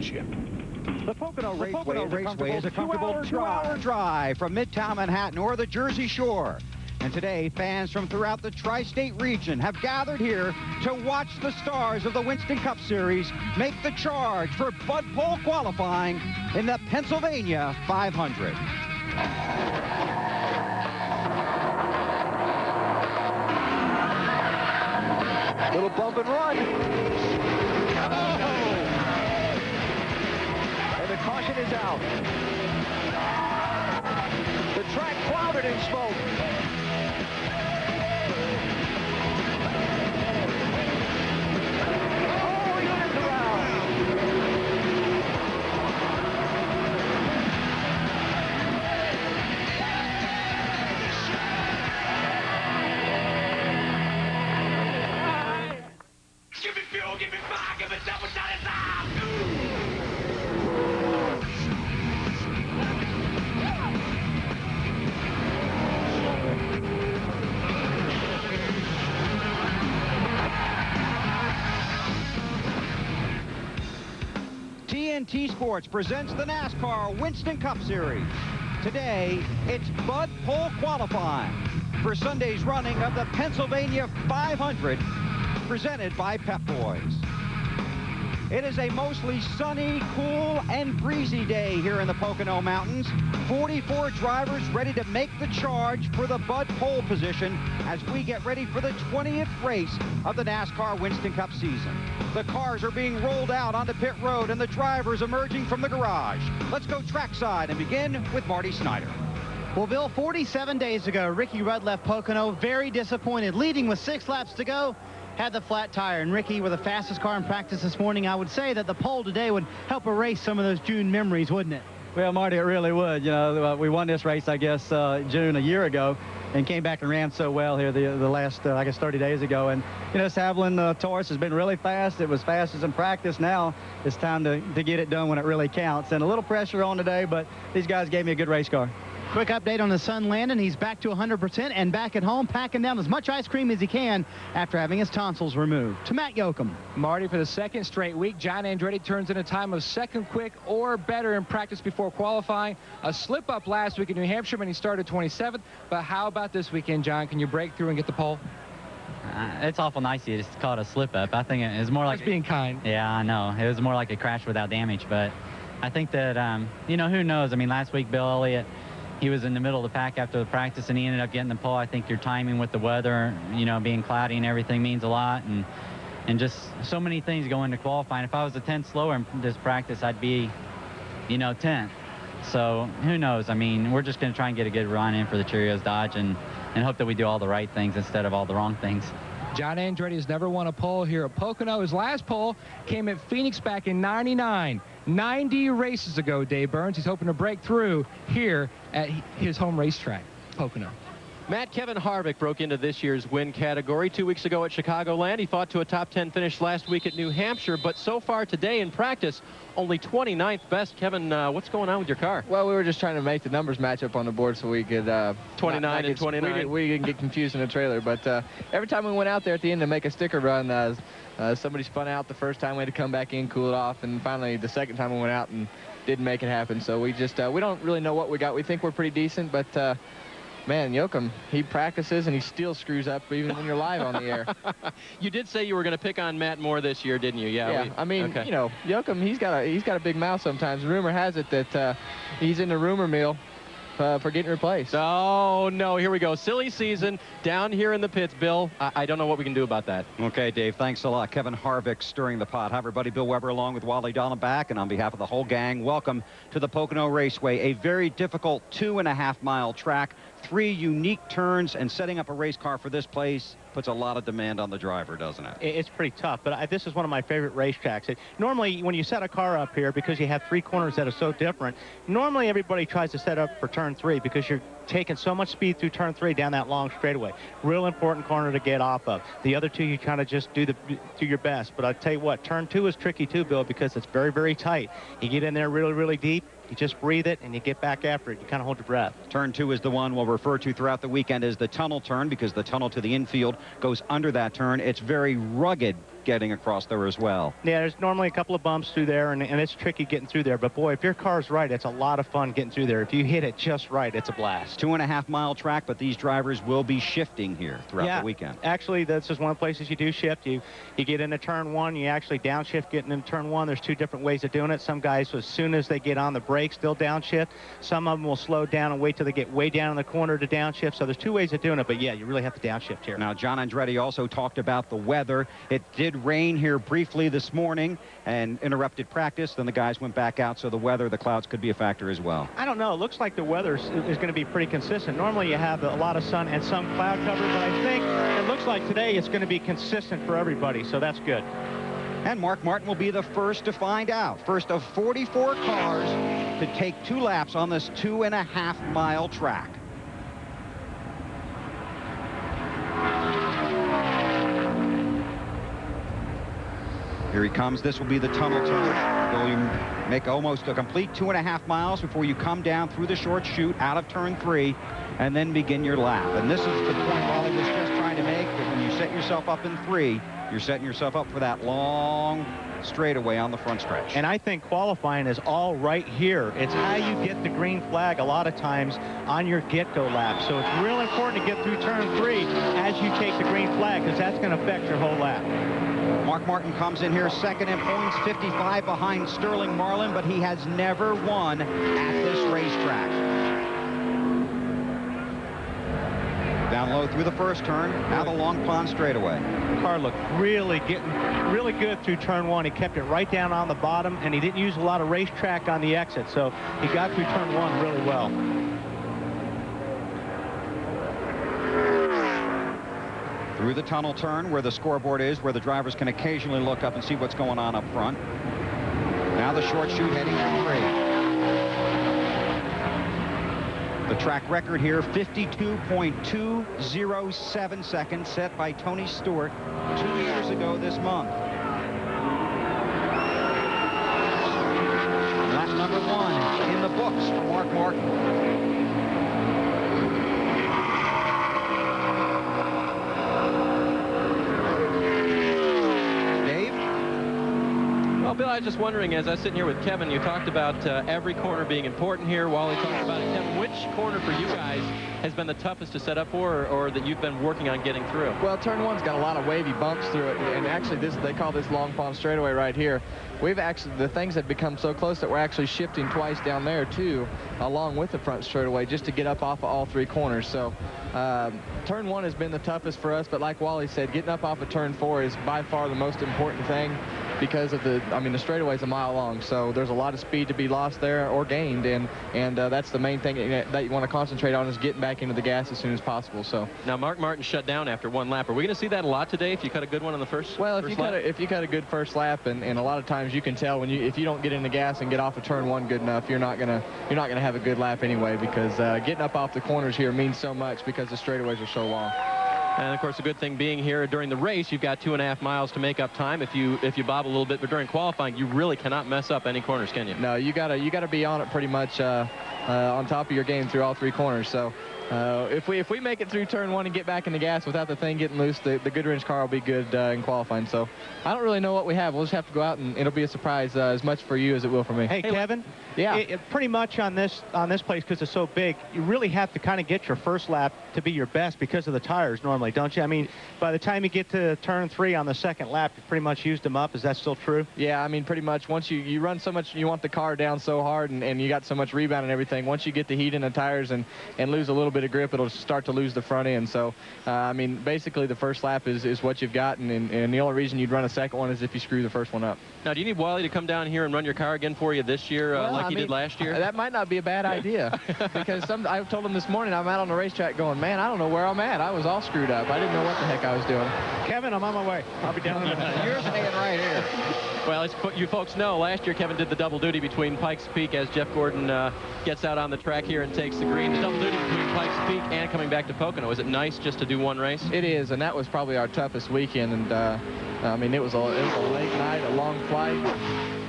championship. The Pocono Raceway is a comfortable two-hour drive from Midtown Manhattan or the Jersey Shore. And today, fans from throughout the tri-state region have gathered here to watch the stars of the Winston Cup Series make the charge for Bud Pole qualifying in the Pennsylvania 500. Little bump and run. And the caution is out. The track clouded in smoke. TNT Sports presents the NASCAR Winston Cup Series. Today, it's Bud Pole qualifying for Sunday's running of the Pennsylvania 500, presented by Pep Boys. It is a mostly sunny, cool, and breezy day here in the Pocono Mountains. 44 drivers ready to make the charge for the Bud Pole position as we get ready for the 20th race of the NASCAR Winston Cup season. The cars are being rolled out onto pit road and the drivers emerging from the garage. Let's go trackside and begin with Marty Snyder. Well, Bill, 47 days ago, Ricky Rudd left Pocono very disappointed, leading with 6 laps to go. Had the flat tire, and Ricky, with the fastest car in practice this morning, I would say that the pole today would help erase some of those June memories, wouldn't it? Well, Marty, it really would. You know, we won this race, I guess, June a year ago, and came back and ran so well here the last, I guess, 30 days ago. And, you know, this Haviland Taurus has been really fast. It was fastest in practice. Now it's time to get it done when it really counts. And a little pressure on today, but these guys gave me a good race car. Quick update on the Sun Landon. He's back to 100% and back at home, packing down as much ice cream as he can after having his tonsils removed. To Matt Yoakum. Marty, for the second straight week, John Andretti turns in a time of second quick or better in practice before qualifying. A slip-up last week in New Hampshire when he started 27th. But how about this weekend, John? Can you break through and get the pole? It's awful nice you just call it a slip-up. I think it's more like... Just being kind. Yeah, I know. It was more like a crash without damage. But I think that, you know, who knows? I mean, last week, Bill Elliott, he was in the middle of the pack after the practice, and he ended up getting the pole. I think your timing with the weather, you know, being cloudy and everything means a lot, and just so many things go into qualifying. If I was a 10th slower in this practice, I'd be, you know, 10th. So who knows? I mean, we're just going to try and get a good run in for the Cheerios Dodge and hope that we do all the right things instead of all the wrong things. John Andretti has never won a pole here at Pocono. His last pole came at Phoenix back in '99. 90 races ago, Dave Burns. He's hoping to break through here at his home racetrack, Pocono. Matt, Kevin Harvick broke into this year's win category 2 weeks ago at Chicagoland. He fought to a top 10 finish last week at New Hampshire, but so far today in practice, only 29th best. Kevin, what's going on with your car? Well, we were just trying to make the numbers match up on the board so we could 29 and 29. We didn't get confused in the trailer, but every time we went out there at the end to make a sticker run, somebody spun out the first time. We had to come back in, cool it off, and finally the second time we went out and didn't make it happen. So we just we don't really know what we got. We think we're pretty decent, but man, Yoakum, he practices and he still screws up even when you're live on the air. You did say you were going to pick on Matt more this year, didn't you? Yeah. I mean, okay. You know, Yoakum, he's got a big mouth sometimes. Rumor has it that he's in the rumor mill for getting replaced. Oh, no, here we go. Silly season down here in the pits, Bill. I don't know what we can do about that. Okay, Dave, thanks a lot. Kevin Harvick stirring the pot. Hi, everybody. Bill Weber along with Wally Dallenbach, and on behalf of the whole gang, welcome to the Pocono Raceway, a very difficult 2.5-mile track. 3 unique turns, and setting up a race car for this place puts a lot of demand on the driver, doesn't it? It's pretty tough, but this is one of my favorite racetracks. Normally, when you set a car up here, because you have 3 corners that are so different, normally everybody tries to set up for turn 3 because you're taking so much speed through turn 3 down that long straightaway. Real important corner to get off of. The other two, you kind of just do your best. But I tell you what, turn 2 is tricky too, Bill, because it's very, very tight. You get in there really, really deep. You just breathe it, and you get back after it. You kind of hold your breath. Turn 2 is the one we'll refer to throughout the weekend as the tunnel turn, because the tunnel to the infield goes under that turn. It's very rugged getting across there as well. Yeah, there's normally a couple of bumps through there, and it's tricky getting through there. But, boy, if your car's right, it's a lot of fun getting through there. If you hit it just right, it's a blast. 2.5-mile track, but these drivers will be shifting here throughout the weekend. Actually, this is one of the places you do shift. You get into turn 1, you actually downshift getting into turn 1. There's 2 different ways of doing it. Some guys, as soon as they get on the brakes, they'll downshift. Some of them will slow down and wait till they get way down in the corner to downshift. So there's 2 ways of doing it, but yeah, you really have to downshift here. Now, John Andretti also talked about the weather. It did rain here briefly this morning and interrupted practice. Then the guys went back out, so the weather, the clouds could be a factor as well. I don't know. It looks like the weather is going to be pretty consistent. Normally you have a lot of sun and some cloud cover, but I think it looks like today it's going to be consistent for everybody, so that's good. And Mark Martin will be the first to find out. First of 44 cars to take 2 laps on this 2.5-mile track. Here he comes. This will be the tunnel turn. You'll make almost a complete 2.5 miles before you come down through the short chute out of turn 3 and then begin your lap. And this is the point Wally was just trying to make, that when you set yourself up in 3, you're setting yourself up for that long straightaway on the front stretch. And I think qualifying is all right here. It's how you get the green flag a lot of times on your get-go lap. So it's real important to get through turn 3 as you take the green flag, because that's going to affect your whole lap. Mark Martin comes in here second in points, 55 behind Sterling Marlin, but he has never won at this racetrack. Down low through the first turn, now the Long Pond straightaway. The car looked really good through turn 1. He kept it right down on the bottom, and he didn't use a lot of racetrack on the exit, so he got through turn 1 really well. Through the tunnel turn where the scoreboard is, where the drivers can occasionally look up and see what's going on up front. Now the short chute heading to 3. The track record here, 52.207 seconds, set by Tony Stewart 2 years ago this month. Lap number 1 in the books for Mark Martin. Bill, I was just wondering, as I was sitting here with Kevin, you talked about every corner being important here. Wally talked about it. Kevin, which corner for you guys has been the toughest to set up for, or that you've been working on getting through? Well, turn 1's got a lot of wavy bumps through it, and actually they call this Long Pond straightaway right here. The things have become so close that we're actually shifting twice down there too, along with the front straightaway, just to get up off of all 3 corners. So turn 1 has been the toughest for us, but like Wally said, getting up off of turn 4 is by far the most important thing, because of the straightaway is a mile long, so there's a lot of speed to be lost there or gained, and that's the main thing that you want to concentrate on, is getting back into the gas as soon as possible. So now Mark Martin shut down after 1 lap. Are we going to see that a lot today if you cut a good one on the first? Well, if you cut a good first lap, and a lot of times you can tell if you don't get in the gas and get off of turn 1 good enough, you're not gonna have a good lap anyway, because getting up off the corners here means so much because the straightaways are so long. And of course, the good thing being here during the race, you've got 2.5 miles to make up time if you bob a little bit. But during qualifying, you really cannot mess up any corners, can you? No, you gotta be on it pretty much on top of your game through all 3 corners. So if we make it through turn 1 and get back in the gas without the thing getting loose, the Goodwrench car will be good in qualifying. So I don't really know what we have. We'll just have to go out, and it'll be a surprise as much for you as it will for me. Hey, Kevin. Yeah. Pretty much on this place, because it's so big, you really have to kind of get your first lap to be your best because of the tires normally, don't you? I mean, by the time you get to turn 3 on the second lap, you pretty much used them up. Is that still true? Yeah, I mean, pretty much. Once you run so much, you want the car down so hard, and you got so much rebound and everything. Once you get the heat in the tires and lose a little bit bit of grip, it'll start to lose the front end. So, I mean, basically the first lap is what you've got, and the only reason you'd run a second one is if you screw the first one up. Now, do you need Wally to come down here and run your car again for you this year, like he did last year? That might not be a bad idea, because I told him this morning, I'm out on the racetrack going, man, I don't know where I'm at. I was all screwed up. I didn't know what the heck I was doing. Kevin, I'm on my way. I'll be down in a minute. You're staying right here. Well, as you folks know, last year Kevin did the double duty between Pikes Peak as Jeff Gordon gets out on the track here and takes the green. The double duty between Pikes Peak and coming back to Pocono. Is it nice just to do one race? It is, and that was probably our toughest weekend. And I mean, it was a late night, a long flight,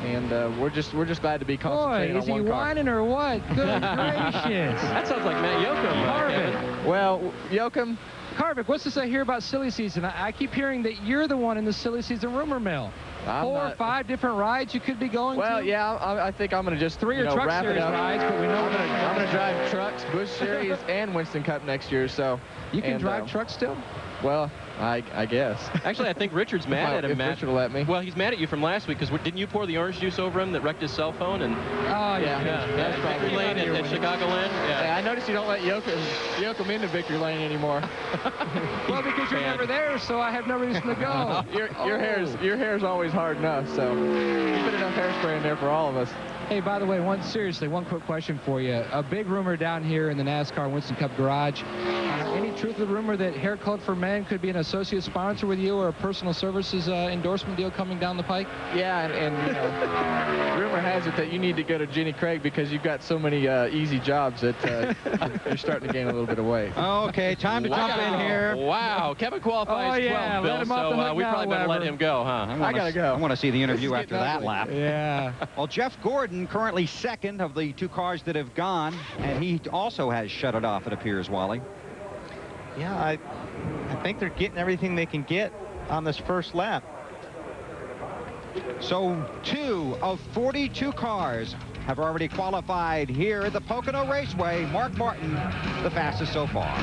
and we're just glad to be concentrating on one car. Boy, is he whining or what? Good gracious! That sounds like Matt Yoakum. Kevin. Well, Yoakum. Harvick, what's this I hear about silly season? I keep hearing that you're the one in the silly season rumor mill. 4 or 5 different rides you could be going to? Well, yeah, I think I'm going to just 3 are Truck wrap Series it up. rides, but we know I'm going to drive trucks, Busch Series, and Winston Cup next year. So you can drive trucks still? Well, I guess. Actually, I think Richard's mad at him, Matt. Richard will let me. Well, he's mad at you from last week because didn't you pour the orange juice over him that wrecked his cell phone? And That's Victory Lane at Chicagoland. Yeah, I noticed you don't let Yoakum into Victory Lane anymore. Well, because you're never there, so I have no reason to go. Your hair's always hard enough, so you put enough hairspray in there for all of us. Hey, by the way, one quick question for you. A big rumor down here in the NASCAR Winston Cup garage. Any truth to the rumor that Hair Club for Men could be an associate sponsor with you or a personal services endorsement deal coming down the pike? Yeah, and you know, rumor has it that you need to go to Jenny Craig because you've got so many easy jobs that you're starting to gain a little bit of weight. Okay, time to jump in here. Wow, Kevin qualifies 12, Bill, so we probably better let him go, huh? I gotta go. I want to see the interview after that lap. Yeah. Well, Jeff Gordon currently second of the 2 cars that have gone, and he also has shut it off, it appears, Wally. Yeah, I think they're getting everything they can get on this first lap. So 2 of 42 cars have already qualified here at the Pocono Raceway. Mark Martin, the fastest so far.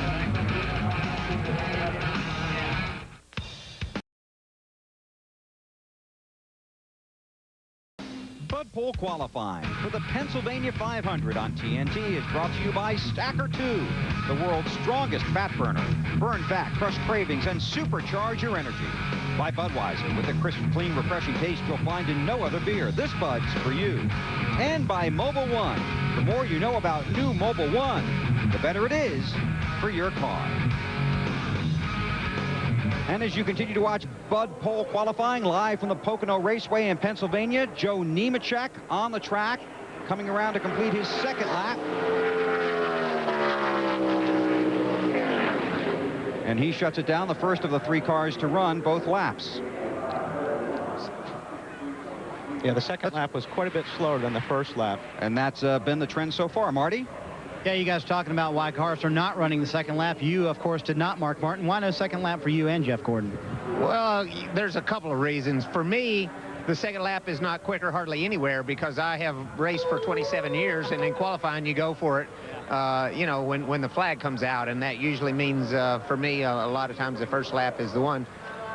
Bud Pole qualifying for the Pennsylvania 500 on TNT is brought to you by Stacker 2, the world's strongest fat burner. Burn fat, crush cravings, and supercharge your energy. By Budweiser, with the crisp, clean, refreshing taste you'll find in no other beer. This Bud's for you. And by Mobil 1. The more you know about new Mobil 1, the better it is for your car. And as you continue to watch Bud Pole qualifying live from the Pocono Raceway in Pennsylvania, Joe Nemechek on the track, coming around to complete his second lap. And he shuts it down, the first of the 3 cars to run both laps. Yeah, the second lap was quite a bit slower than the first lap. And that's been the trend so far. Marty? Yeah, you guys talking about why cars are not running the second lap. You, of course, did not, Mark Martin. Why no second lap for you and Jeff Gordon? Well, there's a couple of reasons. For me, the second lap is not quicker hardly anywhere because I have raced for 27 years, and in qualifying, you go for it, you know, when the flag comes out, and that usually means, for me, a lot of times the first lap is the one.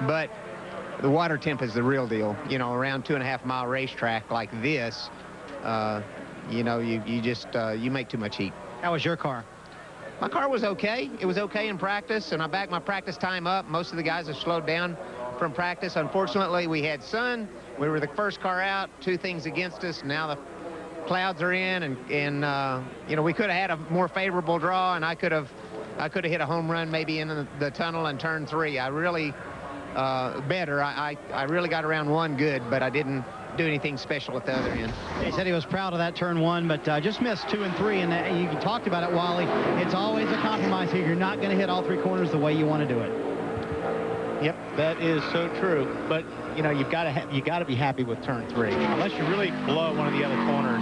But the water temp is the real deal. You know, around 2.5-mile racetrack like this, you know, you just you make too much heat. How was your car? My car was okay. It was okay in practice, and I backed my practice time up. Most of the guys have slowed down from practice. Unfortunately, we had sun. We were the first car out. 2 things against us. Now the clouds are in, and you know, we could have had a more favorable draw, and I could have hit a home run maybe in the tunnel in turn 3. I really I really got around 1 good, but I didn't do anything special at the other end. He said he was proud of that turn 1, but just missed 2 and 3, and you talked about it, Wally. It's always a compromise here. You're not going to hit all 3 corners the way you want to do it. Yep, that is so true. But you know, you got to be happy with turn 3, unless you really blow one of the other corners.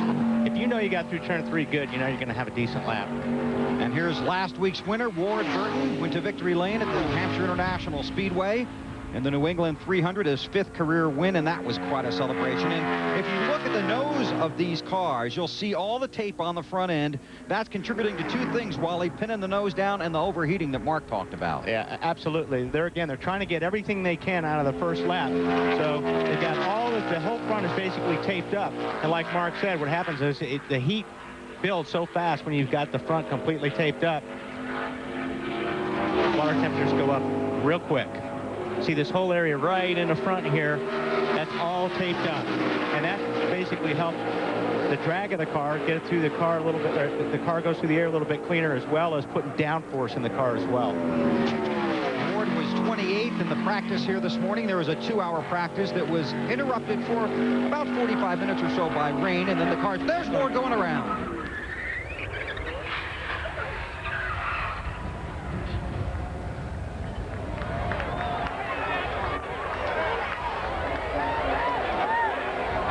If you know you got through turn 3 good, you know you're going to have a decent lap. And here's last week's winner, Ward Burton, went to Victory Lane at the New Hampshire International Speedway. And the New England 300, his 5th career win, and that was quite a celebration. And if you look at the nose of these cars, you'll see all the tape on the front end. That's contributing to 2 things, Wally, pinning the nose down and the overheating that Mark talked about. Yeah, absolutely. They're trying to get everything they can out of the first lap. So they've got the whole front is basically taped up. And like Mark said, what happens is the heat builds so fast when you've got the front completely taped up. water temperatures go up real quick. See this whole area right in the front here, that's all taped up. And that basically helps the drag of the car, get it through the car a little bit, or the car goes through the air a little bit cleaner, as well as putting downforce in the car as well. Ward was 28th in the practice here this morning. There was a 2-hour practice that was interrupted for about 45 minutes or so by rain, and then the cars, there's Ward going around.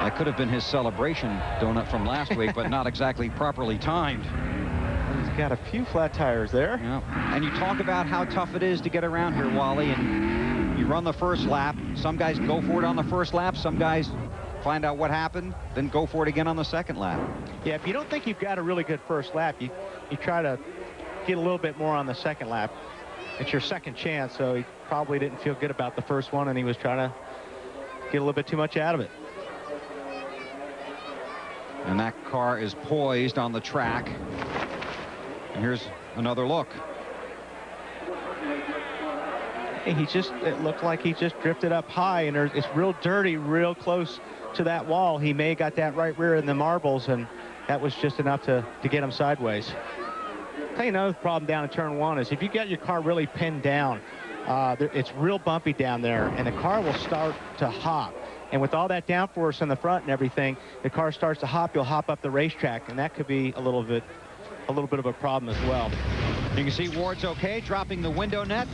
That could have been his celebration donut from last week, but not exactly properly timed. He's got a few flat tires there. Yeah. And you talk about how tough it is to get around here, Wally, and you run the first lap. Some guys go for it on the first lap. Some guys find out what happened, then go for it again on the second lap. Yeah, if you don't think you've got a really good first lap, you try to get a little bit more on the second lap. It's your second chance, so he probably didn't feel good about the first one, and he was trying to get a little bit too much out of it. And that car is poised on the track. And here's another look. Hey, it looked like he just drifted up high, and it's real dirty, real close to that wall. He may have got that right rear in the marbles, and that was just enough to get him sideways. I'll tell you another problem down in turn 1 is if you get your car really pinned down, it's real bumpy down there, and the car will start to hop. And with all that downforce in the front and everything, the car starts to hop. You'll hop up the racetrack, and that could be a little bit of a problem as well. You can see Ward's okay, dropping the window net.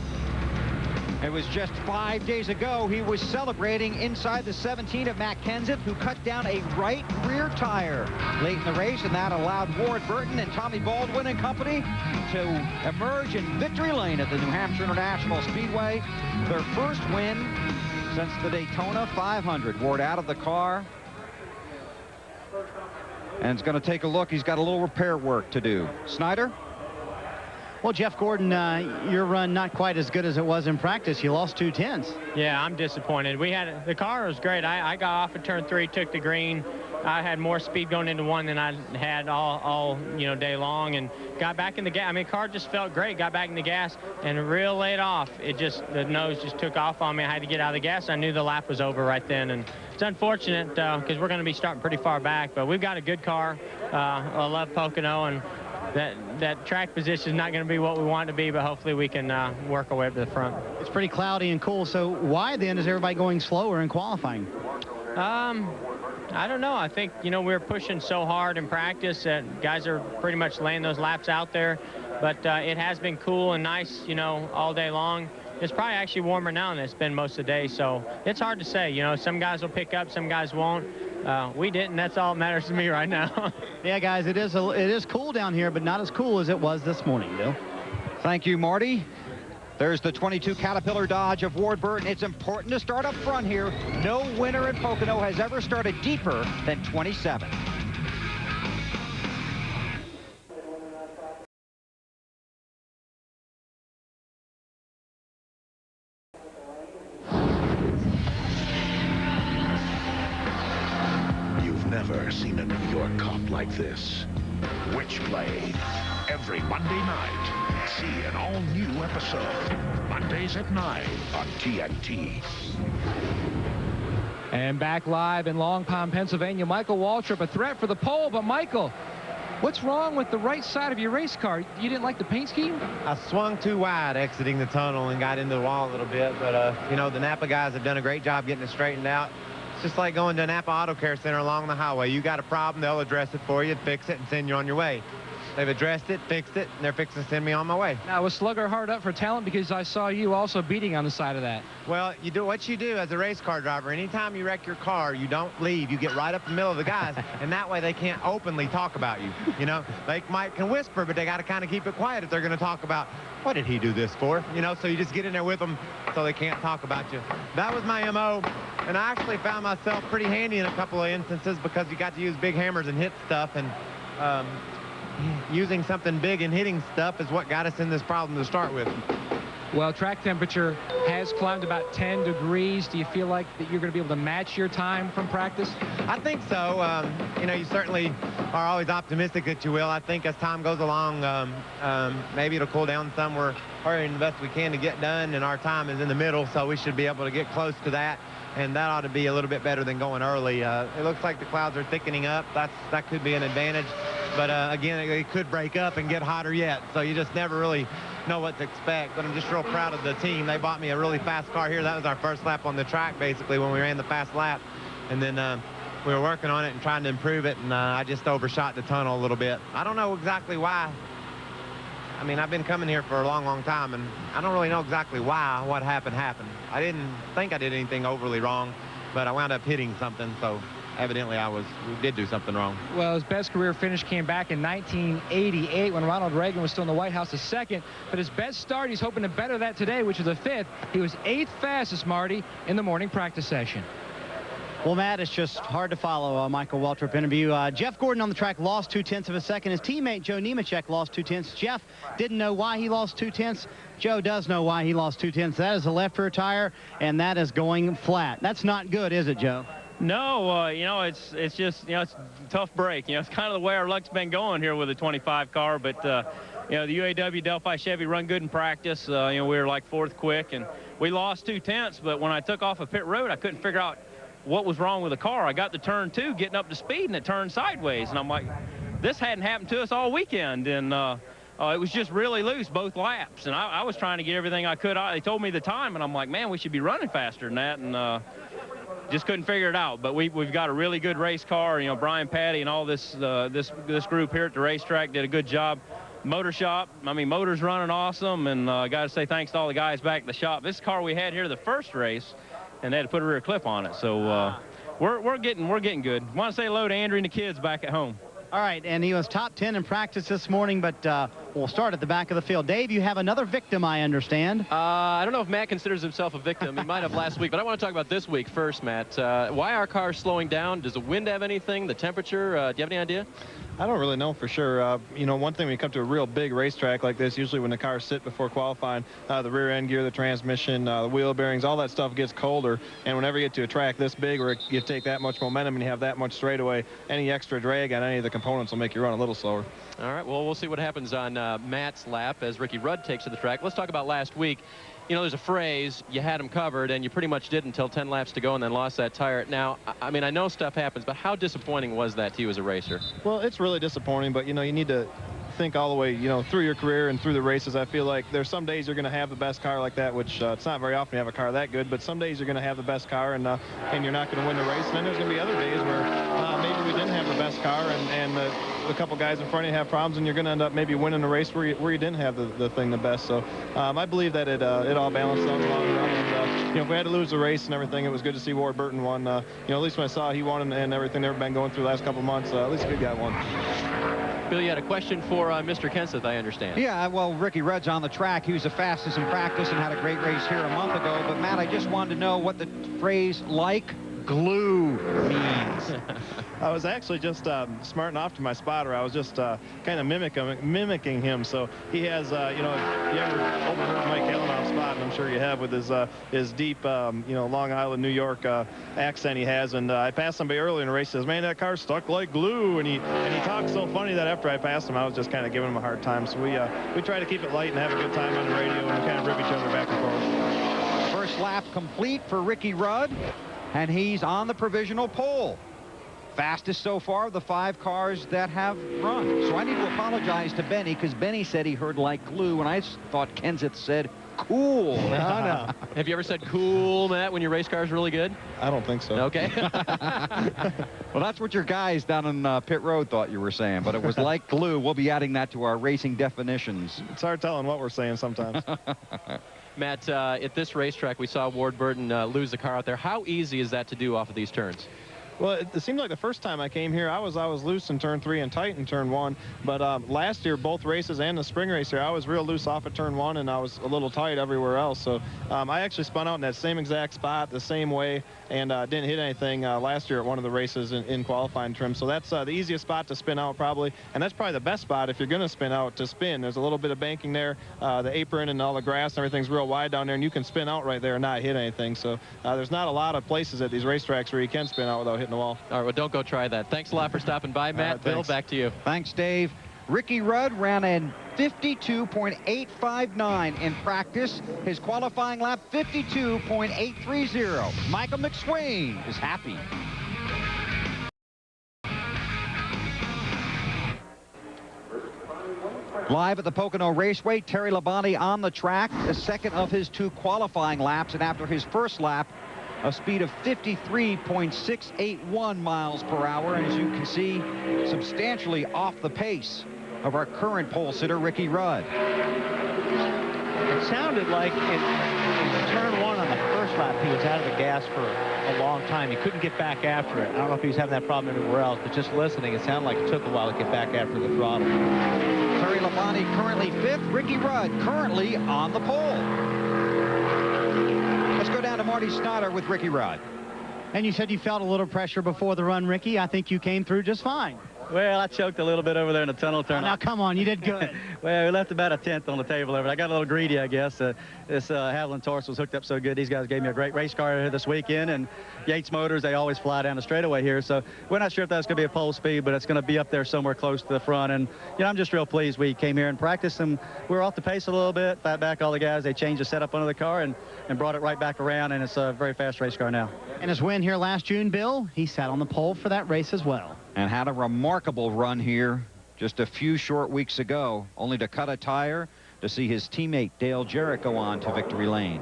It was just 5 days ago he was celebrating inside the 17 of Matt Kenseth, who cut down a right rear tire late in the race, and that allowed Ward Burton and Tommy Baldwin and company to emerge in victory lane at the New Hampshire International Speedway. Their first win since the Daytona 500. Ward out of the car. And it's going to take a look. He's got a little repair work to do. Snyder? Well, Jeff Gordon, your run not quite as good as it was in practice. You lost 2 tenths. Yeah, I'm disappointed. The car was great. I got off at turn 3, took the green. I had more speed going into 1 than I had all day long, and got back in the gas. I mean, the car just felt great. Got back in the gas, and real late off, the nose just took off on me. I had to get out of the gas. I knew the lap was over right then, and it's unfortunate because we're going to be starting pretty far back, but we've got a good car. I love Pocono, and that track position is not going to be what we want it to be, but hopefully we can work our way up to the front. It's pretty cloudy and cool, so why then is everybody going slower in qualifying? I don't know. I think, we're pushing so hard in practice that guys are pretty much laying those laps out there, but it has been cool and nice, all day long. It's probably actually warmer now than it's been most of the day, so it's hard to say. Some guys will pick up, some guys won't. We didn't. That's all that matters to me right now. Yeah, guys, it is cool down here, but not as cool as it was this morning, Bill. Thank you, Marty. There's the 22 Caterpillar Dodge of Ward Burton. It's important to start up front here. No winner in Pocono has ever started deeper than 27. You've never seen a New York cop like this. Witchblade. Every Monday night. See an all-new episode. Mondays at 9 on TNT. And back live in Long Pond, Pennsylvania, Michael Waltrip, a threat for the pole. But Michael, what's wrong with the right side of your race car? You didn't like the paint scheme? I swung too wide exiting the tunnel and got into the wall a little bit. But, the Napa guys have done a great job getting it straightened out. It's just like going to a Napa Auto Care Center along the highway. You got a problem, they'll address it for you, fix it, and send you on your way. They've addressed it, fixed it, and they're fixing to send me on my way. Now, was Slugger hard up for talent? Because I saw you also beating on the side of that. Well, you do what you do as a race car driver. Anytime you wreck your car, you don't leave. You get right up in the middle of the guys, and that way they can't openly talk about you. They can whisper, but they got to kind of keep it quiet if they're going to talk about, what did he do this for? So you just get in there with them so they can't talk about you. That was my MO, and I actually found myself pretty handy in a couple of instances because you got to use big hammers and hit stuff, and using something big and hitting stuff is what got us in this problem to start with. Well, track temperature has climbed about 10 degrees. Do you feel like that you're going to be able to match your time from practice? I think so. You know, you certainly are always optimistic that you will. I think as time goes along, maybe it'll cool down some. We're hurrying the best we can to get done, and our time is in the middle, so we should be able to get close to that. And that ought to be a little bit better than going early. It looks like the clouds are thickening up. That could be an advantage. But again, it could break up and get hotter yet. So you just never really know what to expect. But I'm just real proud of the team. They bought me a really fast car here. That was our first lap on the track, basically, when we ran the fast lap. And then we were working on it and trying to improve it. And I just overshot the tunnel a little bit. I don't know exactly why. I mean, I've been coming here for a long, long time, and I don't really know exactly why what happened. I didn't think I did anything overly wrong, but I wound up hitting something, so evidently we did do something wrong. Well, his best career finish came back in 1988 when Ronald Reagan was still in the White House, the second. But his best start, he's hoping to better that today, which is the 5th. He was 8th fastest, Marty, in the morning practice session. Well, Matt, it's just hard to follow a Michael Waltrip interview. Jeff Gordon on the track lost 0.2 of a second. His teammate Joe Nemechek lost 0.2. Jeff didn't know why he lost 0.2. Joe does know why he lost 0.2. That is a left rear tire, and that is going flat. That's not good, is it, Joe? No, you know, it's just, you know, it's a tough break. You know, it's kind of the way our luck's been going here with the 25 car, but, you know, the UAW Delphi Chevy run good in practice. You know, we were like 4th quick, and we lost 0.2, but when I took off of pit road, I couldn't figure out what was wrong with the car. I got to turn 2 getting up to speed, and it turned sideways, and I'm like, this hadn't happened to us all weekend, and it was just really loose both laps, and I was trying to get everything I could. They told me the time, and I'm like, man, we should be running faster than that, and just couldn't figure it out. But we've got a really good race car. You know, Brian Patty and all this group here at the racetrack did a good job. Motor shop, I mean, motor's running awesome, and I got to say thanks to all the guys back at the shop. This car we had here the first race, and they had to put a rear clip on it. So we're getting good. Want to say hello to Andrew and the kids back at home. All right, and he was top 10 in practice this morning, but we'll start at the back of the field. Dave, you have another victim, I understand. I don't know if Matt considers himself a victim. He might have last week, but I want to talk about this week first, Matt. Why are cars slowing down? Does the wind have anything? The temperature? Do you have any idea? I don't really know for sure. You know, one thing when you come to a real big racetrack like this, usually when the cars sit before qualifying, the rear end gear, the transmission, the wheel bearings, all that stuff gets colder. And whenever you get to a track this big where you take that much momentum and you have that much straightaway, any extra drag on any of the components will make you run a little slower. All right, well, we'll see what happens on Matt's lap as Ricky Rudd takes to the track. Let's talk about last week. You know, there's a phrase, you had him covered, and you pretty much did until 10 laps to go and then lost that tire. Now, I mean, I know stuff happens, but how disappointing was that to you as a racer? Well, it's really disappointing, but, you know, you need to think all the way, you know, through your career and through the races. I feel like there's some days you're going to have the best car like that, which it's not very often you have a car that good, but some days you're going to have the best car and you're not going to win the race. And then there's going to be other days where maybe we didn't have the best car and the couple guys in front of you have problems, and you're going to end up maybe winning the race where you didn't have the thing the best. So I believe that it all balanced out in the long run. And, you know, if we had to lose the race and everything, it was good to see Ward Burton won. You know, at least when I saw he won and everything they've been going through the last couple of months, at least a good guy won. Bill, you had a question for Mr. Kenseth, I understand. Yeah, well, Ricky Rudd's on the track. He was the fastest in practice and had a great race here a month ago. But, Matt, I just wanted to know what the phrase "like glue" means. I was actually just smarting off to my spotter. I was just kind of mimicking him. So he has, you know, you ever overheard Mike Kellenoff spot, and I'm sure you have, with his deep, you know, Long Island, New York accent he has. And I passed somebody earlier in the race. Says, "Man, that car's stuck like glue." And he talked so funny that after I passed him, I was just kind of giving him a hard time. So we try to keep it light and have a good time on the radio and kind of rip each other back and forth. First lap complete for Ricky Rudd, and he's on the provisional pole. Fastest so far of the 5 cars that have run. So I need to apologize to Benny, because Benny said he heard "like glue," and I thought Kenseth said "cool." No. Have you ever said "cool," Matt, when your race car is really good? I don't think so. Okay. Well, that's what your guys down in pit road thought you were saying, but it was "like glue." We'll be adding that to our racing definitions. It's hard telling what we're saying sometimes. Matt, at this racetrack, we saw Ward Burton lose the car out there. How easy is that to do off of these turns? Well, it seemed like the first time I came here, I was loose in turn 3 and tight in turn 1. But last year, both races and the spring race here, I was real loose off at turn 1, and I was a little tight everywhere else. So I actually spun out in that same exact spot the same way, and didn't hit anything last year at one of the races in qualifying trim. So that's the easiest spot to spin out probably, and that's probably the best spot if you're going to spin out to spin. There's a little bit of banking there, the apron and all the grass and everything's real wide down there, and you can spin out right there and not hit anything. So there's not a lot of places at these racetracks where you can spin out without hitting the wall. All right, well, don't go try that. Thanks a lot for stopping by, Matt. Bill, back to you. Thanks, Dave. Ricky Rudd ran in 52.859 in practice. His qualifying lap, 52.830. Michael McSwain is happy. Live at the Pocono Raceway, Terry Labonte on the track, the second of his 2 qualifying laps, and after his first lap, a speed of 53.681 miles per hour, and as you can see, substantially off the pace of our current pole sitter, Ricky Rudd. It sounded like in turn 1 on the first lap, he was out of the gas for a long time. He couldn't get back after it. I don't know if he was having that problem anywhere else, but just listening, it sounded like it took a while to get back after the throttle. Terry Labonte currently 5th. Ricky Rudd currently on the pole. Let's go down to Marty Snyder with Ricky Rudd. And you said you felt a little pressure before the run, Ricky. I think you came through just fine. Well, I choked a little bit over there in the tunnel turn. Now, come on, you did good. Well, we left about a 10th on the table over there. I got a little greedy, I guess. This Haviland Taurus was hooked up so good. These guys gave me a great race car here this weekend, and Yates Motors, they always fly down the straightaway here. So we're not sure if that's going to be a pole speed, but it's going to be up there somewhere close to the front. And, you know, I'm just real pleased we came here and practiced, and we were off the pace a little bit. Fat back all the guys. They changed the setup under the car and brought it right back around, and it's a very fast race car now. And his win here last June, Bill, he sat on the pole for that race as well. And had a remarkable run here just a few short weeks ago, only to cut a tire to see his teammate Dale Jarrett go on to victory lane.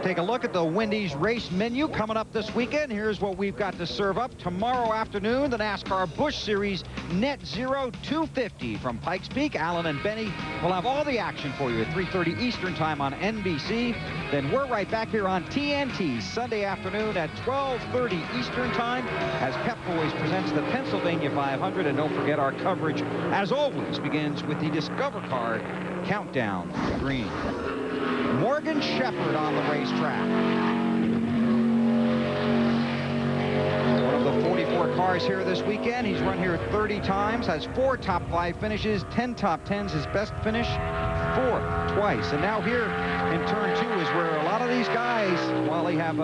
Take a look at the Wendy's race menu coming up this weekend. Here's what we've got to serve up. Tomorrow afternoon, the NASCAR Busch Series Net Zero 250 from Pikes Peak. Alan and Benny will have all the action for you at 3:30 Eastern Time on NBC. Then we're right back here on TNT Sunday afternoon at 12:30 Eastern Time as Pep Boys presents the Pennsylvania 500. And don't forget, our coverage, as always, begins with the Discover Car Countdown to Green. Morgan Shepherd on the racetrack. One of the 44 cars here this weekend. He's run here 30 times, has 4 top 5 finishes, 10 top 10s. His best finish, 4th twice. And now here in turn 2 is where a lot of these guys, while they have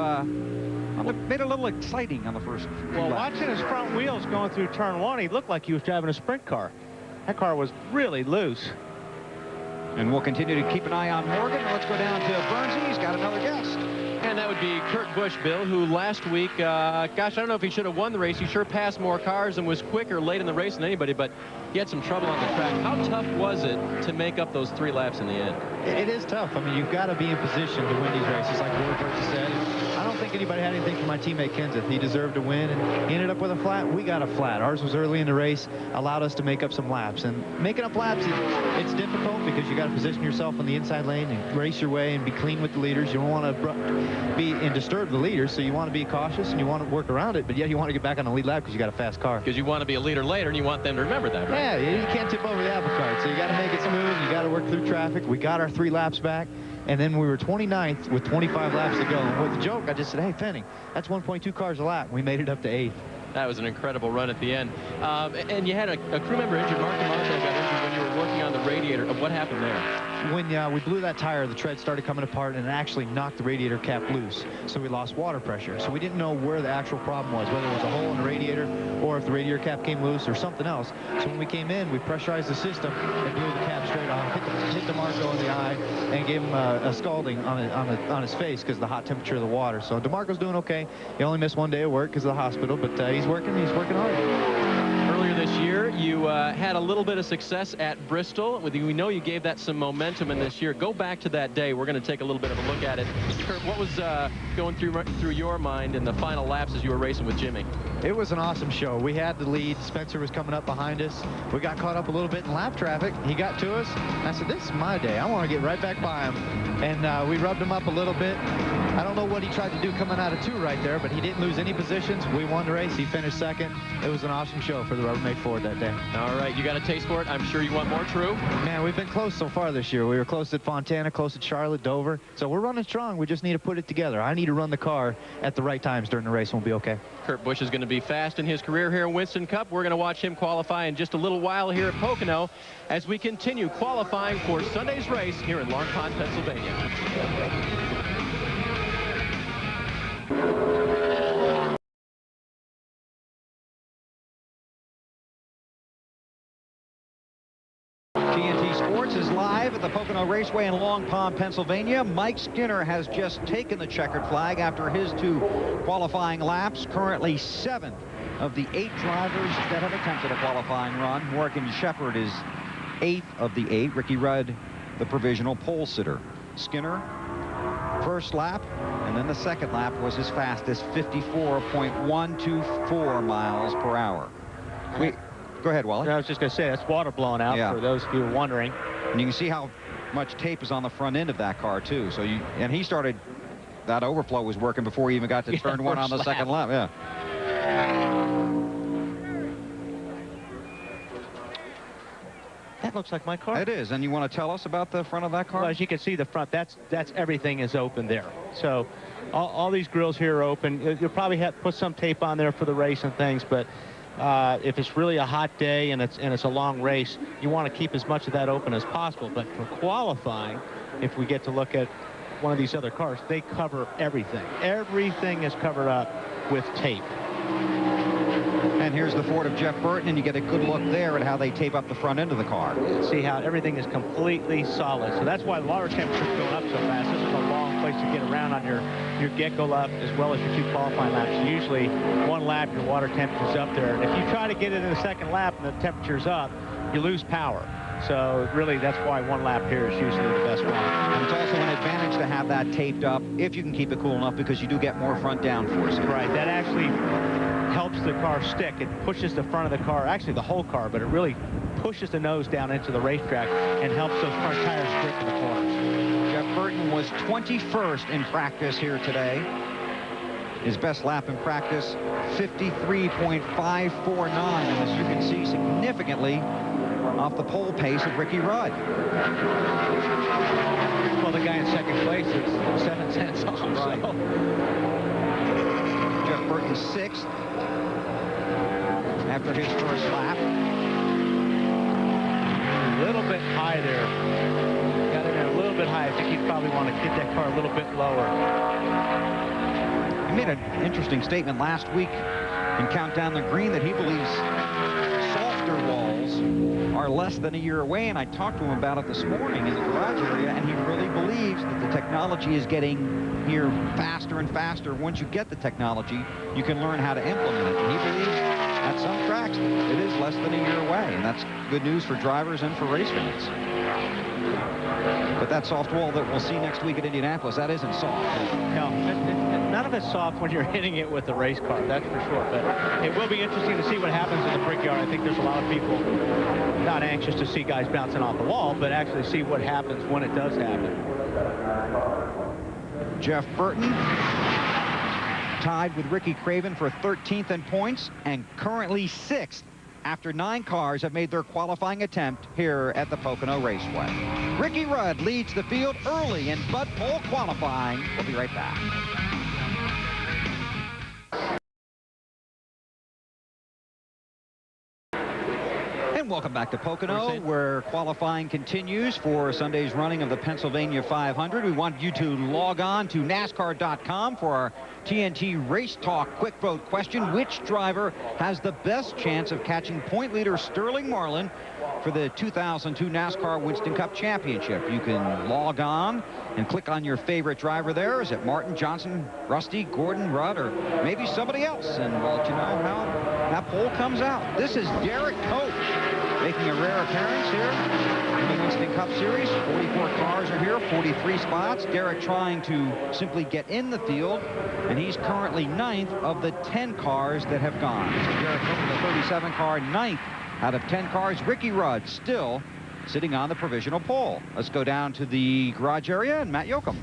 made it a little exciting on the first few laps. Watching his front wheels going through turn 1, he looked like he was driving a sprint car. That car was really loose. And we'll continue to keep an eye on Morgan. Let's go down to Bernsey. He's got another guest. And that would be Kurt Busch, Bill, who last week, gosh, I don't know if he should have won the race. He sure passed more cars and was quicker late in the race than anybody, but he had some trouble on the track. How tough was it to make up those 3 laps in the end? It is tough. I mean, you've got to be in position to win these races, like Ward said. I don't think anybody had anything for my teammate Kenseth. He deserved to win, and he ended up with a flat. We got a flat. Ours was early in the race, allowed us to make up some laps. And making up laps, it's difficult because you got to position yourself on the inside lane and race your way and be clean with the leaders. You don't want to be and disturb the leaders, so you want to be cautious and you want to work around it, but yet you want to get back on the lead lap because you got a fast car. Because you want to be a leader later and you want them to remember that, right? Yeah, you can't tip over the apple cart, so you got to make it smooth. You got to work through traffic. We got our 3 laps back, and then we were 29th with 25 laps to go. And with the joke, I just said, hey, Fenning, that's 1.2 cars a lap. We made it up to 8th. That was an incredible run at the end. And you had a crew member injured. Mark DiMarco got injured when you were working on the radiator. What happened there? When we blew that tire, the tread started coming apart and it actually knocked the radiator cap loose. So we lost water pressure. So we didn't know where the actual problem was, whether it was a hole in the radiator or if the radiator cap came loose or something else. So when we came in, we pressurized the system and blew the cap straight off, hit DiMarco in the eye, and gave him a scalding on his face because of the hot temperature of the water. So DiMarco's doing okay. He only missed 1 day of work because of the hospital, but he's working hard. Earlier this year, you had a little bit of success at Bristol. We know you gave that some momentum in this year. Go back to that day. We're going to take a little bit of a look at it. Kurt, what was going through your mind in the final laps as you were racing with Jimmy? It was an awesome show. We had the lead. Spencer was coming up behind us. We got caught up a little bit in lap traffic. He got to us. I said, this is my day. I want to get right back by him. And we rubbed him up a little bit. I don't know what he tried to do coming out of 2 right there, but he didn't lose any positions. We won the race. He finished second. It was an awesome show for the Rubbermaid Ford that day. All right, you got a taste for it. I'm sure you want more, True. Man, we've been close so far this year. We were close at Fontana, close at Charlotte, Dover. So we're running strong. We just need to put it together. I need to run the car at the right times during the race, and we'll be okay. Kurt Busch is going to be fast in his career here in Winston Cup. We're going to watch him qualify in just a little while here at Pocono as we continue qualifying for Sunday's race here in Long Pond, Pennsylvania. TNT Sports is live at the Pocono Raceway in Long Pond, Pennsylvania. Mike Skinner has just taken the checkered flag after his 2 qualifying laps. Currently 7 of the 8 drivers that have attempted a qualifying run. Morgan Shepherd is 8th of the 8. Ricky Rudd, the provisional pole sitter. Skinner, first lap, and then the second lap was his fastest, 54.124 miles per hour. Go ahead, Wally. I was just going to say, that's water blowing out for those of you wondering. And you can see how much tape is on the front end of that car, too. So and he started, that overflow was working before he even got to turn 1 on the second lap. Yeah. That looks like my car. It is. And you want to tell us about the front of that car? Well, as you can see, the front, that's everything is open there. So all these grills here are open. You'll probably have to put some tape on there for the race and things, but if it's really a hot day and it's a long race, you want to keep as much of that open as possible. But for qualifying, if we get to look at one of these other cars, they cover everything. Everything is covered up with tape. And here's the Ford of Jeff Burton, and you get a good look there at how they tape up the front end of the car. See how everything is completely solid. So that's why the water temperature is going up so fast. This is a long place to get around on your get-go lap as well as your 2 qualifying laps. Usually 1 lap, your water temperature's up there. And if you try to get it in the second lap and the temperature's up, you lose power. So really, that's why 1 lap here is usually the best one. And it's also an advantage to have that taped up if you can keep it cool enough, because you do get more front downforce. Right, that actually helps the car stick. It pushes the front of the car, actually the whole car, but it really pushes the nose down into the racetrack and helps those front tires grip in the corners. Jeff Burton was 21st in practice here today. His best lap in practice, 53.549, and as you can see, significantly off the pole pace of Ricky Rudd. Well, the guy in second place is 7 cents off. Right. So. Jeff Burton 6th after his first lap. A little bit high there. Got in there a little bit high. I think he'd probably want to get that car a little bit lower. He made an interesting statement last week in Countdown the Green that he believes softer walls are less than a year away, and I talked to him about it this morning in the garage area, and he really believes that the technology is getting here faster and faster. Once you get the technology, you can learn how to implement it, and he believes at some tracks it is less than a year away, and that's good news for drivers and for race fans. But that soft wall that we'll see next week at Indianapolis, that isn't soft. No, none of it's soft when you're hitting it with the race car, that's for sure. But it will be interesting to see what happens in the Brickyard. I think there's a lot of people not anxious to see guys bouncing off the wall, but actually see what happens when it does happen. Jeff Burton tied with Ricky Craven for 13th in points and currently 6th after 9 cars have made their qualifying attempt here at the Pocono Raceway. Ricky Rudd leads the field early in Bud Pole qualifying. We'll be right back. And welcome back to Pocono, where qualifying continues for Sunday's running of the Pennsylvania 500. We want you to log on to NASCAR.com for our TNT Race Talk quick vote question. Which driver has the best chance of catching point leader Sterling Marlin for the 2002 NASCAR Winston Cup Championship? You can log on and click on your favorite driver there. Is it Martin, Johnson, Rusty, Gordon, Rudd, or maybe somebody else? And we'll let you know how that poll comes out. This is Derek Cope making a rare appearance here in the Winston Cup Series. 44 cars are here, 43 spots. Derek trying to simply get in the field, and he's currently 9th of the 10 cars that have gone. So Derek Cope in the 37 car, 9th out of 10 cars. Ricky Rudd still sitting on the provisional pole. Let's go down to the garage area and Matt Yoakum.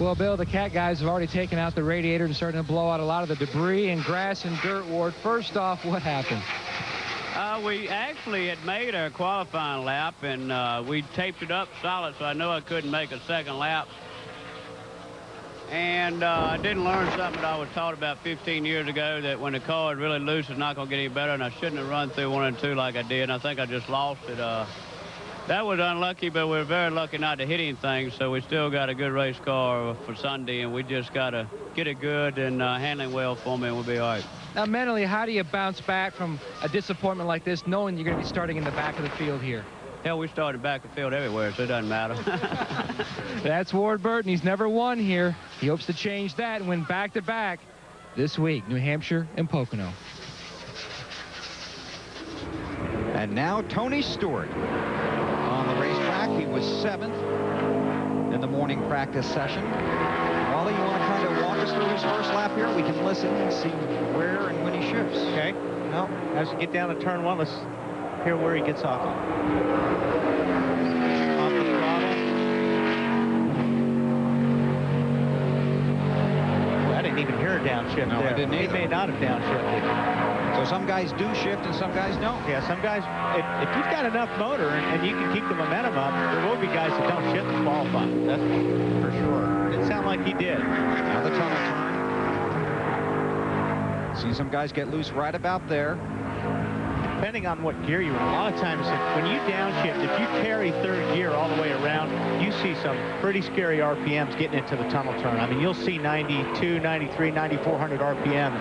Well, Bill, the Cat guys have already taken out the radiator and starting to blow out a lot of the debris and grass and dirt. Ward, first off, what happened? We actually had made a qualifying lap, and we taped it up solid, so I know I couldn't make a second lap. And I didn't learn something that I was taught about 15 years ago, that when the car is really loose, it's not going to get any better, and I shouldn't have run through 1 and 2 like I did, and I think I just lost it. That was unlucky, but we were very lucky not to hit anything, so we still got a good race car for Sunday, and we just got to get it good and handling well for me, and we'll be all right. Now, mentally, how do you bounce back from a disappointment like this, knowing you're going to be starting in the back of the field here? Hell, we started back of the field everywhere, so it doesn't matter. That's Ward Burton. He's never won here. He hopes to change that and win back-to-back this week, New Hampshire and Pocono. And now Tony Stewart on the racetrack. He was 7th in the morning practice session. Wally, you want to kind of walk us through his first lap here? We can listen and see where and when he shifts. Okay. Well, as you get down to turn 1, let's hear where he gets off. Off the throttle. Well, I didn't even hear a downshift No, there. I didn't either. He may not have downshifted. So some guys do shift and some guys don't. Yeah, some guys, if you've got enough motor and you can keep the momentum up, there will be guys that don't shift and qualify. That's for sure. It sounded like he did. Another tunnel turn. See some guys get loose right about there. Depending on what gear you're in, a lot of times when you downshift, if you carry 3rd gear all the way around, you see some pretty scary RPMs getting into the tunnel turn. I mean, you'll see 92, 93, 9400 RPM.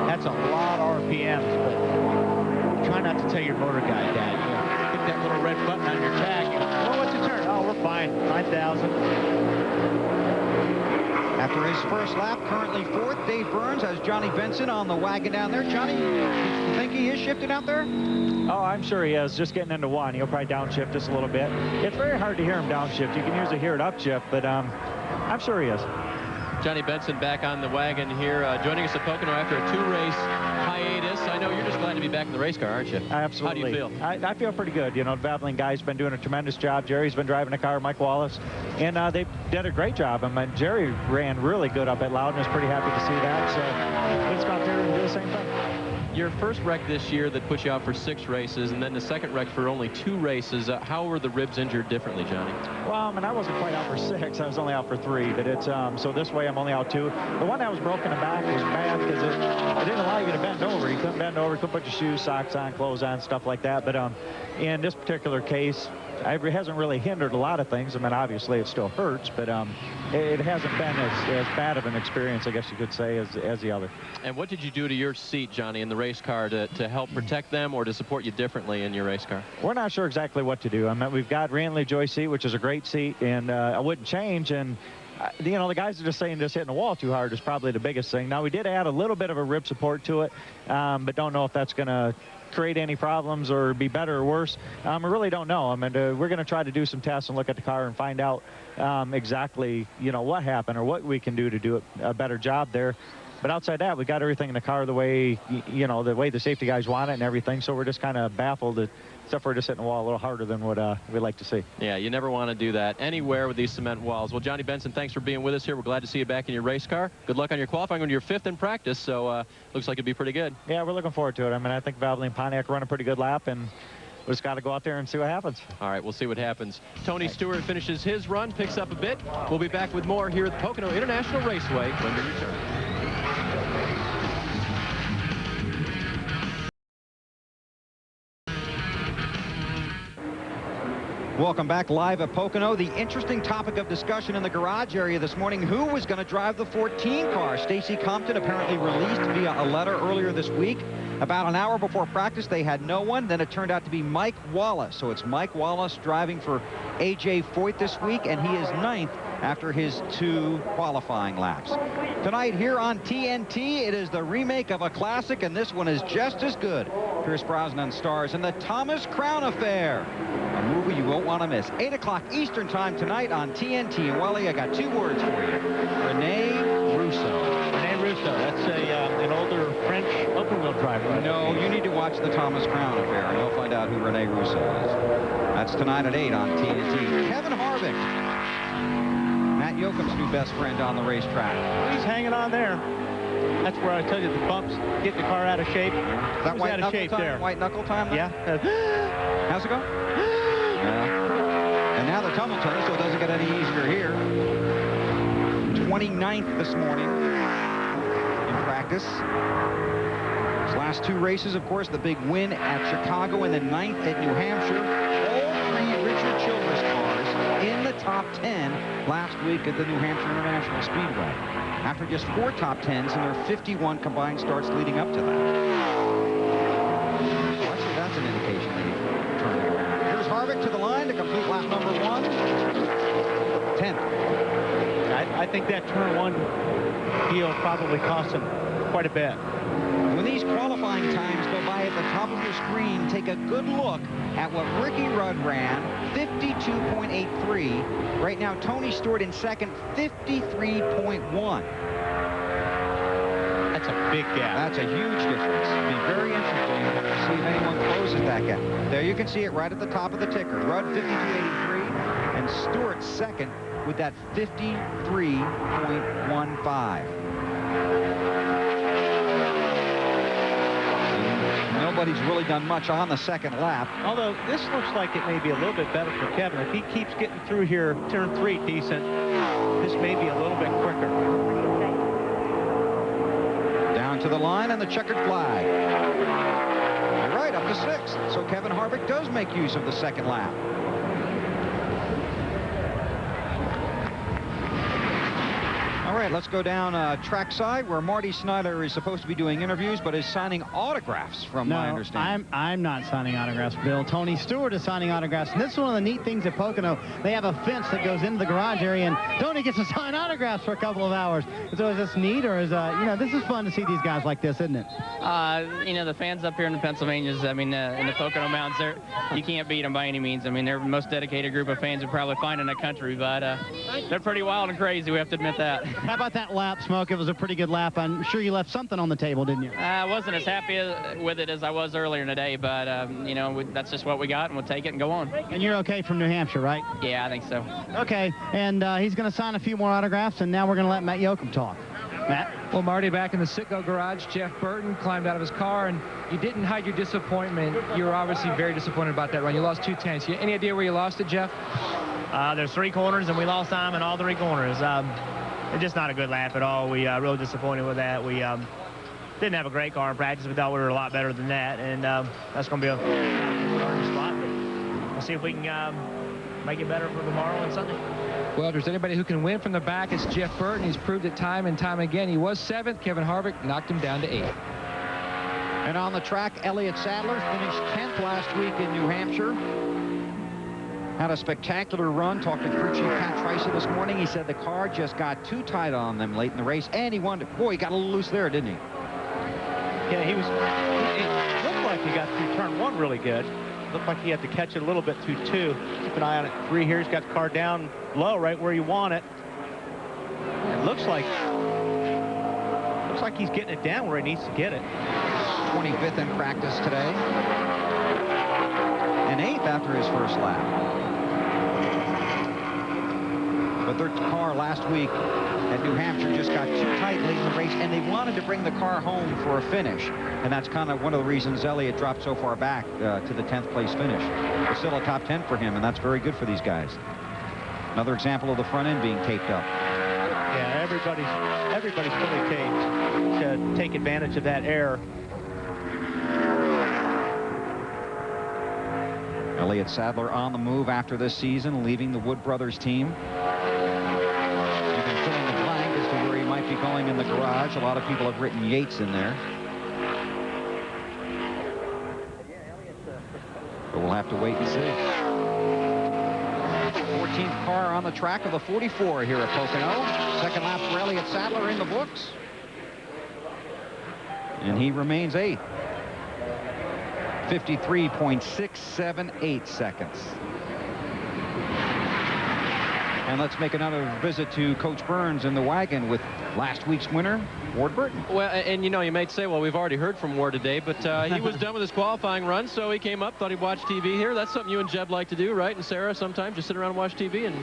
That's a lot of RPMs, but try not to tell your motor guy that. You know, hit that little red button on your tag. Oh, what's the turn? Oh, we're fine. 9,000. After his first lap, currently 4th, Dave Burns has Johnny Benson on the wagon down there. Johnny, you think he is shifting out there? Oh, I'm sure he is. Just getting into 1. He'll probably downshift just a little bit. It's very hard to hear him downshift. You can usually hear it upshift, but I'm sure he is. Johnny Benson back on the wagon here, joining us at Pocono after a 2-race hiatus. I know you're just glad to be back in the race car, aren't you? Absolutely. How do you feel? I feel pretty good. You know, the Valvoline guy's been doing a tremendous job. Jerry's been driving the car, Mike Wallace, and they did a great job. I mean, Jerry ran really good up at Loudon. I was pretty happy to see that. So let's go out there and do the same thing. Your first wreck this year that put you out for 6 races, and then the second wreck for only 2 races. How were the ribs injured differently, Johnny? Well, I mean, I wasn't quite out for 6. I was only out for 3. But it's so this way I'm only out 2. The one that was broken in the back was bad because it didn't allow you to bend over. You couldn't bend over. You couldn't put your shoes, socks on, clothes on, stuff like that. But in this particular case, it hasn't really hindered a lot of things. I mean, obviously it still hurts, but it hasn't been as bad of an experience, I guess you could say, as the other. And what did you do to your seat, Johnny, in the race car to help protect them or to support you differently in your race car? We're not sure exactly what to do. I mean, we've got Rantley Joy's seat, which is a great seat, and I wouldn't change. And you know, the guys are just saying just hitting the wall too hard is probably the biggest thing. Now, we did add a little bit of a rib support to it, but don't know if that's going to create any problems or be better or worse. I really don't know. I mean, we're going to try to do some tests and look at the car and find out exactly, you know, what happened or what we can do to do a better job there. But outside that, we got everything in the car the way, you know, the way the safety guys want it and everything. So we're just kind of baffled that, except for just hitting the wall a little harder than what we'd like to see. Yeah, you never want to do that anywhere with these cement walls. Well, Johnny Benson, thanks for being with us here. We're glad to see you back in your race car. Good luck on your qualifying. When you're 5th in practice, so looks like it'd be pretty good. Yeah, we're looking forward to it. I mean, I think Valvoline Pontiac run a pretty good lap, and we just got to go out there and see what happens. All right, we'll see what happens. Tony Stewart finishes his run, picks up a bit. We'll be back with more here at the Pocono International Raceway when we return. Welcome back live at Pocono. The interesting topic of discussion in the garage area this morning, who was going to drive the 14 car? Stacy Compton apparently released via a letter earlier this week. About an hour before practice, they had no one. Then it turned out to be Mike Wallace. So it's Mike Wallace driving for A.J. Foyt this week, and he is 9th after his 2 qualifying laps. Tonight here on TNT, it is the remake of a classic, and this one is just as good. Pierce Brosnan stars in the Thomas Crown Affair, a movie you won't want to miss. 8 o'clock Eastern time tonight on TNT. And Wally, I got 2 words for you. Rene Russo. Rene Russo, that's an older French open-wheel driver. Right? No, you need to watch the Thomas Crown Affair, and you'll find out who Rene Russo is. That's tonight at 8 on TNT. Kevin Harvick. Matt Yoakum's new best friend on the racetrack. He's hanging on there. That's where I tell you the bumps get the car out of shape. Is that white out knuckle of shape time? there. White knuckle time? Yeah. How's it go? And now the tumble turn, so it doesn't get any easier here. 29th this morning in practice. His last 2 races, of course, the big win at Chicago and then 9th at New Hampshire. All 3 Richard Childress cars in the top 10 last week at the New Hampshire International Speedway. After just 4 top 10s in their 51 combined starts leading up to that. Well, actually, that's an indication that he's turning around. Here's Harvick to the line to complete lap number 1. 10th. I think that turn 1 deal probably cost him quite a bit. When these qualifying times go by at the top of your screen, take a good look at what Ricky Rudd ran, 52.83. Right now, Tony Stewart in second, 53.1. That's a big gap. That's a huge difference. It'll be very interesting to see if anyone closes that gap. There you can see it right at the top of the ticker. Rudd 52.83 and Stewart second with that 53.15. Nobody's really done much on the second lap. Although this looks like it may be a little bit better for Kevin. If he keeps getting through here, turn 3 decent, this may be a little bit quicker. Down to the line and the checkered flag. All right, up to 6th. So Kevin Harvick does make use of the second lap. All right, let's go down trackside where Marty Snyder is supposed to be doing interviews, but is signing autographs from my understanding. I'm not signing autographs, Bill. Tony Stewart is signing autographs. And this is one of the neat things at Pocono. They have a fence that goes into the garage area, and Tony gets to sign autographs for a couple of hours. So is this neat, or is, this is fun to see these guys like this, isn't it? The fans up here in the Pennsylvanias, in the Pocono Mountains, you can't beat them by any means. I mean, they're the most dedicated group of fans you'll probably find in the country, but they're pretty wild and crazy, we have to admit that. How about that lap, Smoke? It was a pretty good lap. I'm sure you left something on the table, didn't you? I wasn't as happy with it as I was earlier in the day, but, that's just what we got, and we'll take it and go on. And you're okay from New Hampshire, right? Yeah, I think so. Okay, and he's going to sign a few more autographs, and now we're going to let Matt Yoakum talk. Matt? Well, Marty, back in the Citgo garage, Jeff Burton climbed out of his car, and you didn't hide your disappointment. You were obviously very disappointed about that run. You lost 2 tenths. Any idea where you lost it, Jeff? There's 3 corners, and we lost time in all 3 corners. It's just not a good lap at all. We really disappointed with that. We didn't have a great car in practice. We thought we were a lot better than that, and that's going to be a starting spot. But we'll see if we can make it better for tomorrow and Sunday. Well, if there's anybody who can win from the back, it's Jeff Burton. He's proved it time and time again. He was 7th. Kevin Harvick knocked him down to 8th. And on the track, Elliott Sadler finished 10th last week in New Hampshire. Had a spectacular run. Talked to crew chief Pat Trice this morning. He said the car just got too tight on them late in the race, and he wanted. Boy, he got a little loose there, didn't he? Yeah, it looked like he got through turn 1 really good. Looked like he had to catch it a little bit through 2. Keep an eye on it. 3 here. He's got the car down low, right where you want it. It looks like he's getting it down where he needs to get it. 25th in practice today, and 8th after his first lap. But their car last week at New Hampshire just got too tight late in the race, and they wanted to bring the car home for a finish. And that's kind of one of the reasons Elliott dropped so far back to the 10th place finish. It's still a top 10 for him, and that's very good for these guys. Another example of the front end being taped up. Yeah, everybody's fully taped to take advantage of that error. Elliott Sadler on the move after this season, leaving the Wood Brothers team. You can fill in the blank as to where he might be going in the garage. A lot of people have written Yates in there. But we'll have to wait and see. 14th car on the track of the 44 here at Pocono. Second lap for Elliott Sadler in the books. And he remains 8th. 53.678 seconds. And And let's make another visit to Coach Burns in the wagon with last week's winner, Ward Burton. Well, and you know, you might say, well, we've already heard from Ward today, but he was done with his qualifying run, so he came up, thought he'd watch TV here. That's something you and Jeb like to do, right? And Sarah, sometimes just sit around and watch TV, and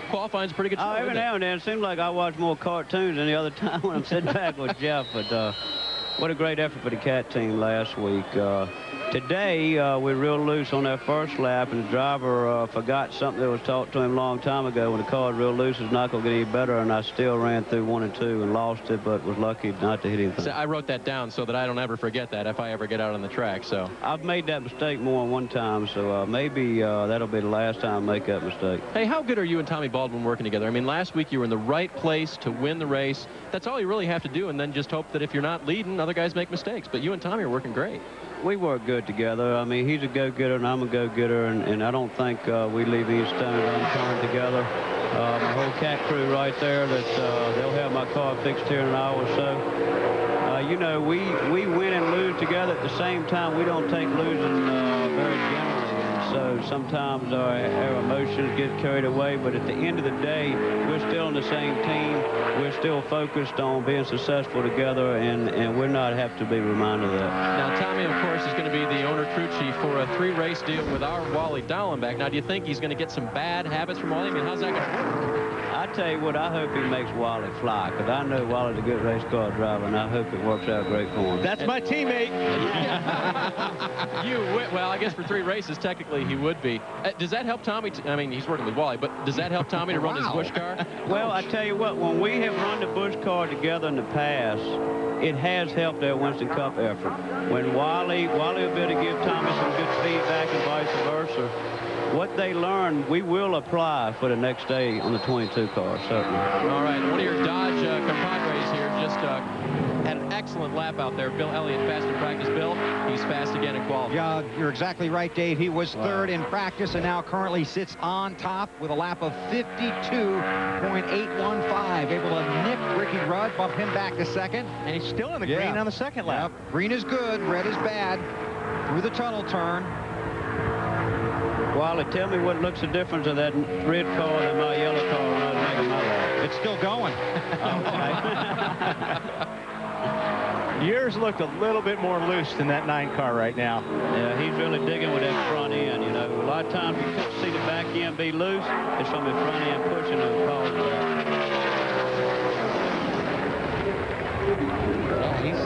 qualifying's a pretty good show. Every now and then, it seems like I watch more cartoons than the other time when I'm sitting back with Jeff, but what a great effort for the Cat team last week. Today, we're real loose on that first lap, and the driver forgot something that was taught to him a long time ago. When the car is real loose, it's not going to get any better, and I still ran through 1 and 2 and lost it, but was lucky not to hit anything. So I wrote that down so that I don't ever forget that if I ever get out on the track. So I've made that mistake more than one time, so maybe that'll be the last time I make that mistake. Hey, how good are you and Tommy Baldwin working together? I mean, last week you were in the right place to win the race. That's all you really have to do, and then just hope that if you're not leading, other guys make mistakes. But you and Tommy are working great. We work good together. I mean, he's a go-getter and I'm a go-getter, and I don't think we leave any stones unturned together. My whole Cat crew right there, they'll have my car fixed here in an hour or so. You know, we win and lose together at the same time. We don't take losing very generally, and so sometimes our emotions get carried away, but at the end of the day, we're still on the same team. We're still focused on being successful together, and we're not have to be reminded of that. Now, Tommy, of course, is going to be the owner crew chief for a 3-race deal with our Wally Dallenbach. Now, do you think he's going to get some bad habits from Wally? I mean, how's that going to work? I tell you what, I hope he makes Wally fly, because I know Wally's a good race car driver, and I hope it works out great for him. That's my teammate. Well, I guess for 3 races, technically, he would be. Does that help Tommy? I mean, he's working with Wally, but does that help Tommy to run his Busch car? Well, I tell you what, when we have run the Busch car together in the past, it has helped their Winston Cup effort. When Wally will be able to give Tommy some good feedback and vice versa. What they learn, we will apply for the next day on the 22 car, certainly. All right, one of your Dodge compadres here just had an excellent lap out there. Bill Elliott fast in practice. Bill, he's fast again in qualifying. Yeah, you're exactly right, Dave. He was third in practice and now currently sits on top with a lap of 52.815. Able to nick Ricky Rudd, bump him back to second. And he's still in the green on the second lap. Yep. Green is good, red is bad. Through the tunnel turn. Wally, tell me what looks the difference of that red car and my yellow car when I was making my lap. It's still going. Okay. Yours looked a little bit more loose than that 9 car right now. Yeah, he's really digging with that front end, you know. A lot of times you couldn't see the back end be loose. It's from the front end pushing the car back. Well, he's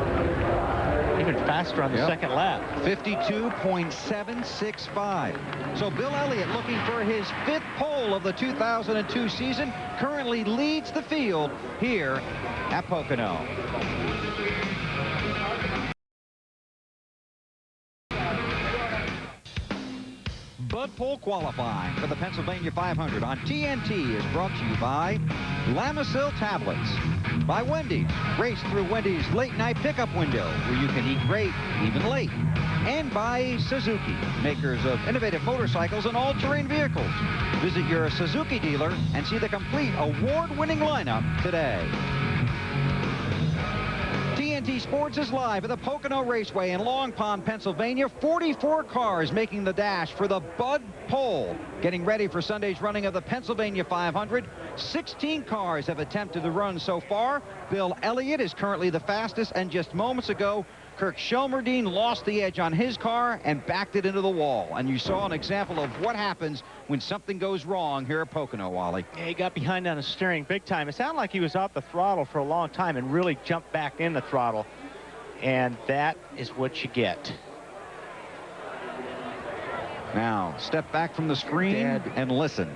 even faster on the second lap. 52.765. So Bill Elliott, looking for his 5th pole of the 2002 season, currently leads the field here at Pocono. Bud Pole qualifying for the Pennsylvania 500 on TNT is brought to you by Lamisil Tablets, by Wendy's. Race through Wendy's late night pickup window where you can eat great even late. And by Suzuki, makers of innovative motorcycles and all-terrain vehicles. Visit your Suzuki dealer and see the complete award-winning lineup today. TNT Sports is live at the Pocono Raceway in Long Pond, Pennsylvania. 44 cars making the dash for the Bud Pole. Getting ready for Sunday's running of the Pennsylvania 500. 16 cars have attempted the run so far. Bill Elliott is currently the fastest, and just moments ago, Kirk Shelmerdine lost the edge on his car and backed it into the wall. And you saw an example of what happens when something goes wrong here at Pocono, Wally. Yeah, he got behind on the steering big time. It sounded like he was off the throttle for a long time and really jumped back in the throttle. And that is what you get. Now, step back from the screen and listen.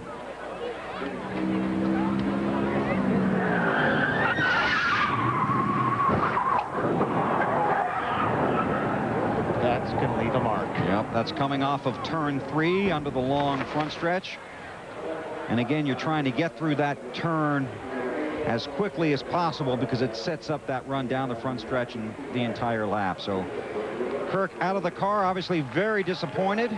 That's going to leave a mark. Yep, that's coming off of turn 3 under the long front stretch. And again, you're trying to get through that turn as quickly as possible because it sets up that run down the front stretch and the entire lap. So Kirk out of the car, obviously very disappointed.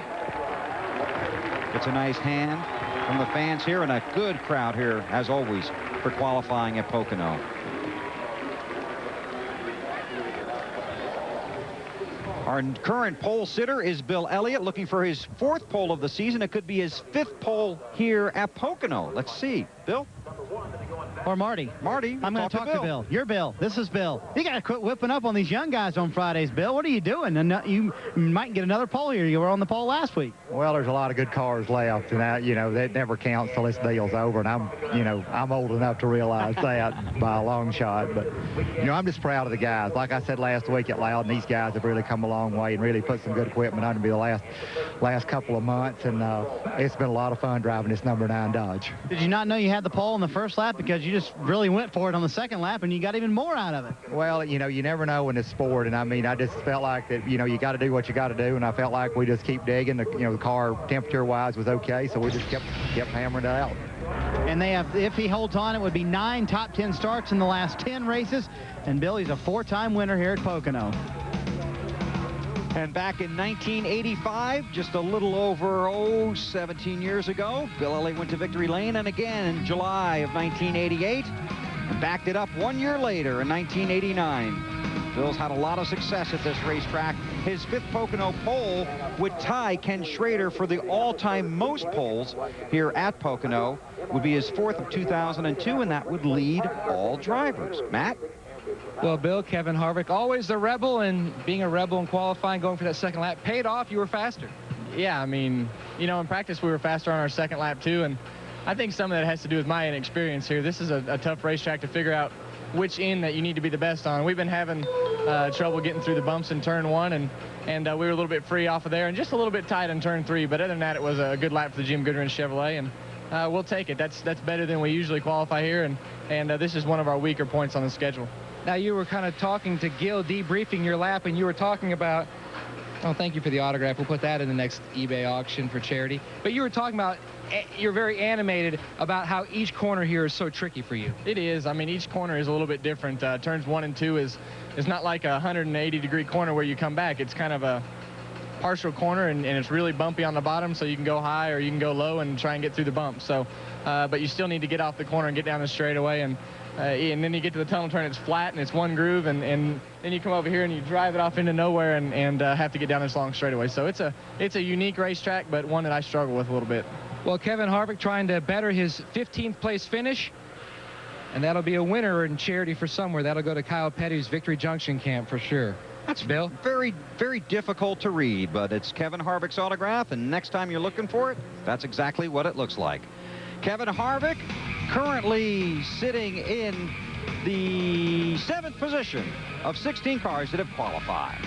It's a nice hand from the fans here and a good crowd here, as always, for qualifying at Pocono. Our current pole sitter is Bill Elliott, looking for his 4th pole of the season. It could be his 5th pole here at Pocono. Let's see. Bill? Or Marty. Marty, I'm going to talk to Bill. You're Bill. This is Bill. You got to quit whipping up on these young guys on Fridays, Bill. What are you doing? And you might get another pole here. You were on the pole last week. Well, there's a lot of good cars left, and that, that never counts till this deal's over. And I'm old enough to realize that by a long shot. But, I'm just proud of the guys. Like I said last week at Loudon, these guys have really come a long way and really put some good equipment under me the last couple of months. And it's been a lot of fun driving this number 9 Dodge. Did you not know you had the pole in the first lap because you just really went for it on the second lap and you got even more out of it? Well, you never know in this sport, and I just felt like that, you got to do what you got to do, and I felt like we just keep digging. The car temperature-wise was okay, so we just kept hammering it out. And they have, if he holds on, it would be 9 top 10 starts in the last 10 races, and Billy's a 4-time winner here at Pocono. And back in 1985, just a little over, 17 years ago, Bill Elliott went to Victory Lane, and again in July of 1988, and backed it up 1 year later in 1989. Bill's had a lot of success at this racetrack. His 5th Pocono pole would tie Ken Schrader for the all-time most poles here at Pocono. Would be his 4th of 2002, and that would lead all drivers. Matt? Well, Bill, Kevin Harvick, always the rebel, and being a rebel in qualifying, going for that second lap, paid off. You were faster. Yeah, I mean, in practice we were faster on our second lap too, and I think some of that has to do with my inexperience here. This is a tough racetrack to figure out which end that you need to be the best on. We've been having trouble getting through the bumps in turn 1, and we were a little bit free off of there and just a little bit tight in turn 3, but other than that, it was a good lap for the Jim Goodwin Chevrolet, and we'll take it. That's better than we usually qualify here, and this is one of our weaker points on the schedule. Now, you were kind of talking to Gil, debriefing your lap, and you were talking about, oh, thank you for the autograph. We'll put that in the next eBay auction for charity. But you were talking about, you're very animated about how each corner here is so tricky for you. It is. I mean, each corner is a little bit different. Turns 1 and 2 is not like a 180-degree corner where you come back. It's kind of a partial corner, and it's really bumpy on the bottom, so you can go high or you can go low and try and get through the bump. So, but you still need to get off the corner and get down the straightaway, and then you get to the tunnel turn, it's flat and it's one groove, and then you come over here and you drive it off into nowhere and have to get down this long straightaway. So it's a unique racetrack, but one that I struggle with a little bit. Well, Kevin Harvick trying to better his 15th place finish, and that'll be a winner in charity for somewhere. That'll go to Kyle Petty's Victory Junction camp for sure. That's Bill. Very, very difficult to read, but it's Kevin Harvick's autograph, and next time you're looking for it, that's exactly what it looks like. Kevin Harvick currently sitting in the 7th position of 16 cars that have qualified.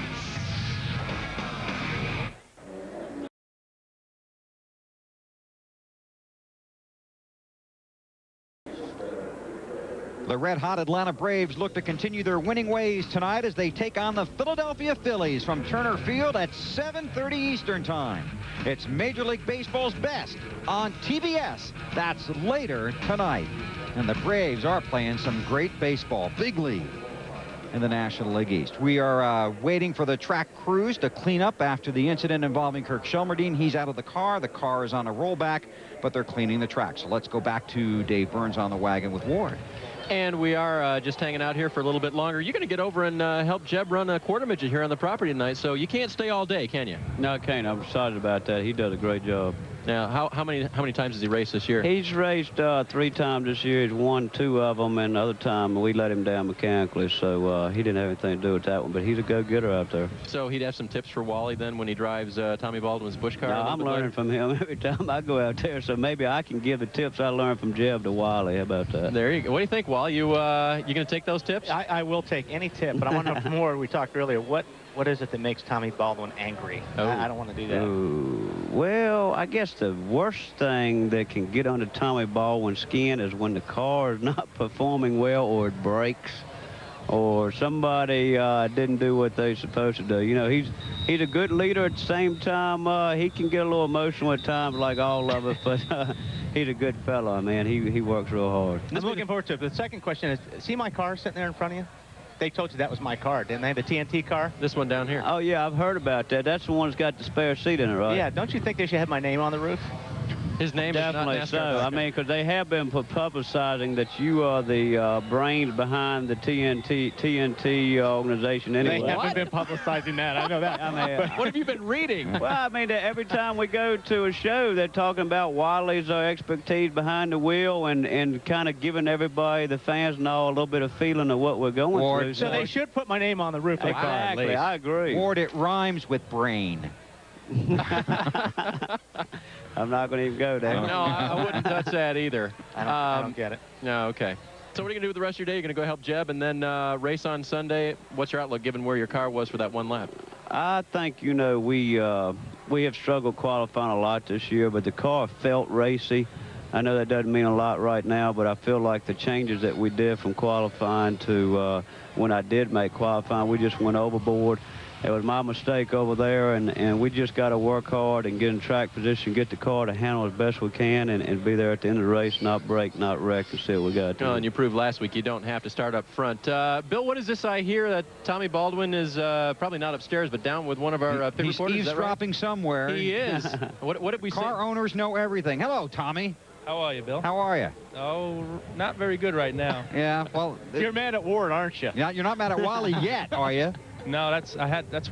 The red-hot Atlanta Braves look to continue their winning ways tonight as they take on the Philadelphia Phillies from Turner Field at 7:30 Eastern Time. It's Major League Baseball's best on TBS. That's later tonight. And the Braves are playing some great baseball, big league in the National League East. We are waiting for the track crews to clean up after the incident involving Kirk Shelmerdine. He's out of the car. The car is on a rollback, but they're cleaning the track. So let's go back to Dave Burns on the wagon with Ward. And we are just hanging out here for a little bit longer. You're going to get over and help Jeb run a quarter midget here on the property tonight, so you can't stay all day, can you? No, I can't. I'm excited about that. He does a great job. Now, how many times has he raced this year? He's raced 3 times this year. He's won 2 of them, and the other time we let him down mechanically, so he didn't have anything to do with that one, but he's a go-getter out there. So he'd have some tips for Wally then when he drives Tommy Baldwin's Busch car? No, I'm learning from him every time I go out there, so maybe I can give the tips I learned from Jeb to Wally. How about that? There you go. What do you think, Wally? You going to take those tips? I will take any tip, but I want to know more. We talked earlier. What is it that makes Tommy Baldwin angry? Oh. I don't want to do that. Oh, well, I guess the worst thing that can get under Tommy Baldwin's skin is when the car is not performing well, or it breaks, or somebody didn't do what they're supposed to do. You know, he's a good leader. At the same time, he can get a little emotional at times, like all of us, but he's a good fellow, man. He works real hard. I'm looking forward to it. The second question is, see my car sitting there in front of you? They told you that was my car, didn't they? The TNT car? This one down here. Oh, yeah, I've heard about that. That's the one that's got the spare seat in it, right? Yeah, don't you think they should have my name on the roof? His name Definitely is not NASCAR. so. I mean, because they have been publicizing that you are the brains behind the TNT organization anyway. They haven't been publicizing that. I know that. I mean, what have you been reading? Well, I mean, every time we go to a show, they're talking about Wiley's expertise behind the wheel and kind of giving everybody, the fans and all, a little bit of feeling of what we're going through. So they should put my name on the roof of the car, at Exactly, least. I agree. Ward, it rhymes with brain. I'm not going to even go there. No, I wouldn't touch that either. I don't get it. No, okay. So what are you going to do with the rest of your day? You're going to go help Jeb and then race on Sunday. What's your outlook given where your car was for that one lap? I think, you know, we have struggled qualifying a lot this year, but the car felt racy. I know that doesn't mean a lot right now, but I feel like the changes that we did from qualifying to when I did make qualifying, we just went overboard. It was my mistake over there, and we just got to work hard and get in track position, get the car to handle as best we can, and be there at the end of the race, not break, not wreck, and see what we got to do. Oh, and you proved last week you don't have to start up front. Bill, what is this I hear that Tommy Baldwin is probably not upstairs, but down with one of our pit reporters? He's eavesdropping somewhere. He is. What did we say? Car owners know everything. Hello, Tommy. How are you, Bill? How are you? Oh, not very good right now. Yeah, well... You're mad at Ward, aren't you? Yeah, you're not mad at Wally yet, are you? No, that's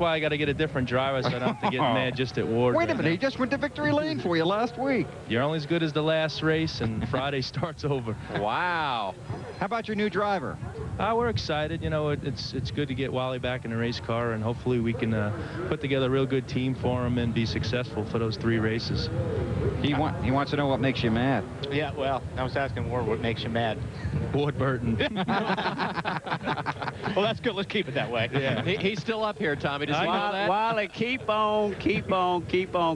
why I got to get a different driver so I don't have to get mad just at Ward. Wait a minute, he just went to victory lane for you last week. You're only as good as the last race, and Friday starts over. Wow. How about your new driver? We're excited. You know, it's good to get Wally back in the race car, and hopefully we can put together a real good team for him and be successful for those 3 races. He wants to know what makes you mad. Yeah, well, I was asking Ward what makes you mad. Ward Burton. Well, that's good. Let's keep it that way. Yeah. He's still up here, Tommy. Does he know that? Wiley, keep on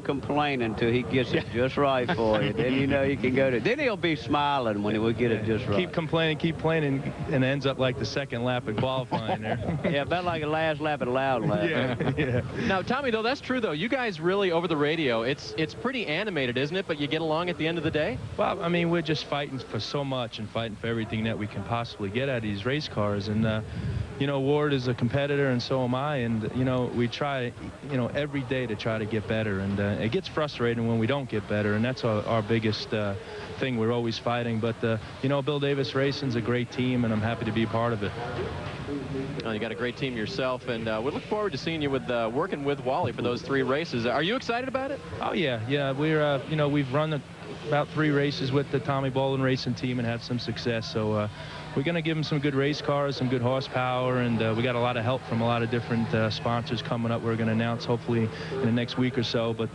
complaining until he gets it just right for you. Then you know you can go to. Then he'll be smiling when we get it just right. Keep complaining, and it ends up like the second lap in qualifying there. Yeah, about like the last lap at Loud Lap. Yeah. Now, Tommy, though, that's true, though. You guys really, over the radio, it's pretty animated, isn't it? But you get along at the end of the day? Well, I mean, we're just fighting for so much and fighting for everything that we can possibly get out of these race cars. And, you know, Ward is a competitor, and so am I. And, you know, we try, you know, every day to try to get better. And it gets frustrating when we don't get better, and that's our biggest thing. We're always fighting. But, you know, Bill Davis Racing's a great team, and I'm happy to be part of it. Well, you got a great team yourself, and we look forward to seeing you with working with Wally for those 3 races. Are you excited about it? Oh, yeah. We're, you know, we've run about 3 races with the Tommy Baldwin Racing team and had some success. So we're going to give them some good race cars, some good horsepower, and we got a lot of help from a lot of different sponsors coming up. We're going to announce hopefully in the next week or so. But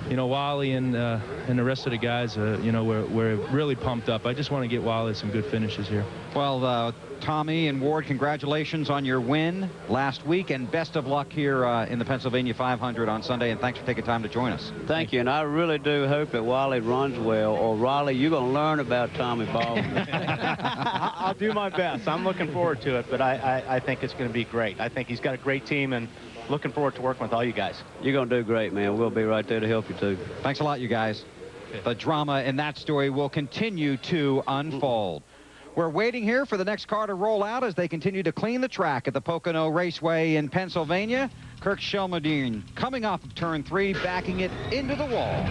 you know, Wally and the rest of the guys, you know, we're really pumped up. I just want to get Wally some good finishes here. Well, Tommy and Ward, congratulations on your win last week, and best of luck here in the Pennsylvania 500 on Sunday, and thanks for taking time to join us. Thank you, and I really do hope that Wally runs well, or Riley, you're going to learn about Tommy Baldwin. I'll do my best. I'm looking forward to it, but I think it's going to be great. I think he's got a great team, and looking forward to working with all you guys. You're going to do great, man. We'll be right there to help you, too. Thanks a lot, you guys. The drama in that story will continue to unfold. We're waiting here for the next car to roll out as they continue to clean the track at the Pocono Raceway in Pennsylvania. Kirk Shelmerdine coming off of turn 3, backing it into the wall.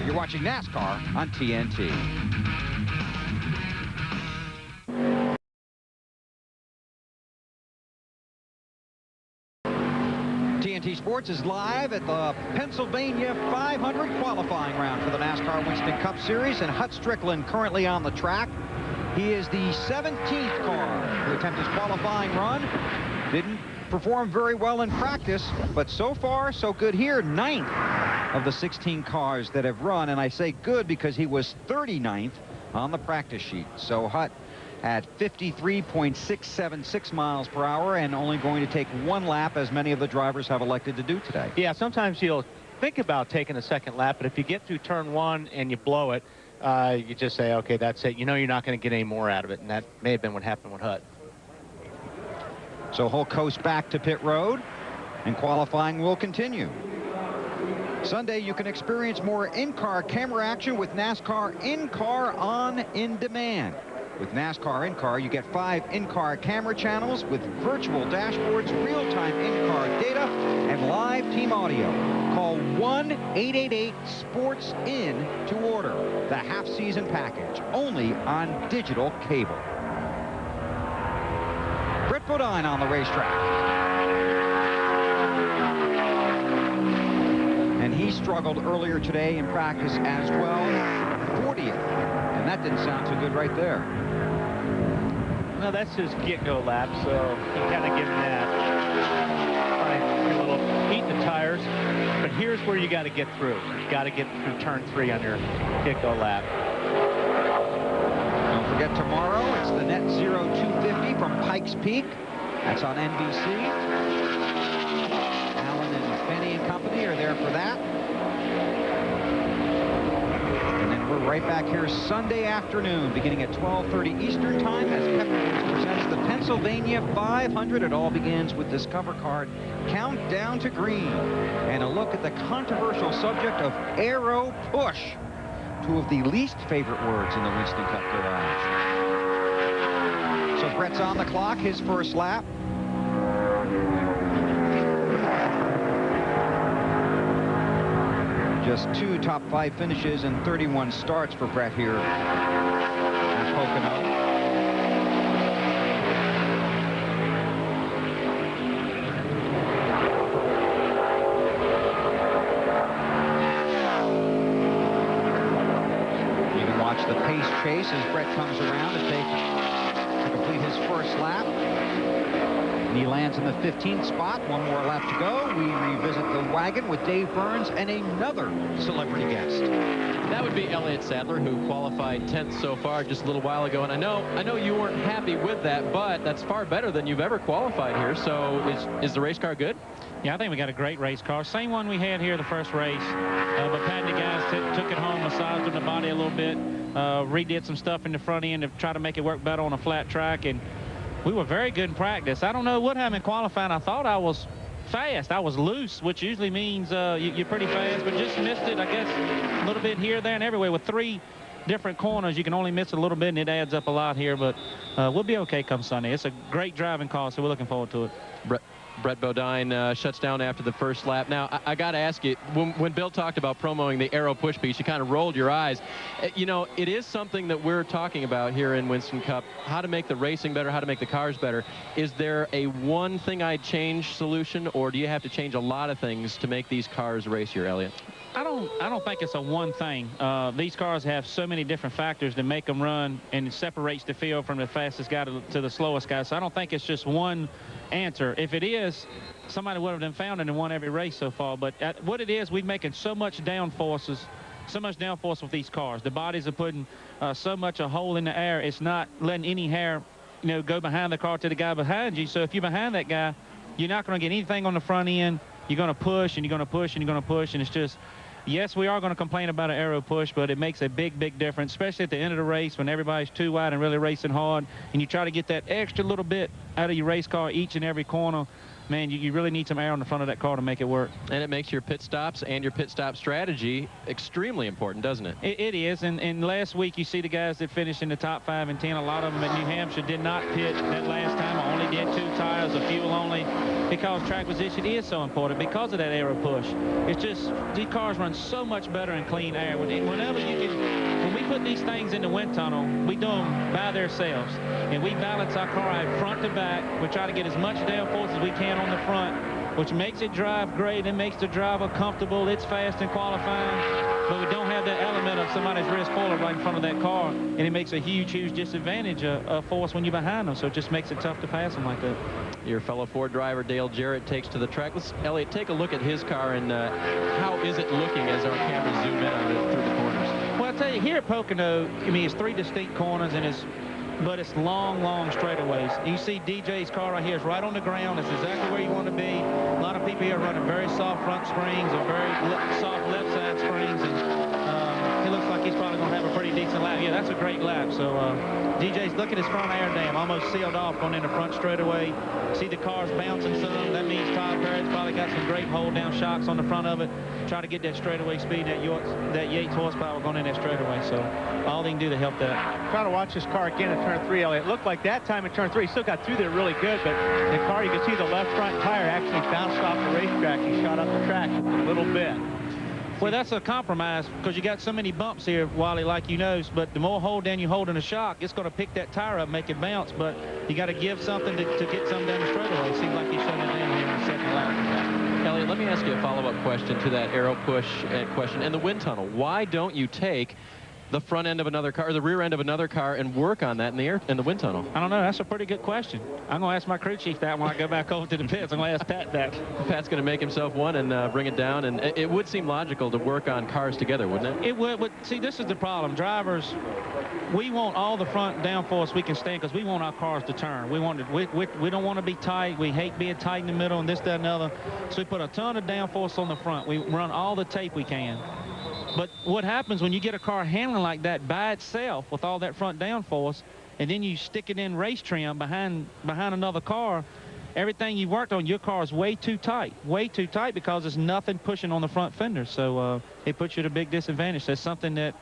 You're watching NASCAR on TNT. TNT Sports is live at the Pennsylvania 500 qualifying round for the NASCAR Winston Cup Series, and Hut Strickland currently on the track. He is the 17th car to attempt his qualifying run. Didn't perform very well in practice, but so far, so good here. 9th of the 16 cars that have run, and I say good because he was 39th on the practice sheet. So Hut at 53.676 miles per hour and only going to take 1 lap, as many of the drivers have elected to do today. Yeah, sometimes you'll think about taking a second lap, but if you get through turn 1 and you blow it, you just say, okay, that's it. You know you're not going to get any more out of it, and that may have been what happened with Hut. So he'll coast back to pit road, and qualifying will continue. Sunday, you can experience more in-car camera action with NASCAR In-Car On In Demand. With NASCAR in-car, you get 5 in-car camera channels with virtual dashboards, real-time in-car data, and live team audio. Call 1-888-SPORTS-IN to order the half-season package, only on digital cable. Brett Bodine on the racetrack. And he struggled earlier today in practice as well, 40th. And that didn't sound too good right there. No, that's his get-go lap, so you kind of give him that. Right, a little heat the tires, but here's where you got to get through. You got to get through turn 3 on your get-go lap. Don't forget tomorrow, it's the Net Zero 250 from Pikes Peak. That's on NBC. Alan and Benny and company are there for that. We're right back here Sunday afternoon, beginning at 12:30 Eastern Time, as Peppermint presents the Pennsylvania 500. It all begins with this cover card, Countdown to Green, and a look at the controversial subject of aero push, 2 of the least favorite words in the Winston Cup garage. So Brett's on the clock, his first lap. Just 2 top 5 finishes and 31 starts for Brett here at Pocono. You can watch the pace chase as Brett comes around to complete his first lap. And he lands in the 15th spot. 1 more lap to go. We revisit the wagon with Dave Burns and another celebrity guest. That would be Elliott Sadler, who qualified 10th so far just a little while ago. And I know you weren't happy with that, but that's far better than you've ever qualified here. So is the race car good? Yeah, I think we got a great race car. Same one we had here the first race. But Pat and the guys took it home, massaged on the body a little bit, redid some stuff in the front end to try to make it work better on a flat track. And we were very good in practice. I don't know what happened in qualifying. I thought I was fast. I was loose, which usually means you're pretty fast, but just missed it, I guess, a little bit here, there, and everywhere. With 3 different corners, you can only miss it a little bit, and it adds up a lot here, but we'll be okay come Sunday. It's a great driving car, so we're looking forward to it. Brett Bodine shuts down after the first lap. Now, I got to ask you, when Bill talked about promoting the aero push piece, you kind of rolled your eyes. You know, it is something that we're talking about here in Winston Cup, how to make the racing better, how to make the cars better. Is there a one thing I'd change solution, or do you have to change a lot of things to make these cars race here, Elliott? I don't think it's a one thing. These cars have so many different factors that make them run, and it separates the field from the fastest guy to the slowest guy. So I don't think it's just one answer. If it is, somebody would have been found and won every race so far. But what it is, we're making so much downforce with these cars. The bodies are putting so much a hole in the air. It's not letting any hair, go behind the car to the guy behind you. So if you're behind that guy, you're not going to get anything on the front end. You're going to push and you're going to push and you're going to push, and it's just, yes, we are going to complain about an aero push, but it makes a big, big difference, especially at the end of the race when everybody's too wide and really racing hard, and you try to get that extra little bit out of your race car each and every corner. Man, you really need some air on the front of that car to make it work. And it makes your pit stops and your pit stop strategy extremely important, doesn't it? It is, and last week you see the guys that finished in the top 5 and 10. A lot of them at New Hampshire did not pit that last time. I only did 2 tires of fuel only, because track position is so important because of that aero push. It's just, these cars run so much better in clean air. Whenever you can, when we put these things in the wind tunnel, we do them by themselves, and we balance our car out front to back. We try to get as much downforce as we can on the front, which makes it drive great. It makes the driver comfortable. It's fast in qualifying, but we don't have that element of somebody's rear spoiler right in front of that car, and it makes a huge, huge disadvantage of force when you're behind them. So it just makes it tough to pass them like that. Your fellow Ford driver Dale Jarrett takes to the track. Let's, Elliott, take a look at his car, and how is it looking as our cameras zoom in on it through the corners? Well, I tell you, here at Pocono, I mean, it's 3 distinct corners, and but it's long, long straightaways. You see DJ's car right here is right on the ground. It's exactly where you want to be. A lot of people here are running very soft front springs or very soft left side springs, and it looks like like he's probably going to have a pretty decent lap. Yeah, that's a great lap. So DJ's look at his front air dam, almost sealed off going in the front straightaway. See the cars bouncing some. That means Todd Perry's probably got some great hold-down shocks on the front of it. Try to get that straightaway speed, that Yates horsepower going in that straightaway. So all they can do to help that. Try to watch this car again in turn 3, Elliott. It looked like that time in turn 3, he still got through there really good, but the car, you can see the left front tire actually bounced off the racetrack. He shot up the track a little bit. Well, that's a compromise because you got so many bumps here, Wally, like you know. But the more hold down you hold in a shock, it's going to pick that tire up, make it bounce. But you got to give something to get something down the straightaway. It seems like he's shutting it down here in the second lap. Elliott, let me ask you a follow-up question to that aero push question and the wind tunnel. Why don't you take the front end of another car, or the rear end of another car, and work on that in the wind tunnel? I don't know. That's a pretty good question. I'm going to ask my crew chief that when I go back over to the pits. I'm going to ask Pat that. Pat's going to make himself one and bring it down, and it would seem logical to work on cars together, wouldn't it? It would, but see, this is the problem. Drivers, we want all the front downforce we can stand because we want our cars to turn. We don't want to be tight. We hate being tight in the middle and this, that, and the other. So we put a ton of downforce on the front. We run all the tape we can. But what happens when you get a car handling like that by itself with all that front downforce, and then you stick it in race trim behind another car, everything you worked on, your car is way too tight because there's nothing pushing on the front fender. So it puts you at a big disadvantage. That's something that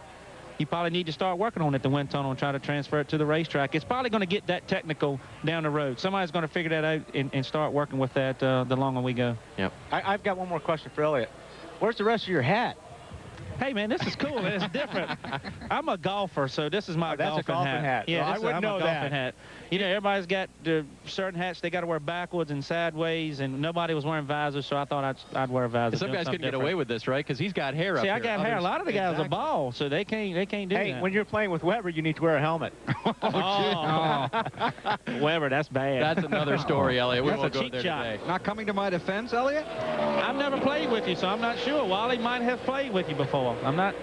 you probably need to start working on at the wind tunnel and try to transfer it to the racetrack. It's probably going to get that technical down the road. Somebody's going to figure that out and start working with that the longer we go. Yep. I've got one more question for Elliott. Where's the rest of your hat? Hey, man, this is cool. It's different. I'm a golfer, so this is my golfing hat. Yeah, well, I wouldn't know that. Hat. You know, everybody's got certain hats they got to wear backwards and sideways, and nobody was wearing visors, so I thought I'd wear a visor. Some guys couldn't get away with this, right? Because he's got hair up here. See, I got hair. A lot of the guys are bald, so they can't do that. Hey, when you're playing with Weber, you need to wear a helmet. Weber, that's bad. That's another story, Elliott. We won't go there today. Not coming to my defense, Elliott? I've never played with you, so I'm not sure. Wally might have played with you before. I'm not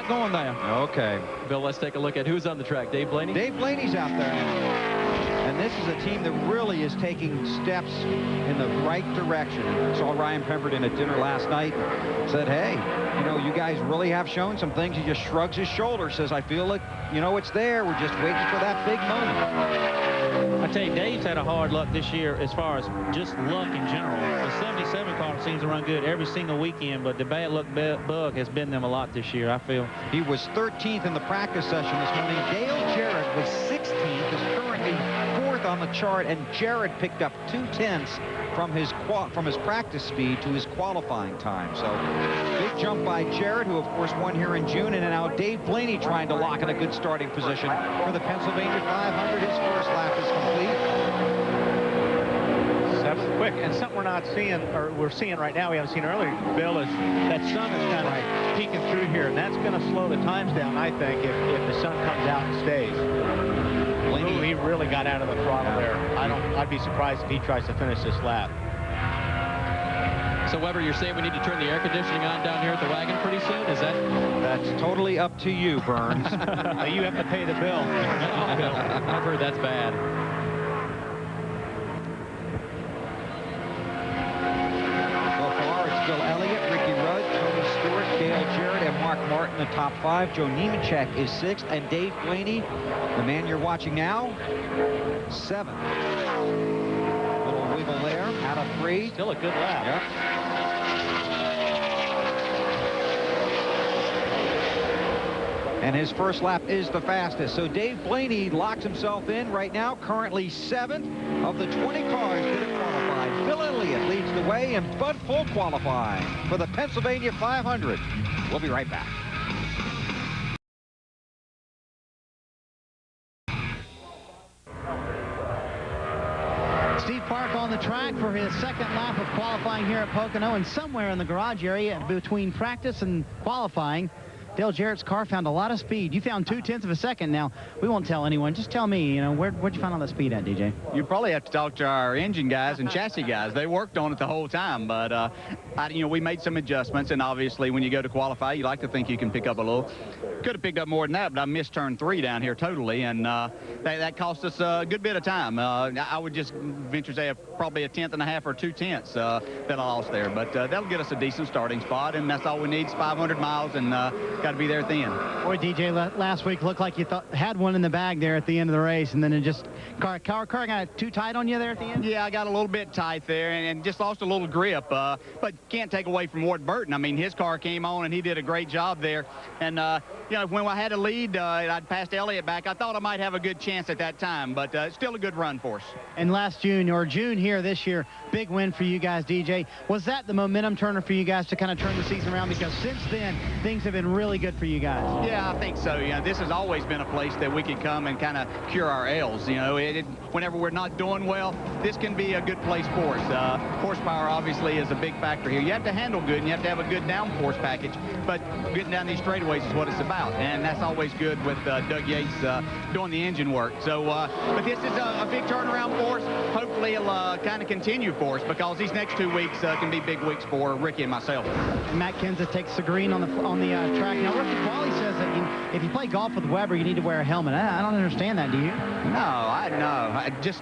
going there. Okay. Bill, let's take a look at who's on the track. Dave Blaney? Dave Blaney's out there now. And this is a team that really is taking steps in the right direction. I saw Ryan Pemberton at dinner last night. Said, hey, you know, you guys really have shown some things. He just shrugs his shoulders, says, I feel like, you know, it's there. We're just waiting for that big moment. I tell you, Dave's had a hard luck this year as far as just luck in general. The 77 car seems to run good every single weekend, but the bad luck bug has been them a lot this year, I feel. He was 13th in the practice session this morning. Dale Jarrett was 16th, is currently 4th on the chart, and Jarrett picked up 2/10 from his practice speed to his qualifying time. So big jump by Jarrett, who of course won here in June, and now Dave Blaney trying to lock in a good starting position for the Pennsylvania 500. His first lap is complete. 7th quick, and something we're not seeing, or we're seeing right now, we haven't seen earlier, Bill, is that sun is kind of peeking through here, and that's going to slow the times down, I think, if the sun comes out and stays. Ooh, he really got out of the throttle there. I'd be surprised if he tries to finish this lap. So, Weber, you're saying we need to turn the air conditioning on down here at the wagon pretty soon? Is that? That's totally up to you, Burns. You have to pay the bill. I've heard that's bad. So far, it's Bill Elliott, Ricky Rudd, Tony Stewart, Dale Jarrett, and Mark Martin, the top 5. Joe Nemechek is 6th, and Dave Blaney, the man you're watching now, 7th. Little wiggle there, out of 3. Still a good lap. Yep. And his first lap is the fastest. So Dave Blaney locks himself in right now, currently 7th of the 20 cars that have qualified. Bill Elliott leads the way in Bud Full qualifying for the Pennsylvania 500. We'll be right back. Steve Park on the track for his second lap of qualifying here at Pocono, and somewhere in the garage area between practice and qualifying, Dale Jarrett's car found a lot of speed. You found 2/10 of a second. Now, we won't tell anyone. Just tell me, you know, where'd you find all that speed at, DJ? You probably have to talk to our engine guys and chassis guys. They worked on it the whole time, but we made some adjustments, and obviously when you go to qualify, you like to think you can pick up a little. Could have picked up more than that, but I missed turn 3 down here totally, and that cost us a good bit of time. I would just venture to say probably a 1/10 and a half or 2/10 that I lost there, but that'll get us a decent starting spot, and that's all we need is 500 miles, and got to be there at the end. Boy, DJ, last week looked like you had one in the bag there at the end of the race, and then it just car got too tight on you there at the end? Yeah, I got a little bit tight there and just lost a little grip, but can't take away from Ward Burton. I mean, his car came on, and he did a great job there. And, when I had a lead, I'd passed Elliott back. I thought I might have a good chance at that time, but still a good run for us. And last June here this year, big win for you guys, DJ. Was that the momentum turner for you guys to kind of turn the season around? Because since then, things have been really good for you guys. Yeah, I think so. This has always been a place that we could come and kind of cure our ails. Whenever we're not doing well, this can be a good place for us. Horsepower obviously is a big factor here. You have to handle good, and you have to have a good downforce package, but getting down these straightaways is what it's about, and that's always good with Doug Yates doing the engine work. So, but this is a big turnaround for us. Hopefully it'll kind of continue for us, because these next 2 weeks can be big weeks for Ricky and myself. And Matt Kenseth takes the green on the track. Now, Ricky Qualley says that if you play golf with Weber, you need to wear a helmet. I don't understand that, do you? No, I just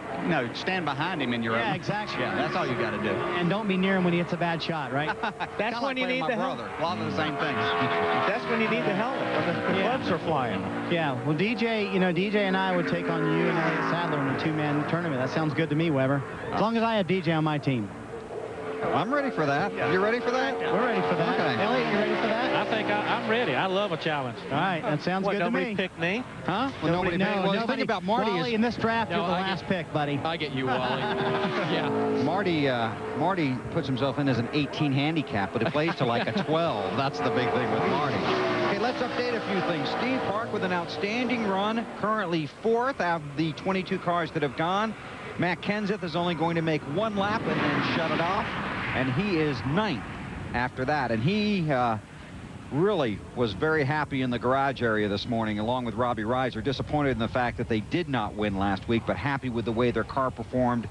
stand behind him in your Yeah, exactly. Yeah, that's all you got to do. And don't be near him when he hits a bad shot, right? That's when you need the helmet. A lot of the same things. That's when you need the helmet, when the clubs are flying. Yeah, well, DJ and I would take on you and Elliott Sadler in a 2-man tournament. That sounds good to me, Weber. As long as I have DJ on my team. I'm ready for that. Yeah. You ready for that? We're ready for that. Okay. Elliott, you ready for that? I think I'm ready. I love a challenge. All right, that sounds good to nobody me. picked me? Huh? Well, nobody picked. Well, the thing about Marty Wally, is in this draft, No, you're the I last pick, buddy. I get you, Wally. Yeah. Marty puts himself in as an 18 handicap, but it plays to like a 12. That's the big thing with Marty. Okay, let's update a few things. Steve Park with an outstanding run, currently 4th out of the 22 cars that have gone. Matt Kenseth is only going to make 1 lap and then shut it off, and he is 9th after that. And he really was very happy in the garage area this morning, along with Robbie Reiser. Disappointed in the fact that they did not win last week, but happy with the way their car performed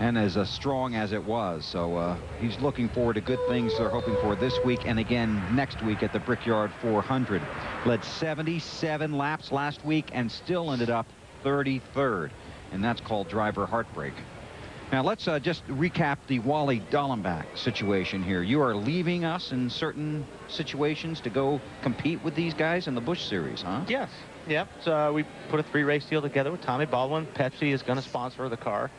and as strong as it was. So he's looking forward to good things they're hoping for this week and again next week at the Brickyard 400. Led 77 laps last week and still ended up 33rd, and that's called driver heartbreak. Now let's just recap the Wally Dallenbach situation here. You are leaving us in certain situations to go compete with these guys in the Busch Series, huh? Yes. Yep. So we put a 3-race deal together with Tommy Baldwin. Pepsi is going to sponsor the car.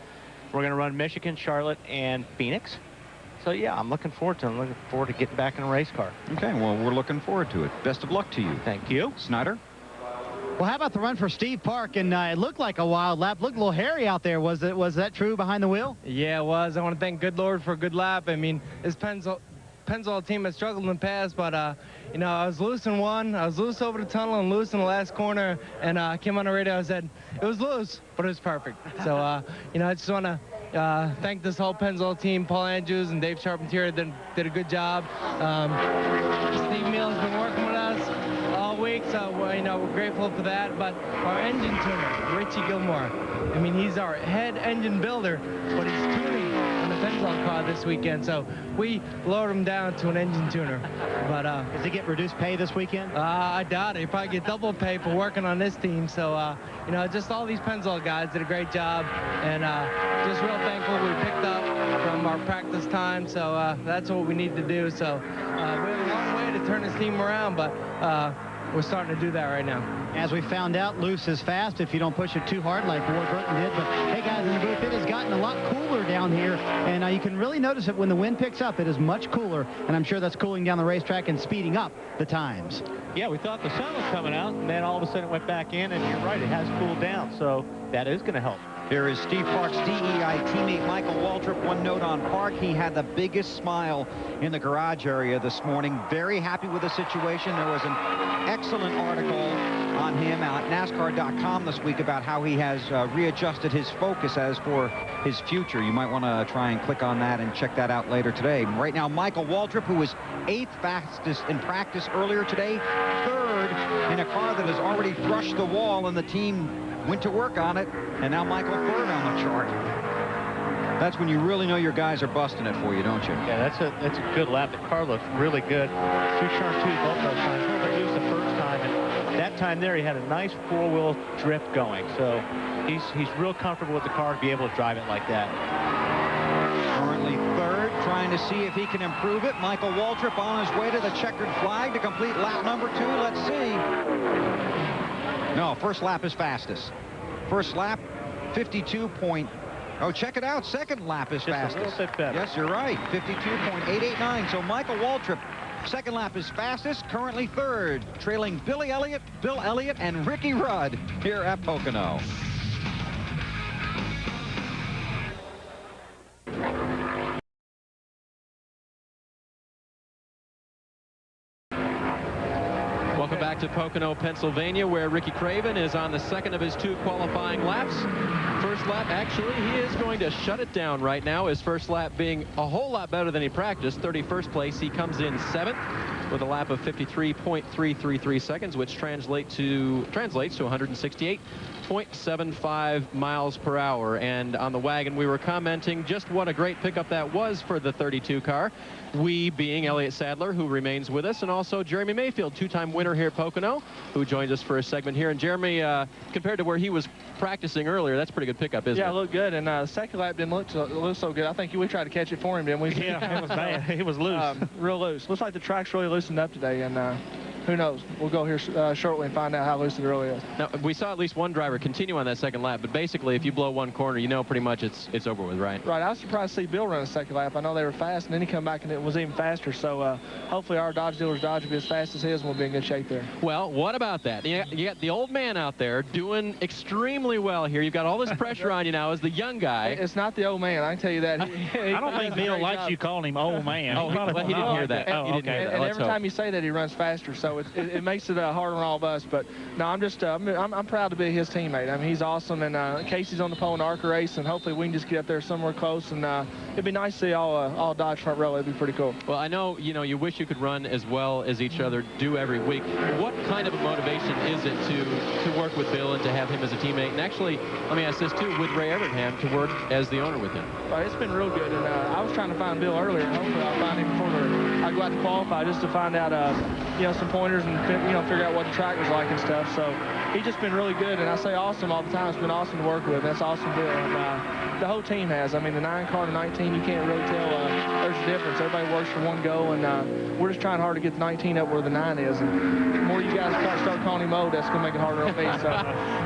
We're going to run Michigan, Charlotte, and Phoenix. So, yeah, I'm looking forward to it. I'm looking forward to getting back in a race car. Okay, well, we're looking forward to it. Best of luck to you. Thank you. Snyder? Well, how about the run for Steve Park? And it looked like a wild lap. Looked a little hairy out there. Was that true behind the wheel? Yeah, it was. I want to thank good Lord for a good lap. I mean, this Pennzoil team has struggled in the past, but, I was loose in one. I was loose over the tunnel and loose in the last corner. And I came on the radio and said, it was loose, but it was perfect. So, I just want to thank this whole Pennzoil team. Paul Andrews and Dave Charpentier did a good job. Steve Meal has been working with us all week, so we're grateful for that. But our engine tuner, Richie Gilmore, I mean, he's our head engine builder, but he's tuning on the Pennzoil car this weekend, so we lowered him down to an engine tuner. But does he get reduced pay this weekend? I doubt it. He probably get double pay for working on this team. So just all these Pennzoil guys did a great job, and just real thankful we picked up from our practice time. So that's what we need to do. So we have a long way to turn this team around, but we're starting to do that right now. As we found out, loose is fast if you don't push it too hard like Ward Burton did. But, hey, guys, in the booth, it has gotten a lot cooler down here. And you can really notice it when the wind picks up. It is much cooler, and I'm sure that's cooling down the racetrack and speeding up the times. Yeah, we thought the sun was coming out, and then all of a sudden it went back in, and you're right, it has cooled down. So that is going to help. Here is Steve Park's DEI teammate Michael Waltrip. One note on Park, he had the biggest smile in the garage area this morning. Very happy with the situation. There was an excellent article on him at NASCAR.com this week about how he has readjusted his focus as for his future. You might want to try and click on that and check that out later today. Right now, Michael Waltrip, who was 8th fastest in practice earlier today, 3rd in a car that has already brushed the wall, and the team went to work on it, and now Michael 3rd on the chart. That's when you really know your guys are busting it for you, don't you? Yeah, that's a good lap. The car looks really good. Too sharp, too, both those times. A little bit loose the first time, and that time there he had a nice four-wheel drift going. So he's real comfortable with the car to be able to drive it like that. Currently third, trying to see if he can improve it. Michael Waltrip on his way to the checkered flag to complete lap number 2. Let's see. No, first lap is fastest. First lap, 52 point. Oh, check it out. Second lap is fastest. A little bit better. Yes, you're right. 52.889. So Michael Waltrip, second lap is fastest. Currently third, trailing Bill Elliott, and Ricky Rudd here at Pocono. Welcome back to Pocono, Pennsylvania, where Ricky Craven is on the second of his 2 qualifying laps. First lap, actually, he is going to shut it down right now. His first lap being a whole lot better than he practiced. 31st place, he comes in 7th with a lap of 53.333 seconds, which translates to 168.75 miles per hour. And on the wagon, we were commenting just what a great pickup that was for the 32 car. We being Elliott Sadler, who remains with us, and also Jeremy Mayfield, 2-time winner here at Pocono, who joins us for a segment here. And Jeremy, compared to where he was practicing earlier, that's a pretty good pickup, isn't it? Yeah, it looked good. And second lap didn't look so good. I think we tried to catch it for him, didn't we? Yeah, it was bad. It was loose. Real loose. Looks like the track's really loosened up today, and who knows? We'll go here shortly and find out how loose it really is. Now, we saw at least one driver continue on that second lap, but basically, if you blow one corner, you know pretty much it's over with, right? Right. I was surprised to see Bill run a second lap. I know they were fast, and then he come back and it was even faster. So hopefully our Dodge dealer's Dodge will be as fast as his, and we'll be in good shape there. Well, what about that? You got the old man out there doing extremely well here. You've got all this pressure on you now as the young guy. It's not the old man, I can tell you that. I don't think Bill likes you calling him old man. Oh, he didn't hear that. And, He didn't hear that. and Let's every hope. time you say that, he runs faster. So it makes it harder on all of us. But no, I'm just I'm proud to be his teammate. I mean, he's awesome, and Casey's on the pole in the ARCA race, and hopefully we can just get up there somewhere close. And it'd be nice to see all Dodge front row. It'd be pretty cool. Well, I know you wish you could run as well as each other do every week. What kind of a motivation is it to work with Bill and to have him as a teammate? And actually, let me ask this too: with Ray Everingham to work as the owner with him. It's been real good, and I was trying to find Bill earlier, and hopefully I'll find him before I go out to qualify, just to find out some pointers and figure out what the track was like and stuff. So he's just been really good, and I say awesome all the time. It's been awesome to work with. That's awesome, Bill. And the whole team has. I mean, the 9 car to 19, you can't really tell there's a difference. Everybody works for one goal, and we're just trying hard to get the 19 up where the 9 is. And the more you guys start calling him old, that's going to make it harder on me. So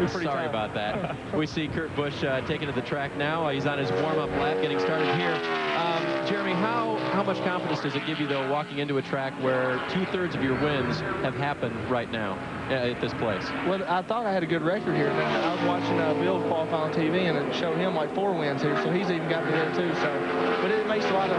we're pretty Sorry about that. We see Kurt Busch taking to the track now. He's on his warm-up lap, getting started here. Jeremy, how much confidence does it give you, though, walking into a track where 2/3 of your wins have happened right now at this place? Well, I thought I had a good record here. I was watching Bill qualify on TV, and it showed him like 4 wins here, so he's even got me there too. So, but it makes a lot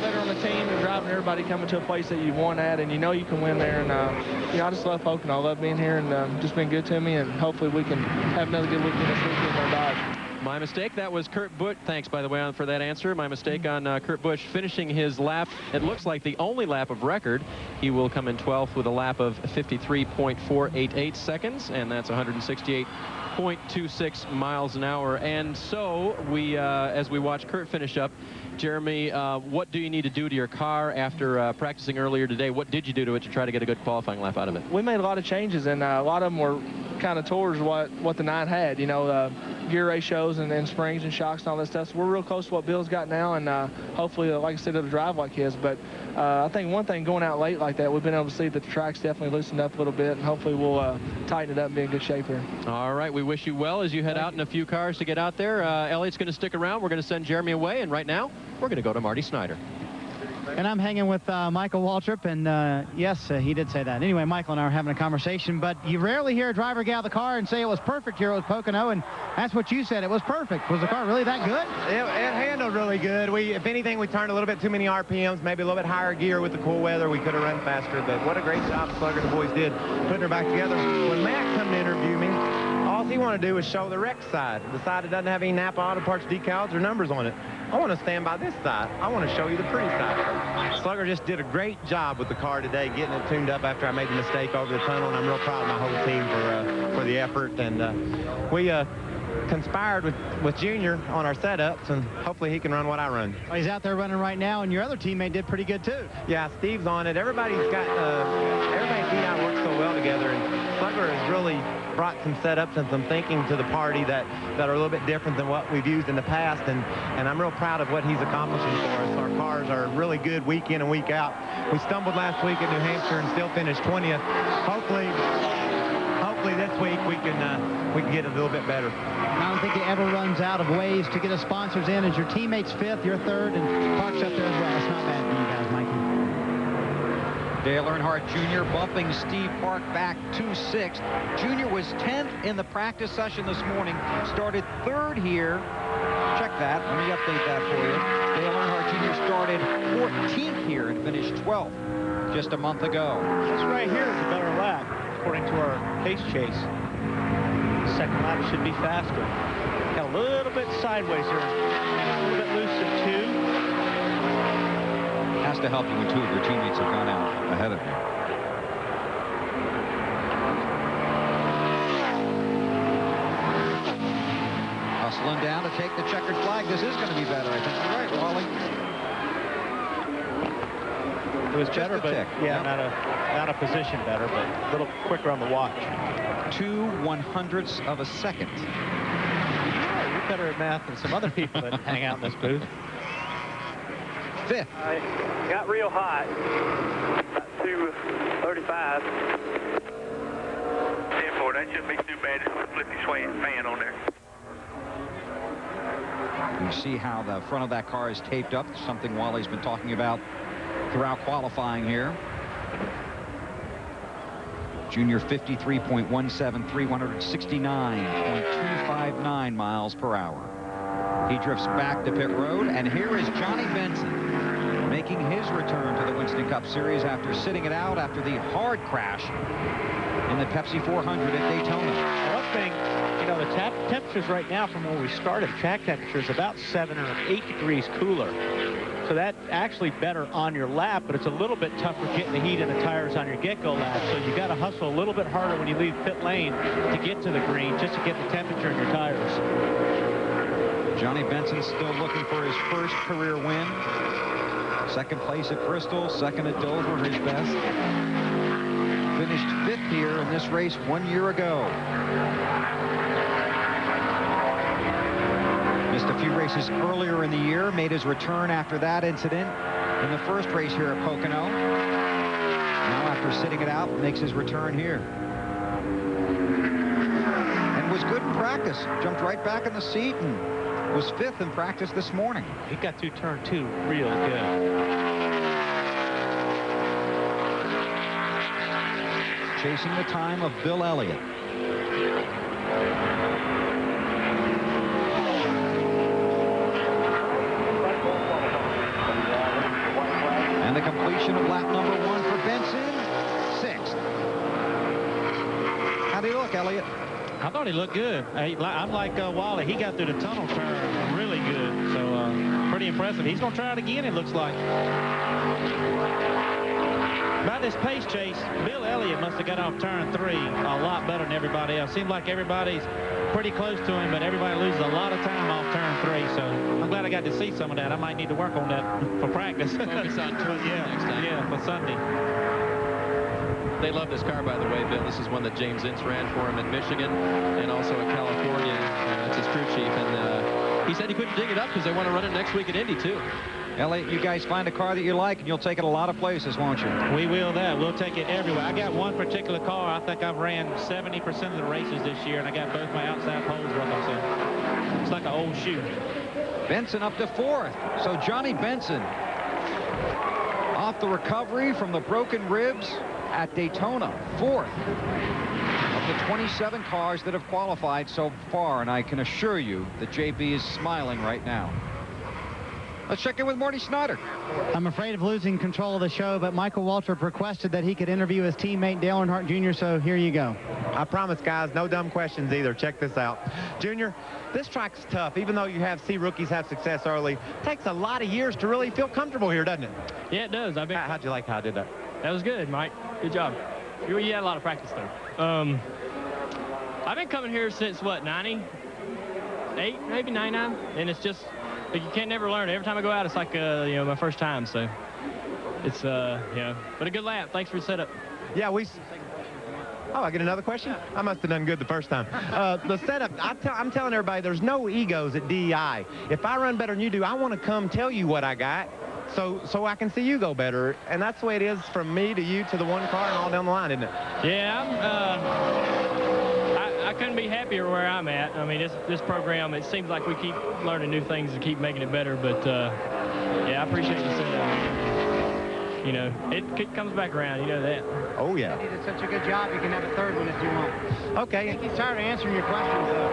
better on the team and driving everybody coming to a place that you won at, and you know you can win there. And I just love Pocono. I love being here, and just been good to me. And hopefully we can have another good weekend this weekend on Dodge. My mistake. That was Kurt Busch. Thanks, by the way, for that answer. My mistake on Kurt Busch finishing his lap. It looks like the only lap of record. He will come in 12th with a lap of 53.488 seconds, and that's 168.26 miles an hour. And so we, as we watch Kurt finish up, Jeremy, what do you need to do to your car after practicing earlier today? What did you do to it to try to get a good qualifying lap out of it? We made a lot of changes, and a lot of them were kind of towards what the 9 had. Gear ratios and springs and shocks and all that stuff. So we're real close to what Bill's got now, and hopefully, like I said, it'll drive like his. But I think one thing going out late like that, we've been able to see that the track's definitely loosened up a little bit, and hopefully we'll tighten it up and be in good shape here. All right, we wish you well as you head out in a few cars to get out there. Elliott's going to stick around. We're going to send Jeremy away, and right now, we're going to go to Marty Snyder. And I'm hanging with Michael Waltrip, and yes, he did say that. Anyway, Michael and I are having a conversation, but you rarely hear a driver get out of the car and say it was perfect here with Pocono, and that's what you said. It was perfect. Was the car really that good? It handled really good. If anything, we turned a little bit too many RPMs, maybe a little bit higher gear with the cool weather. We could have run faster, but what a great job Slugger and the boys did putting her back together. When Matt come to interview me, all he wanted to do was show the wreck side, the side that doesn't have any Napa Auto Parts decals or numbers on it. I want to stand by this side. I want to show you the pretty side. Slugger just did a great job with the car today, getting it tuned up after I made the mistake over the tunnel, and I'm real proud of my whole team for the effort. And we conspired with Junior on our setups, and hopefully he can run what I run. Well, he's out there running right now, and your other teammate did pretty good too. Yeah, Steve's on it. Everybody's got everybody at DI works so well together, and Slugger has really brought some setups and some thinking to the party that are a little bit different than what we've used in the past, and I'm real proud of what he's accomplishing for us. Our cars are really good week in and week out. We stumbled last week at New Hampshire and still finished 20th. Hopefully this week we can get a little bit better. I don't think it ever runs out of ways to get us sponsors in. As your teammate's 5th, you're 3rd, and Park's up there as well. It's not bad for you guys, Mikey. Dale Earnhardt Jr. bumping Steve Park back to 6th. Jr. was 10th in the practice session this morning. Started 3rd here. Check that. Let me update that for you. Dale Earnhardt Jr. started 14th here and finished 12th just a month ago. This right here is a better lap, according to our pace chase. Second lap should be faster. Got a little bit sideways here. A little bit loose in 2. Has to help you when 2 of your teammates have gone out ahead of you. Hustling down to take the checkered flag. This is going to be better, I think. You're right, Wally. It was better, but yeah, not a position better, but a little quicker on the watch. 2/100ths of a second. Yeah, you're better at math than some other people that hang out in this booth. 5th. I got real hot. About 2:35. 10-4. That shouldn't be too bad. Just flip your fan on there. You see how the front of that car is taped up, something Wally's been talking about throughout qualifying here. Junior 53.17, 369.259 miles per hour. He drifts back to pit road, and here is Johnny Benson making his return to the Winston Cup Series after sitting it out after the hard crash in the Pepsi 400 at Daytona. One thing, you know, the temperatures right now from where we started, track temperature is about 7 or 8 degrees cooler. So that's actually better on your lap, but it's a little bit tougher getting the heat in the tires on your get-go lap. So you got to hustle a little bit harder when you leave pit lane to get to the green, just to get the temperature in your tires. Johnny Benson still looking for his first career win. Second place at Bristol, second at Dover, his best. Finished 5th here in this race 1 year ago. Missed a few races earlier in the year, made his return after that incident in the first race here at Pocono. Now after sitting it out, makes his return here. And was good in practice. Jumped right back in the seat and was 5th in practice this morning. He got through turn 2 real good. Chasing the time of Bill Elliott. And the completion of lap number 1 for Benson, 6th. How'd he look, Elliott? I thought he looked good. I'm like Wally. He got through the tunnel turn really good. So pretty impressive. He's going to try it again, it looks like. By this pace chase, Bill Elliott must have got off turn 3 a lot better than everybody else. Seems like everybody's pretty close to him, but everybody loses a lot of time off turn 3. So I'm glad I got to see some of that. I might need to work on that for practice. Focus on turn 2 next time. Yeah, for Sunday. They love this car, by the way, Bill. This is one that James Ince ran for him in Michigan and also in California. That's his crew chief. And he said he couldn't dig it up because they want to run it next week at Indy, too. Elliott, you guys find a car that you like, and you'll take it a lot of places, won't you? We will that. We'll take it everywhere. I got one particular car. I think I've ran 70% of the races this year, and I got both my outside poles working, so it's like an old shoe. Benson up to 4th. So Johnny Benson off the recovery from the broken ribs at Daytona, 4th of the 27 cars that have qualified so far, and I can assure you that JB is smiling right now. Let's check in with Marty Snyder. I'm afraid of losing control of the show, but Michael Waltrip requested that he could interview his teammate Dale Earnhardt Jr., so here you go. I promise, guys, no dumb questions either. Check this out. Junior, this track's tough. Even though you see rookies have success early, it takes a lot of years to really feel comfortable here, doesn't it? Yeah, it does. How'd you like how I did that? That was good, Mike. Good job. You had a lot of practice, though. I've been coming here since, what, 90? 8, maybe 99. And it's just, like, you can't never learn. Every time I go out, it's like, you know, my first time. So it's, yeah, but a good lap. Thanks for the setup. Yeah, oh, I get another question? I must have done good the first time. The setup, I'm telling everybody, there's no egos at DEI. If I run better than you do, I want to come tell you what I got so I can see you go better. And that's the way it is from me to you to the one car and all down the line, isn't it? Yeah, I couldn't be happier where I'm at. I mean, this program, it seems like we keep learning new things and keep making it better. But, yeah, I appreciate the setup. You know, it comes back around. You know that. Oh, yeah. You did such a good job, you can have a third one if you want. Okay. I think he's tired of answering your questions, though.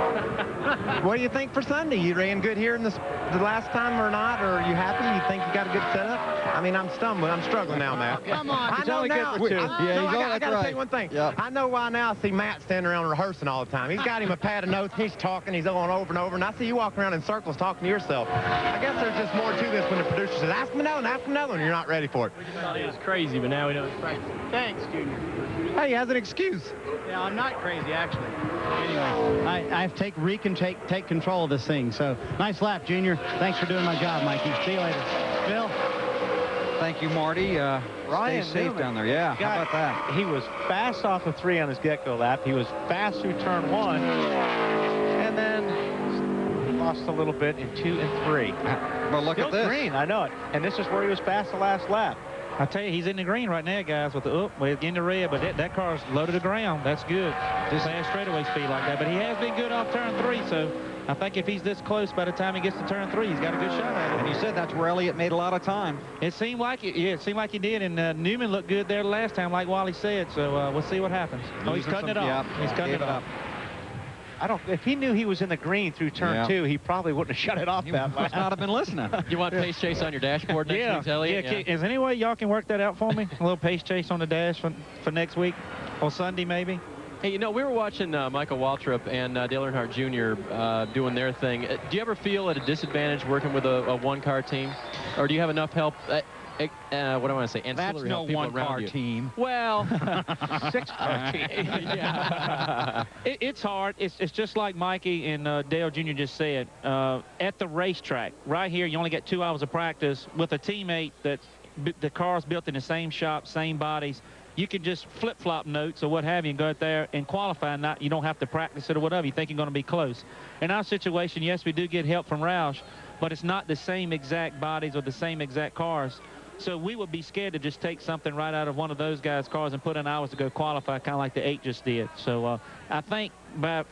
What do you think for Sunday? You ran good here in the last time or not? Or are you happy? You think you got a good setup? I mean, I'm struggling now, Matt. Come on. I know now. I got to tell you one thing. Yep. I know why now I see Matt standing around rehearsing all the time. He's got him a pad of notes. He's talking. He's going over and over. And I see you walking around in circles talking to yourself. I guess there's just more to this when the producer says, ask him another one, ask him another one. You're not ready for it. We just thought it was crazy, but now we know it's crazy. Thanks, Junior. Hey, he has an excuse. Yeah, I'm not crazy, actually. Anyway, I have to take control of this thing. So, nice lap, Junior. Thanks for doing my job, Mikey. See you later. Bill? Thank you, Marty. Ryan Stay safe Newman, down there. Yeah, how about that? He was fast off of 3 on his get-go lap. He was fast through turn 1, and then lost a little bit in 2 and 3. Well, look at this. Green, I know it. And this is where he was fast the last lap. I tell you, he's in the green right now, guys, with the in the red, but that car's low to the ground. That's good. Just fast straightaway speed like that. But he has been good off turn 3, so I think if he's this close by the time he gets to turn 3, he's got a good shot at it. And you said that's where Elliott made a lot of time. It seemed like it. Yeah, it seemed like he did. And Newman looked good there last time, like Wally said. So we'll see what happens. Oh, he's cutting it off. Yeah, He's cutting it off. If he knew he was in the green through turn 2, he probably wouldn't have shut it off that much. Must not have been listening. You want pace chase on your dashboard next week, Elliott? Yeah. Is there any way y'all can work that out for me? A little pace chase on the dash for next week or Sunday maybe? Hey, you know, we were watching Michael Waltrip and Dale Earnhardt Jr. Doing their thing. Do you ever feel at a disadvantage working with a one-car team? Or do you have enough help? What do I want to say? That's no one-car team. Well, 6-car team. Yeah. It's hard. It's just like Mikey and Dale Jr. just said. At the racetrack, right here, you only get 2 hours of practice with a teammate that the car's built in the same shop, same bodies. You can just flip-flop notes or what have you and go out there and qualify. You don't have to practice it or whatever. You think you're going to be close. In our situation, yes, we do get help from Roush, but it's not the same exact bodies or the same exact cars. So we would be scared to just take something right out of one of those guys' cars and put in ours to go qualify, kind of like the 8 just did. So I think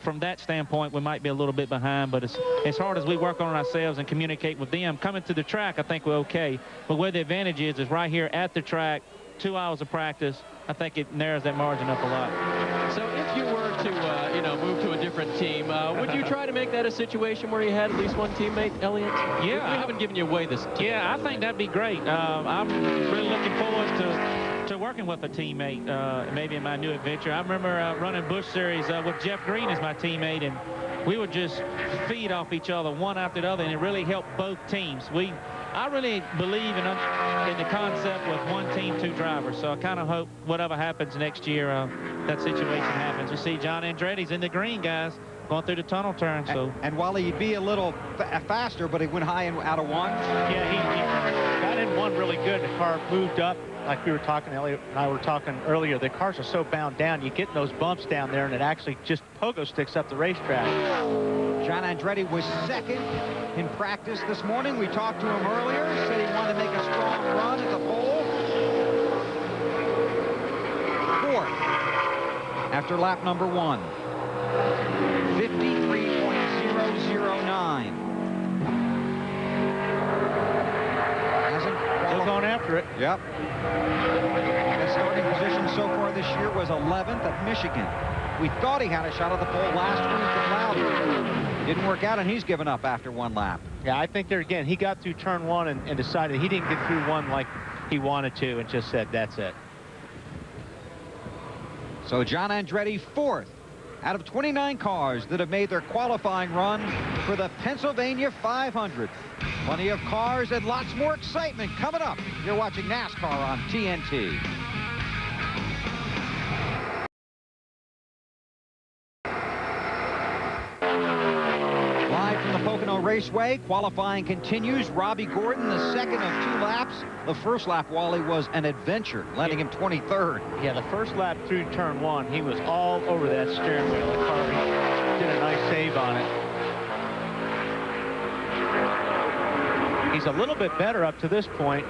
from that standpoint, we might be a little bit behind, but as hard as we work on ourselves and communicate with them, coming to the track, I think we're okay. But where the advantage is right here at the track, 2 hours of practice. I think it narrows that margin up a lot. So if you were to, move to a different team, would you try to make that a situation where you had at least one teammate, Elliott? Yeah. We haven't given you away this team. Yeah, I think that'd be great. I'm really looking forward to working with a teammate, maybe in my new adventure. I remember running Busch Series with Jeff Green as my teammate, and we would just feed off each other one after the other, and it really helped both teams. I really believe in the concept with one team, 2 drivers. So I kind of hope whatever happens next year, that situation happens. You see John Andretti's in the green, guys, going through the tunnel turn. So and while he'd be a little faster, but he went high and out of 1. Yeah, he got in 1 really good. The car moved up. Like we were talking, Elliott and I were talking earlier, the cars are so bound down. You get those bumps down there, and it actually just pogo sticks up the racetrack. John Andretti was second in practice this morning. We talked to him earlier. Said he wanted to make a strong run at the pole. 4th after lap number 1. 53.009. Still going after it. Yep. His starting position so far this year was 11th at Michigan. We thought he had a shot at the pole last week at Loudon. Didn't work out, and he's given up after 1 lap. Yeah, I think there again, he got through turn 1 and decided he didn't get through 1 like he wanted to and just said, that's it. So John Andretti 4th out of 29 cars that have made their qualifying run for the Pennsylvania 500. Plenty of cars and lots more excitement coming up. You're watching NASCAR on TNT. Live Raceway. Qualifying continues. Robbie Gordon, the second of 2 laps. The first lap, Wally, was an adventure, landing him 23rd. Yeah, the first lap through turn 1, he was all over that steering wheel. The car did a nice save on it. He's a little bit better up to this point.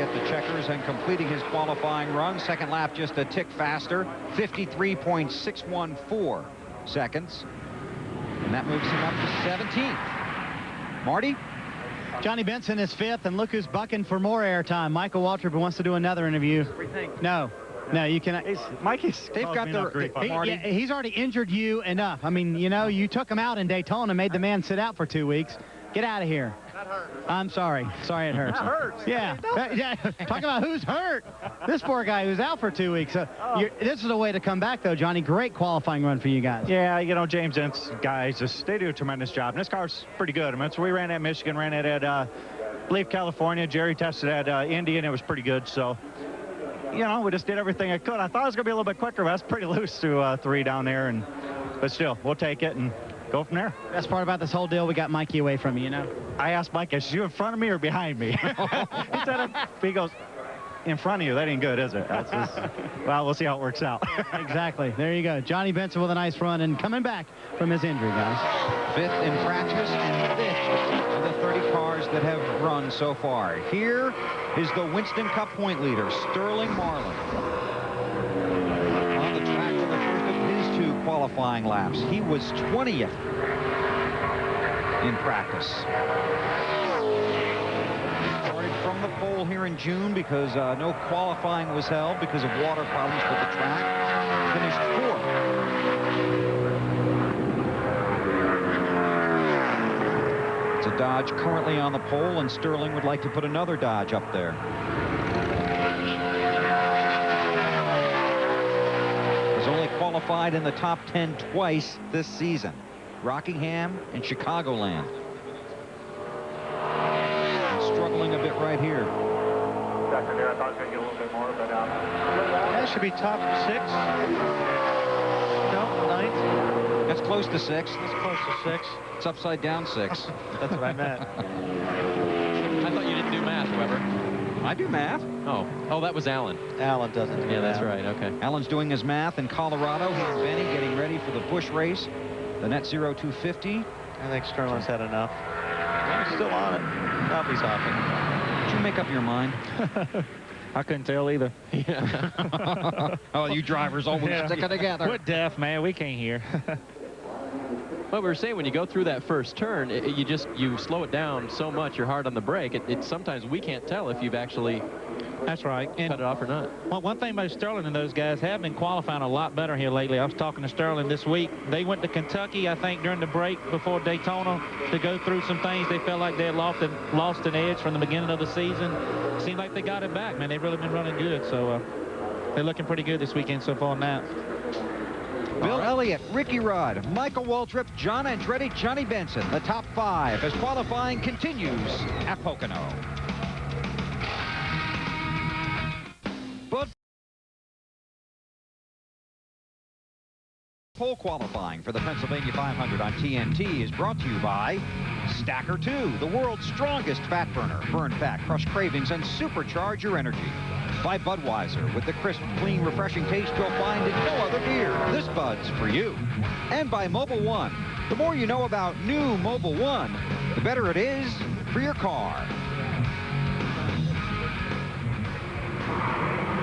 The checkers and completing his qualifying run. Second lap just a tick faster, 53.614 seconds. And that moves him up to 17th. Marty? Johnny Benson is 5th, and look who's bucking for more airtime. Michael Waltrip wants to do another interview. No, you cannot. Mikey's. They've got he's already injured you enough. I mean, you know, you took him out in Daytona and made the man sit out for 2 weeks. Get out of here. That hurt. I'm sorry. Sorry it hurts. That hurts. Yeah. Talk about who's hurt. This poor guy who's out for 2 weeks. This is a way to come back, though, Johnny. Great qualifying run for you guys. Yeah, you know, James and guys, they do a tremendous job. And this car's pretty good. I mean, so we ran at Michigan, ran it at, I believe, California. Jerry tested at Indy, and it was pretty good. So, you know, we just did everything I could. I thought it was going to be a little bit quicker, but that's pretty loose through 3 down there. But still, we'll take it and go from there. Best part about this whole deal, we got Mikey away from you, you know? I asked Mike, is you in front of me or behind me? He goes, in front of you. That ain't good, is it? Well, we'll see how it works out. Exactly. There you go. Johnny Benson with a nice run and coming back from his injury, guys. 5th in practice and 5th of the 30 cars that have run so far. Here is the Winston Cup point leader, Sterling Marlin. On the track for the first of his 2 qualifying laps. He was 20th in practice. Started from the pole here in June because no qualifying was held because of water problems with the track. Finished 4th. It's a Dodge currently on the pole, and Sterling would like to put another Dodge up there. He's only qualified in the top 10 twice this season. Rockingham and Chicagoland. Struggling a bit right here. I thought I was going to get a little bit more, but that should be top 6. No, 9th. That's close to 6. That's close to 6. It's upside down 6. That's what I meant. I thought you didn't do math, Weber. I do math. Oh, that was Alan. Alan doesn't. Yeah, that's right. Okay. Alan's doing his math in Colorado. He and Benny getting ready for the Busch race. The Net Zero 250. I think Sterling's had enough. He's still on it. Now he's off it. Did you make up your mind? I couldn't tell either. Yeah. Oh, you drivers always stick it together. We're deaf, man. We can't hear. Well, we were saying when you go through that first turn, you slow it down so much, you're hard on the brake. Sometimes we can't tell if you've actually That's right. And cut it off or not. Well, one thing about Sterling and those guys have been qualifying a lot better here lately. I was talking to Sterling this week. They went to Kentucky, I think, during the break before Daytona to go through some things. They felt like they had lost an edge from the beginning of the season. Seemed like they got it back, man. They've really been running good. So they're looking pretty good this weekend so far now. Bill Elliott, Ricky Rudd, Michael Waltrip, John Andretti, Johnny Benson. The top 5 as qualifying continues at Pocono. But pole qualifying for the Pennsylvania 500 on TNT is brought to you by Stacker 2, the world's strongest fat burner. Burn fat, crush cravings, and supercharge your energy. By Budweiser, with the crisp, clean, refreshing taste you'll find in no other beer. This Bud's for you. And by Mobil 1. The more you know about new Mobil 1, the better it is for your car.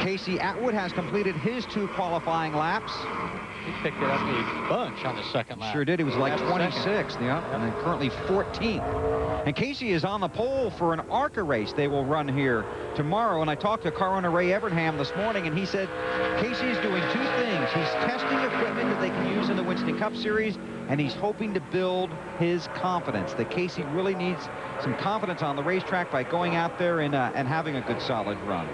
Casey Atwood has completed his 2 qualifying laps. He picked it up a bunch on the second lap. Sure did. He was like 26th, yeah, and then currently 14th. And Casey is on the pole for an ARCA race they will run here tomorrow. And I talked to car owner Ray Evernham this morning, and he said Casey is doing 2 things. He's testing equipment that they can use in the Winston Cup Series, and he's hoping to build his confidence. That Casey really needs some confidence on the racetrack by going out there and having a good, solid run.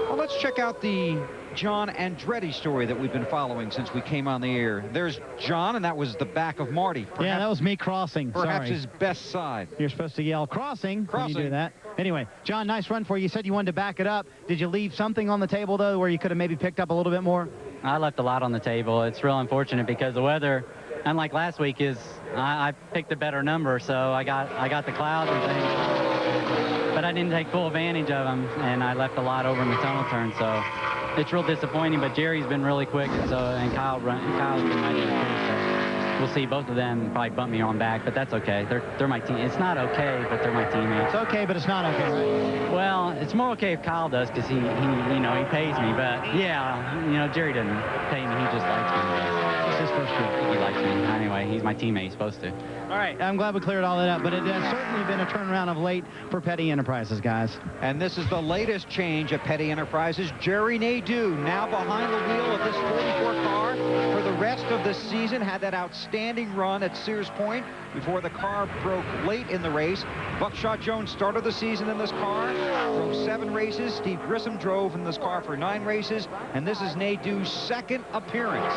Well, let's Let's check out the John Andretti story that we've been following since we came on the air. There's John, and that was the back of Marty. Perhaps, yeah, that was me crossing. Perhaps Sorry. his best side. You're supposed to yell crossing when you do that. Anyway, John, nice run for you. You said you wanted to back it up. Did you leave something on the table, though, where you could have maybe picked up a little bit more? I left a lot on the table. It's real unfortunate because the weather, unlike last week, is I picked a better number, so I got the clouds and things, but I didn't take full advantage of them, and I left a lot over in the tunnel turn, so it's real disappointing. But Jerry's been really quick, and Kyle's been right there too, so we'll see. Both of them probably bump me on back, but that's okay. They're my team. It's not okay, but they're my teammates. It's okay, but it's not okay, right? Well, it's more okay if Kyle does, because he pays me. But yeah, Jerry doesn't pay me. He just likes me. It's his first year. He likes me. Anyway, he's my teammate. He's supposed to. All right, I'm glad we cleared all that up, but it has certainly been a turnaround of late for Petty Enterprises, guys. And this is the latest change at Petty Enterprises. Jerry Nadeau now behind the wheel of this 44 car for the rest of the season. Had that outstanding run at Sears Point before the car broke late in the race. Buckshot Jones started the season in this car, drove 7 races. Steve Grissom drove in this car for 9 races, and this is Nadeau's second appearance.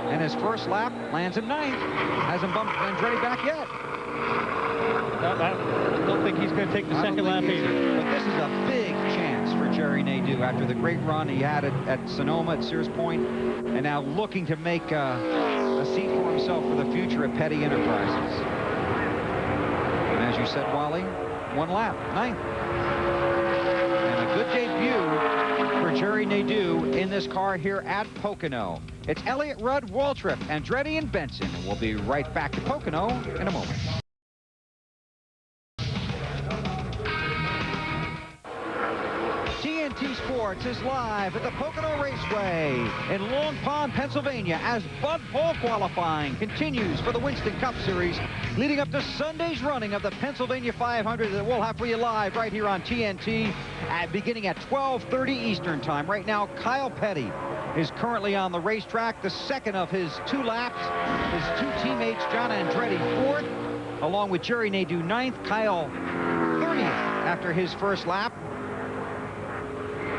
And his first lap lands him 9th. Hasn't bumped Andretti back yet. I don't think he's going to take the second lap either. But this is a big chance for Jerry Nadeau after the great run he had at Sonoma, at Sears Point, and now looking to make a seat for himself for the future at Petty Enterprises. And as you said, Wally, 1 lap, 9th. And a good debut for Jerry Nadeau in this car here at Pocono. It's Elliott, Rudd, Waltrip, Andretti, and Benson. And we'll be right back to Pocono in a moment. TNT Sports is live at the Pocono Raceway in Long Pond, Pennsylvania, as Bud Pole qualifying continues for the Winston Cup Series, leading up to Sunday's running of the Pennsylvania 500 that we'll have for you live right here on TNT, beginning at 12:30 Eastern Time. Right now, Kyle Petty is currently on the racetrack, the second of his 2 laps. His 2 teammates, John Andretti, 4th, along with Jerry Nadeau, 9th, Kyle 30th after his first lap.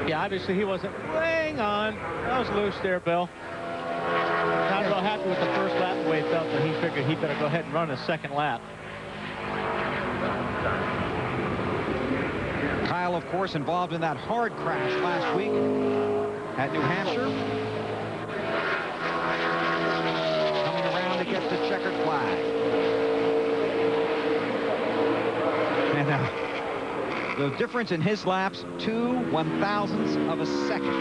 Yeah, obviously he wasn't. Hang on. That was loose there, Bill. Not real happy with the first lap, the way it felt, but he figured he better go ahead and run a second lap. Kyle, of course, involved in that hard crash last week at New Hampshire. Coming around to get the checkered flag. And the difference in his laps, 2 1/1000ths of a second,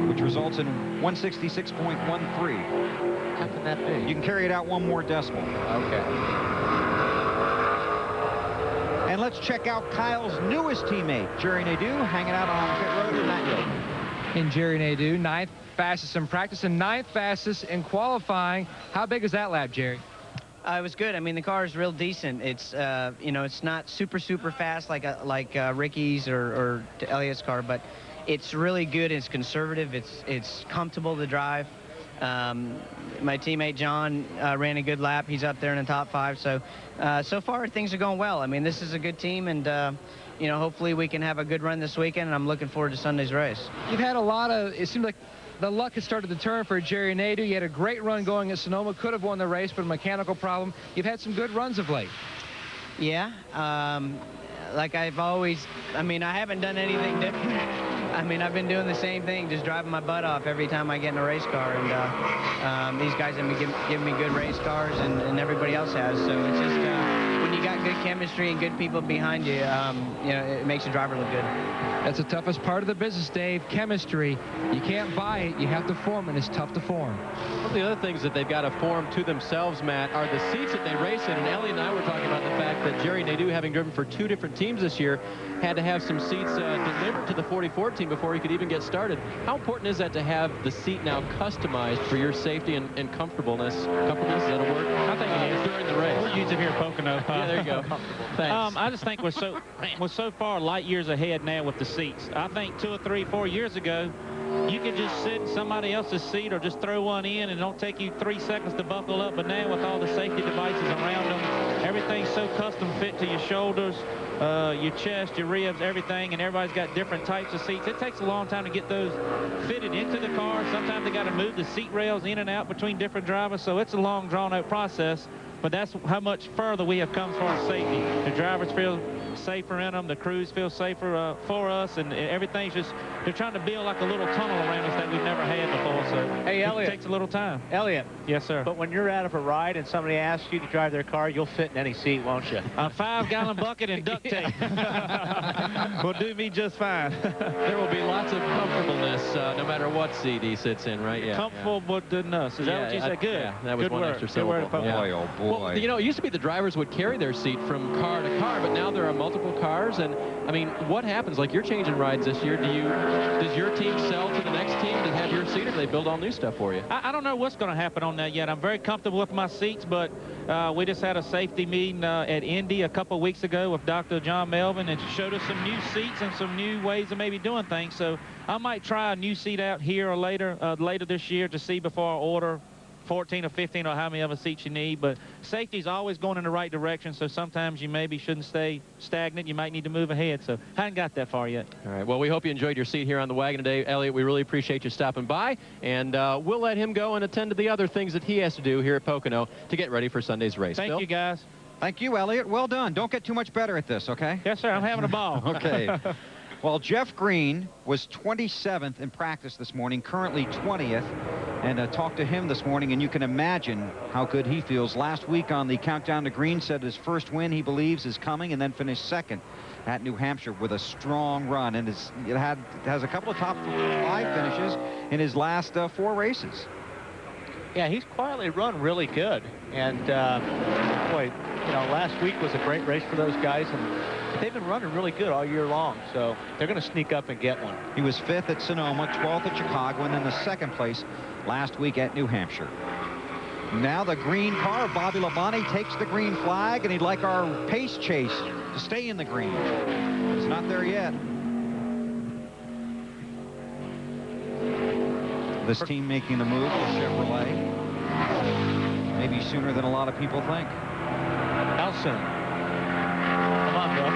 which results in 166.13. How can that be? You can carry it out 1 more decimal. Okay. And let's check out Kyle's newest teammate, Jerry Nadeau, hanging out on pit road in that yoke. And Jerry Nadeau, 9th fastest in practice and 9th fastest in qualifying. How big is that lap, Jerry? It was good. I mean, the car is real decent. It's it's not super fast like Ricky's or Elliott's car, but it's really good. It's conservative. It's comfortable to drive. My teammate John ran a good lap. He's up there in the top 5. So so far things are going well. I mean, this is a good team, and hopefully we can have a good run this weekend. And I'm looking forward to Sunday's race. You've had a lot of. It seems like the luck has started to turn for Jerry Nadeau. You had a great run going at Sonoma. Could have won the race, but a mechanical problem. You've had some good runs of late. Yeah. Like I've always. I mean, I haven't done anything different. I mean, I've been doing the same thing, just driving my butt off every time I get in a race car. And these guys have been giving me good race cars, and everybody else has. So it's just when you got good chemistry and good people behind you, it makes the driver look good. That's the toughest part of the business, Dave. Chemistry. You can't buy it. You have to form it. It's tough to form. One of the other things that they've got to form to themselves, Matt, are the seats that they race in. And Ellie and I were talking about the fact that Jerry Nadeau, having driven for 2 different teams this year, had to have some seats delivered to the 44 team before he could even get started. How important is that to have the seat now customized for your safety and comfortableness? Comfortableness, is that a word? I think it is. During the race. We're using here at Pocono. Yeah, there you go. Thanks. I just think we're so far light years ahead now with the seats. I think 2 or 3, 4 years ago, you could just sit in somebody else's seat or just throw one in, and it don't take you 3 seconds to buckle up. But now with all the safety devices around them, everything's so custom fit to your shoulders, your chest, your ribs, everything, and everybody's got different types of seats. It takes a long time to get those fitted into the car. Sometimes they got to move the seat rails in and out between different drivers, so it's a long, drawn-out process. But that's how much further we have come as far as safety. The drivers feel safer in them. The crews feel safer for us, and everything's just, they're trying to build like a little tunnel around us that we've never had before. So hey, Elliot, it takes a little time. Elliot. Yes, sir. But when you're out of a ride and somebody asks you to drive their car, you'll fit in any seat, won't you? A 5-gallon bucket and duct tape will do me just fine. There will be lots of comfortableness no matter what seat he sits in, right? Yeah. Comfortable but good enough. Is that what you said? Good. Yeah, that was good one work. extra Good syllable. word. Yeah. Boy, oh boy. Well, you know, it used to be the drivers would carry their seat from car to car, but now there are multiple cars. And I mean, what happens? Like, you're changing rides this year. Does your team sell to the next team to have your seat, or do they build all new stuff for you? I don't know what's going to happen on that yet. I'm very comfortable with my seats, but we just had a safety meeting at Indy a couple of weeks ago with Dr. John Melvin, and showed us some new seats and some new ways of maybe doing things. So I might try a new seat out here or later this year to see before I order 14 or 15 or how many other seats you need. But safety's always going in the right direction, so sometimes you maybe shouldn't stay stagnant. You might need to move ahead. So I haven't got that far yet. All right. Well, we hope you enjoyed your seat here on the wagon today. Elliot, we really appreciate you stopping by, and we'll let him go and attend to the other things that he has to do here at Pocono to get ready for Sunday's race. Thank you, guys. Thank you, Elliot. Well done. Don't get too much better at this, okay? Yes, sir. I'm having a ball. Okay. Well, Jeff Green was 27th in practice this morning, currently 20th, and talked to him this morning, and you can imagine how good he feels. Last week on the Countdown to Green said his first win he believes is coming, and then finished second at New Hampshire with a strong run, and has a couple of top 5 finishes in his last 4 races. Yeah, he's quietly run really good, and boy, you know, last week was a great race for those guys, and they've been running really good all year long, so they're going to sneak up and get one. He was 5th at Sonoma, 12th at Chicago, and then the 2nd place last week at New Hampshire. Now the green car, Bobby Labonte takes the green flag, and he'd like our pace chase to stay in the green. It's not there yet. This team making the move to Chevrolet. Maybe sooner than a lot of people think. How soon? Come on, Bill.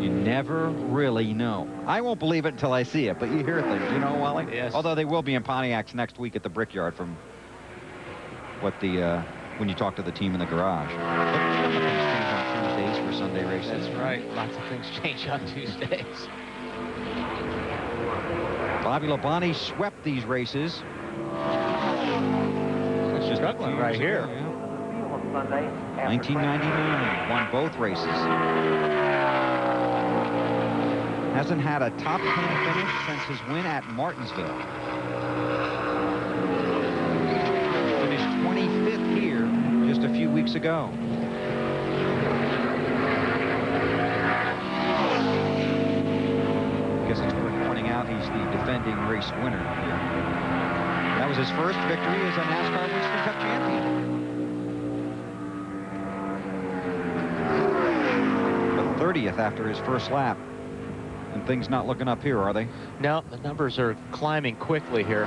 You never really know. I won't believe it until I see it, but you hear things, you know, Wally? Yes. Although they will be in Pontiacs next week at the Brickyard from what the, when you talk to the team in the garage. But some of things change on Tuesdays for Sunday races. That's right. Lots of things change on Tuesdays. Bobby Labonte swept these races. It's just struggling right here. 1999, won both races. Hasn't had a top 10 finish since his win at Martinsville. Finished 25th here just a few weeks ago. I guess it's worth pointing out he's the defending race winner here. That was his first victory as a NASCAR Winston Cup champion. But 30th after his first lap. And things not looking up here, are they? No, the numbers are climbing quickly here.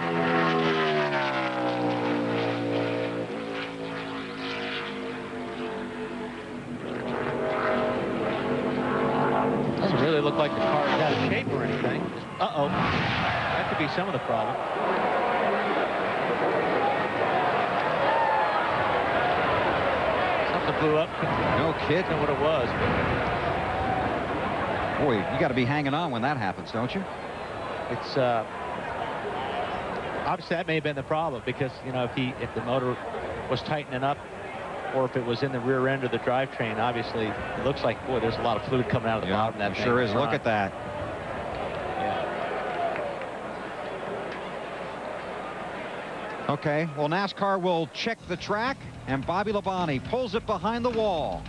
Doesn't really look like the car's out of shape or anything. Uh-oh. That could be some of the problem. Something blew up. No kid. I don't know what it was. Boy, you got to be hanging on when that happens, don't you? It's obviously that may have been the problem, because you know, if the motor was tightening up, or if it was in the rear end of the drivetrain, obviously it looks like, boy, there's a lot of fluid coming out of the bottom of that thing. Sure is. Look at that. Yeah. Okay, well, NASCAR will check the track, and Bobby Labonte pulls it behind the wall.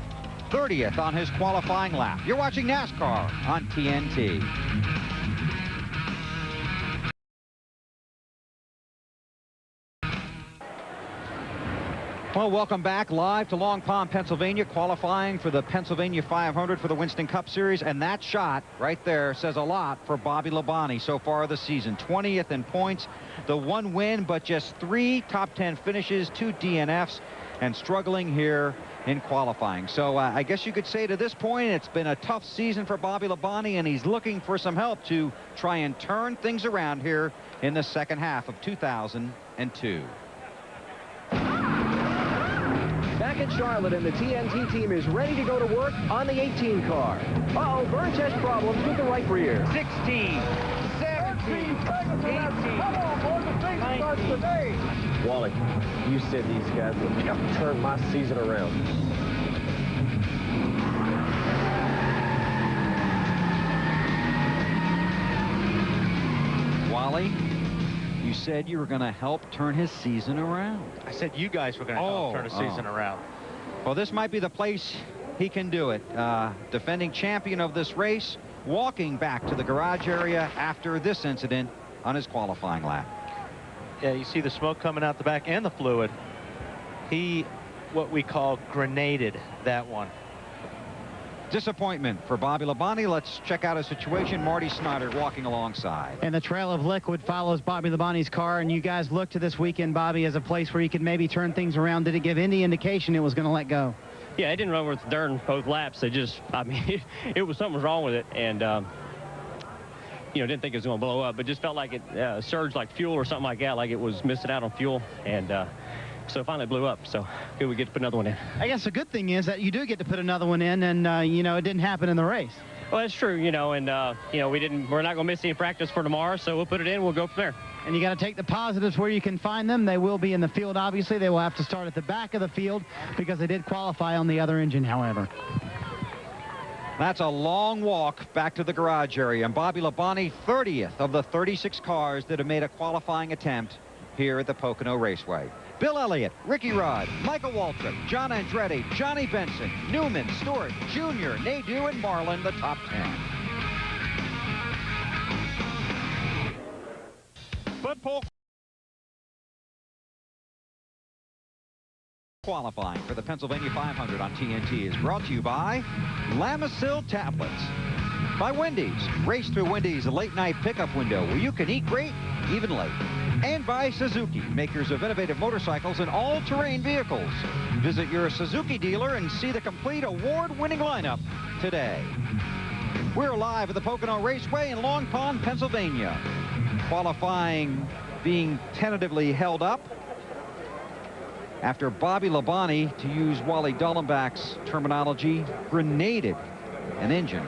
30th on his qualifying lap. You're watching NASCAR on TNT. Well, welcome back live to Long Pond, Pennsylvania, qualifying for the Pennsylvania 500 for the Winston Cup Series, and that shot right there says a lot for Bobby Labonte so far this season. 20th in points, the 1 win, but just 3 top 10 finishes, 2 DNFs, and struggling here in qualifying. So I guess you could say to this point it's been a tough season for Bobby Labonte, and he's looking for some help to try and turn things around here in the second half of 2002. Back in Charlotte, and the TNT team is ready to go to work on the 18 car. Uh-oh, Burns has problems with the right rear. 16, 17, 18, 19. Wally, you said these guys would help turn my season around. Wally, you said you were going to help turn his season around. I said you guys were going to help turn the season around. Well, this might be the place he can do it. Defending champion of this race, walking back to the garage area after this incident on his qualifying lap. Yeah, you see the smoke coming out the back and the fluid. He, what we call, grenaded that one. Disappointment for Bobby Labonte. Let's check out a situation. Marty Snyder walking alongside. And the trail of liquid follows Bobby Labonte's car, and you guys look to this weekend, Bobby, as a place where you could maybe turn things around. Did it give any indication it was going to let go? Yeah, it didn't run worth darn both laps. It just, I mean, it was something was wrong with it, and you know, didn't think it was going to blow up, but just felt like it surged like fuel or something like that, like it was missing out on fuel, and so finally it blew up. So good, we get to put another one in. I guess the good thing is that you do get to put another one in, and you know, it didn't happen in the race. Well, that's true, you know, and you know, we're not going to miss any practice for tomorrow, so we'll put it in. We'll go from there. And you got to take the positives where you can find them. They will be in the field, obviously. They will have to start at the back of the field because they did qualify on the other engine, however. That's a long walk back to the garage area, and Bobby Labonte, 30th of the 36 cars that have made a qualifying attempt here at the Pocono Raceway. Bill Elliott, Ricky Rudd, Michael Waltrip, John Andretti, Johnny Benson, Newman, Stewart, Jr., Nadeau, and Marlin, the top 10. Bud Polk qualifying for the Pennsylvania 500 on TNT is brought to you by Lamisil Tablets, by Wendy's. Race through Wendy's, a late-night pickup window where you can eat great, even late. And by Suzuki, makers of innovative motorcycles and all-terrain vehicles. Visit your Suzuki dealer and see the complete award-winning lineup today. We're live at the Pocono Raceway in Long Pond, Pennsylvania. Qualifying being tentatively held up after Bobby Labonte, to use Wally Dullenbach's terminology, grenaded an engine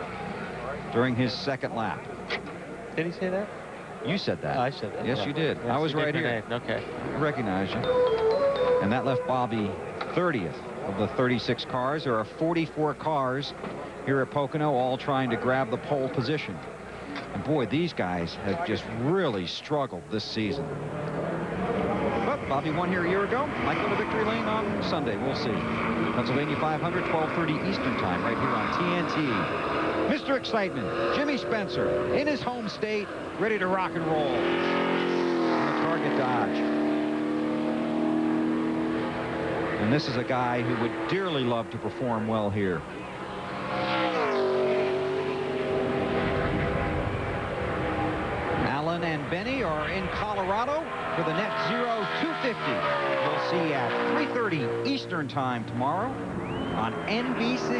during his second lap. Did he say that? You said that. I said that. Yes, yeah. you did. Yes, I was right grenade. here. Okay. I recognize you. And that left Bobby 30th of the 36 cars. There are 44 cars here at Pocono, all trying to grab the pole position. And boy, these guys have just really struggled this season. But Bobby won here a year ago. Might go to victory lane on Sunday. We'll see. Pennsylvania 500, 12:30 Eastern time, right here on TNT. Mr. Excitement, Jimmy Spencer, in his home state, ready to rock and roll. On a Target Dodge. And this is a guy who would dearly love to perform well here. Alan and Benny are in Colorado for the Net Zero 250. We'll see at 3:30 Eastern time tomorrow on NBC.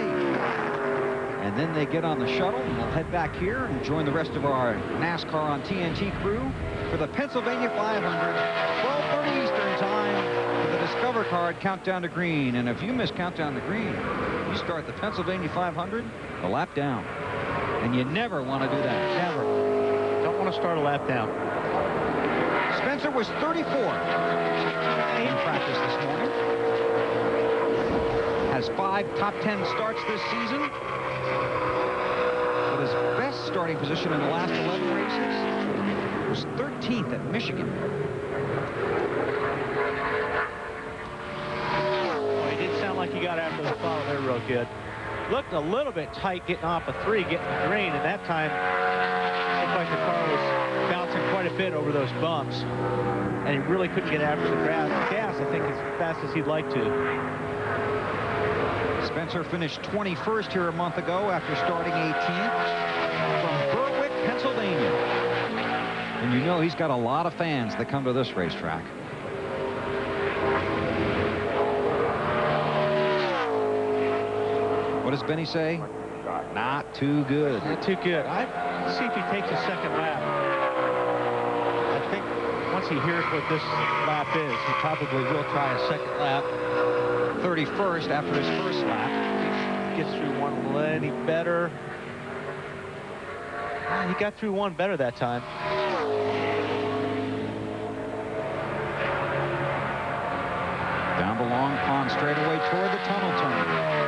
And then they get on the shuttle and they'll head back here and join the rest of our NASCAR on TNT crew for the Pennsylvania 500, 12:30 Eastern time for the Discover Card Countdown to Green. And if you miss Countdown to Green, you start the Pennsylvania 500 a lap down. And you never want to do that. Never. Don't want to start a lap down. Spencer was 34 in practice this morning. Has 5 top 10 starts this season. But his best starting position in the last 11 races was 13th at Michigan. Well, he did sound like he got after the throttle there real good. Looked a little bit tight getting off a 3, getting the green, and that time looked like the car was bouncing quite a bit over those bumps. And he really couldn't get after the gas, I think, as fast as he'd like to. Spencer finished 21st here a month ago after starting 18th from Berwick, Pennsylvania. And you know he's got a lot of fans that come to this racetrack. What does Benny say? Not too good. Not too good. Let's see if he takes a second lap. I think once he hears what this lap is, he probably will try a second lap. 31st after his first lap. Gets through one any better. He got through one better that time. Down the long pond straightaway toward the tunnel turn.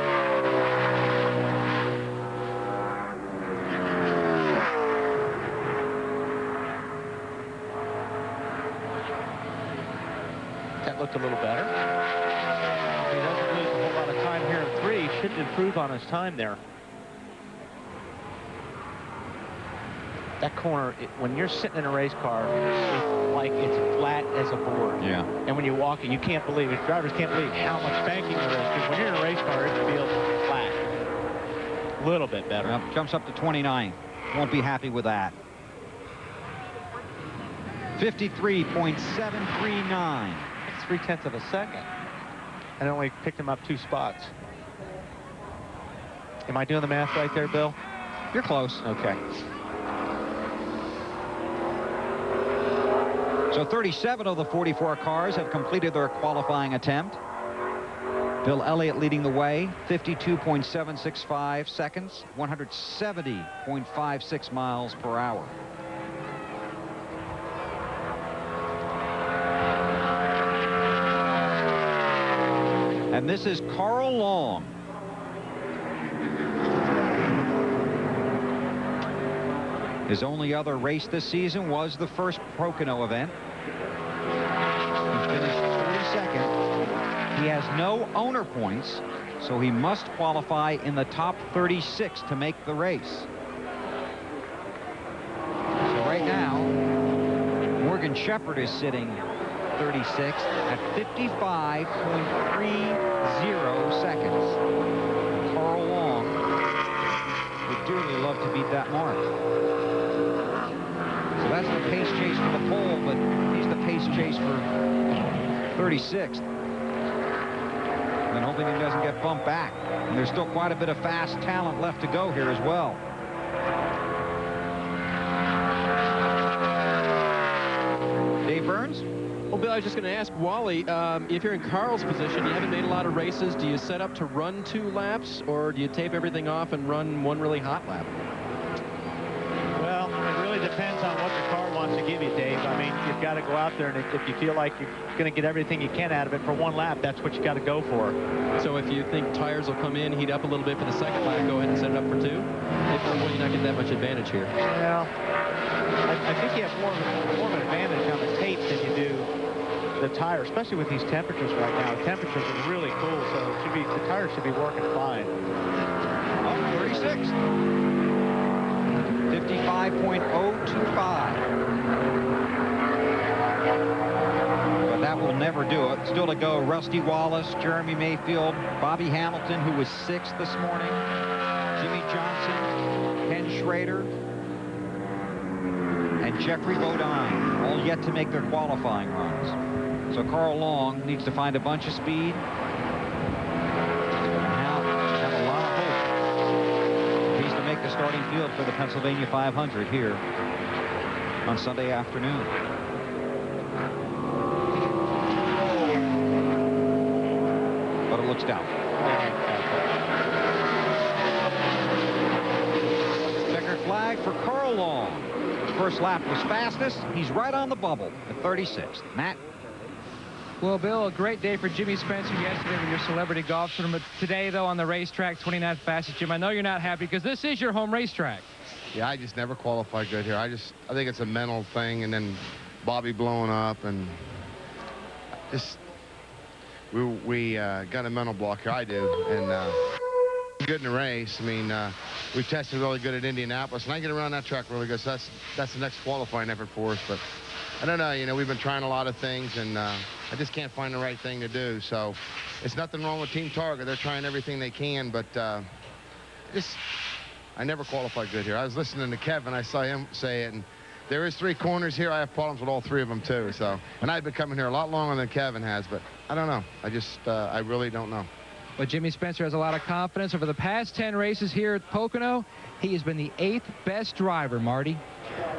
That looked a little better. He doesn't lose a whole lot of time here in 3. He should improve on his time there. That corner, when you're sitting in a race car, it's like it's flat as a board. Yeah. And when you walk it, you can't believe it. Drivers can't believe how much banking there is. Because when you're in a race car, it feels flat. A little bit better. Yep, jumps up to 29. Won't be happy with that. 53.739. 0.3 of a second. And it only picked him up 2 spots. Am I doing the math right there, Bill? You're close. Okay. So 37 of the 44 cars have completed their qualifying attempt. Bill Elliott leading the way, 52.765 seconds, 170.56 miles per hour. And this is Carl Long. His only other race this season was the first Pocono event. He finished 42nd. He has no owner points, so he must qualify in the top 36 to make the race. So right now, Morgan Shepherd is sitting 36th at 55.30 seconds. Carl Long would dearly love to beat that mark. So that's the pace chase for the pole, but he's the pace chase for 36th. And hoping he doesn't get bumped back. And there's still quite a bit of fast talent left to go here as well. Dave Burns? Well, Bill, I was just going to ask Wally, if you're in Carl's position, you haven't made a lot of races, do you set up to run 2 laps, or do you tape everything off and run one really hot lap? Well, it really depends on what the car wants to give you, Dave. I mean, you've got to go out there, and if you feel like you're going to get everything you can out of it for 1 lap, that's what you got to go for. So if you think tires will come in, heat up a little bit for the second lap, go ahead and set it up for 2? Or will you not get that much advantage here? Well, I think you have more of an advantage on the tape than you do the tire, especially with these temperatures right now. The temperatures are really cool, so the tires should be working fine. Oh, 36. 55.025. But that will never do it. Still to go, Rusty Wallace, Jeremy Mayfield, Bobby Hamilton, who was 6th this morning, Jimmy Johnson, Ken Schrader, and Jeffrey Bodine, all yet to make their qualifying runs. So Carl Long needs to find a bunch of speed. Now have a lot of hope. He's to make the starting field for the Pennsylvania 500 here on Sunday afternoon. But it looks down. Checkered flag for Carl Long. First lap was fastest. He's right on the bubble at 36th. Matt? Well, Bill, a great day for Jimmy Spencer yesterday with your celebrity golf tournament. Today, though, on the racetrack, 29th fastest. Jim, I know you're not happy because this is your home racetrack. Yeah, I just never qualified good here. I think it's a mental thing, and then Bobby blowing up, and just we got a mental block here. I do, and good in the race. I mean, we tested really good at Indianapolis, and I get around that track really good. So that's the next qualifying effort for us. But I don't know. You know, we've been trying a lot of things, and I just can't find the right thing to do. So it's nothing wrong with Team Targa. They're trying everything they can, but I never qualified good here. I was listening to Kevin. I saw him say it, and there is 3 corners here. I have problems with all 3 of them too. So, and I've been coming here a lot longer than Kevin has, but I don't know. I really don't know. But Jimmy Spencer has a lot of confidence. Over the past 10 races here at Pocono, he has been the 8th best driver, Marty.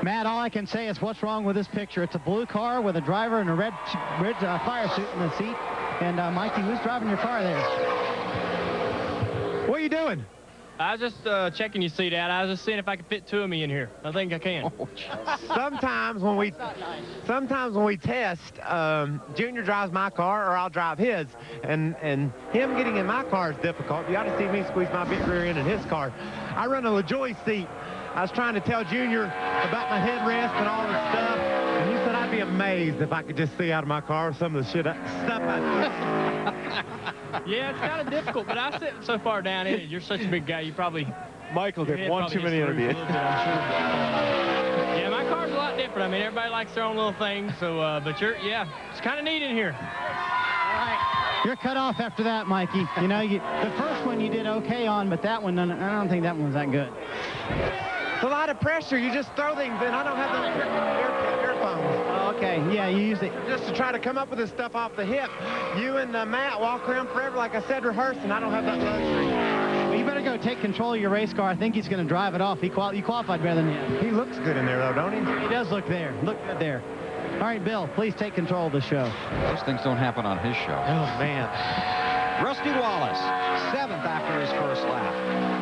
Matt, all I can say is what's wrong with this picture? It's a blue car with a driver in a red fire suit in the seat. And Mikey, who's driving your car there? What are you doing? I was just checking your seat out. I was just seeing if I could fit 2 of me in here. I think I can. Sometimes when we test, Junior drives my car or I'll drive his, and him getting in my car is difficult. You ought to see me squeeze my big rear end in his car. I run a LaJoy seat. I was trying to tell Junior about my headrest and all this stuff, and he said I'd be amazed if I could just see out of my car some of the stuff I do. Yeah, it's kind of difficult, but I sit so far down in it. You're such a big guy, you probably... Michael did one too many interviews. Yeah, my car's a lot different. I mean, everybody likes their own little thing, so, but yeah, it's kind of neat in here. All right, you're cut off after that, Mikey. You know, the first one you did okay on, but that one, I don't think that one was that good. It's a lot of pressure. You just throw things in. I don't have those earphones. Oh, okay. Yeah, you use it. Just to try to come up with this stuff off the hip. You and Matt walk around forever, like I said, rehearsing. I don't have that luxury. Well, you better go take control of your race car. I think he's going to drive it off. You qualified better than him. He looks good in there, though, don't he? He does look there. Look good there. All right, Bill, please take control of the show. Those things don't happen on his show. Oh, man. Rusty Wallace, 7th after his first lap.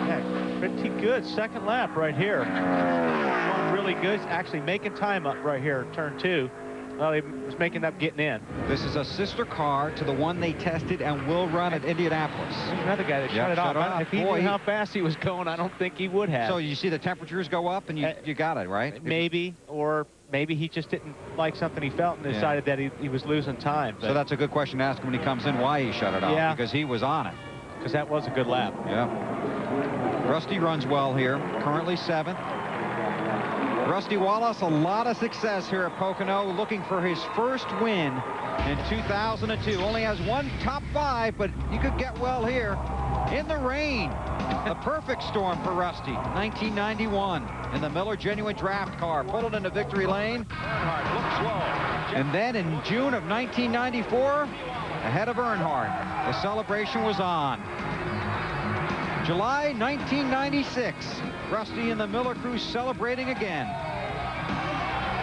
Yeah, pretty good second lap right here. Going really good. Actually making time up right here, turn 2. Well, he was making up getting in. This is a sister car to the one they tested and will run at Indianapolis. Another guy that shut it off. If he knew how fast he was going, I don't think he would have. So you see the temperatures go up and you got it, right? Maybe, or maybe he just didn't like something he felt and decided that he was losing time. So that's a good question to ask him when he comes in, why he shut it off. Yeah. Because he was on it. Because that was a good lap. Yeah. Rusty runs well here, currently 7th. Rusty Wallace, a lot of success here at Pocono, looking for his first win in 2002. Only has 1 top 5, but he could get well here in the rain. A perfect storm for Rusty. 1991 in the Miller Genuine Draft car, pulled into victory lane. Earnhardt looks slow. And then in June of 1994, ahead of Earnhardt, the celebration was on. July 1996, Rusty and the Miller crew celebrating again.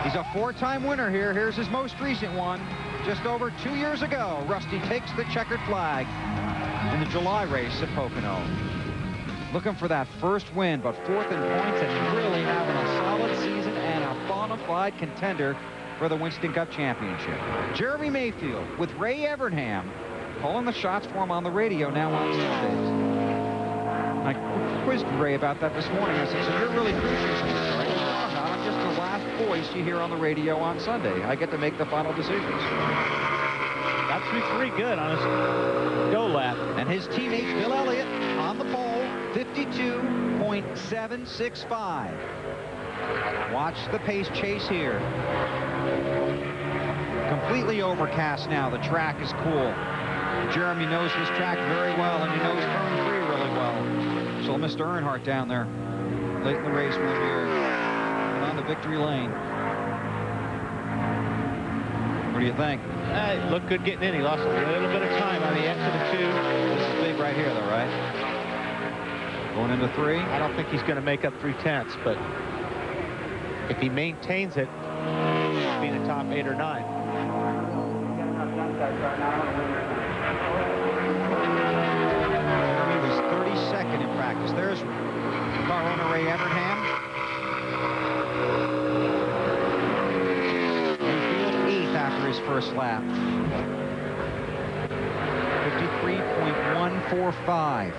He's a 4-time winner here. Here's his most recent one. Just over 2 years ago, Rusty takes the checkered flag in the July race at Pocono. Looking for that first win, but 4th in points and really having a solid season and a bona fide contender for the Winston Cup Championship. Jeremy Mayfield with Ray Evernham calling the shots for him on the radio now on Sundays. I quizzed Ray about that this morning. I said, so you're really crucial to this, right? No, not. I'm just the last voice you hear on the radio on Sunday. I get to make the final decisions. Got through 3 good on his go lap. And his teammate, Bill Elliott, on the pole, 52.765. Watch the pace chase here. Completely overcast now. The track is cool. Jeremy knows his track very well, and he knows turn 3 really well. So Mr. Earnhardt down there late in the race when we're on the victory lane. What do you think? He looked good getting in. He lost a little bit of time on the exit of 2. This is big right here, though, right? Going into 3. I don't think he's going to make up 3/10, but if he maintains it, he'll be in the top 8 or 9. He was 32nd in practice. There's car owner Ray Evernham. Mayfield 8th after his first lap. 53.145.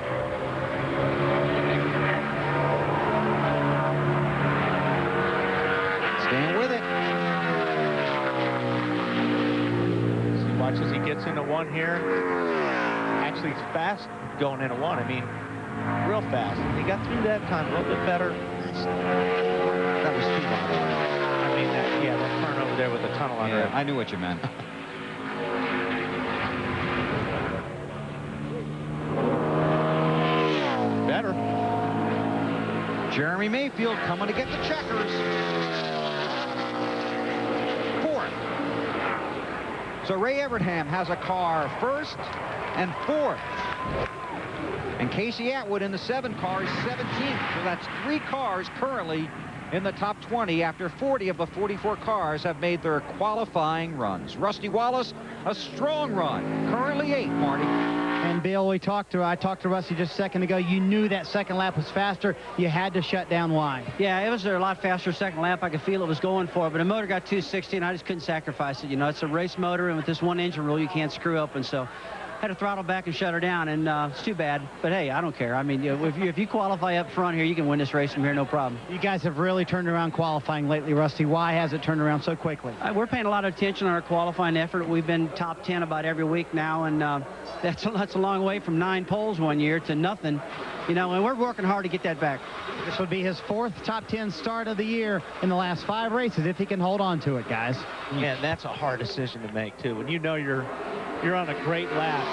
Staying with it. Watch as he gets into 1 here. Actually, it's fast going into 1. I mean, real fast. He got through that time a little bit better. That was too long. I mean, that turn over there with the tunnel on it. I knew what you meant. Better. Jeremy Mayfield coming to get the checkers. 4th. So Ray Evernham has a car 1st and 4th. And Casey Atwood in the 7 car is 17th. So that's 3 cars currently in the top 20 after 40 of the 44 cars have made their qualifying runs. Rusty Wallace, a strong run, currently 8th, Marty. And Bill, I talked to Rusty just a second ago. You knew that second lap was faster. You had to shut down wide. Yeah, it was a lot faster second lap. I could feel it was going for it, but the motor got 260, and I just couldn't sacrifice it. You know, it's a race motor, and with this one engine rule, you can't screw up, and so had to throttle back and shut her down, and it's too bad. But hey, I don't care. I mean, if you qualify up front here, you can win this race from here, no problem. You guys have really turned around qualifying lately, Rusty. Why has it turned around so quickly? We're paying a lot of attention on our qualifying effort. We've been top 10 about every week now, and that's a long way from 9 poles one year to nothing. You know, and we're working hard to get that back. This would be his 4th top 10 start of the year in the last 5 races, if he can hold on to it, guys. Yeah, and that's a hard decision to make, too. When you know you're on a great lap.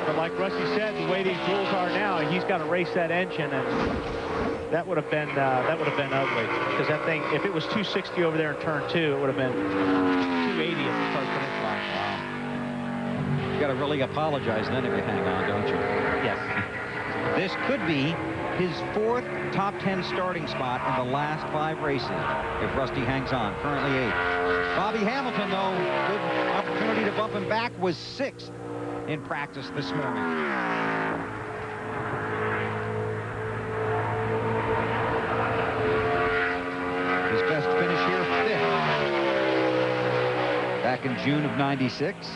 But like Rusty said, the way these rules are now, he's got to race that engine, and that would have been ugly. Because that thing, if it was 260 over there in turn 2, it would have been 280 at the start finish line. Wow. You got to really apologize then if you hang on, don't you? Yes. This could be his 4th top 10 starting spot in the last 5 races if Rusty hangs on. Currently 8th. Bobby Hamilton, though, good opportunity to bump him back, was 6th in practice this morning. His best finish here, 5th. Back in June of '96.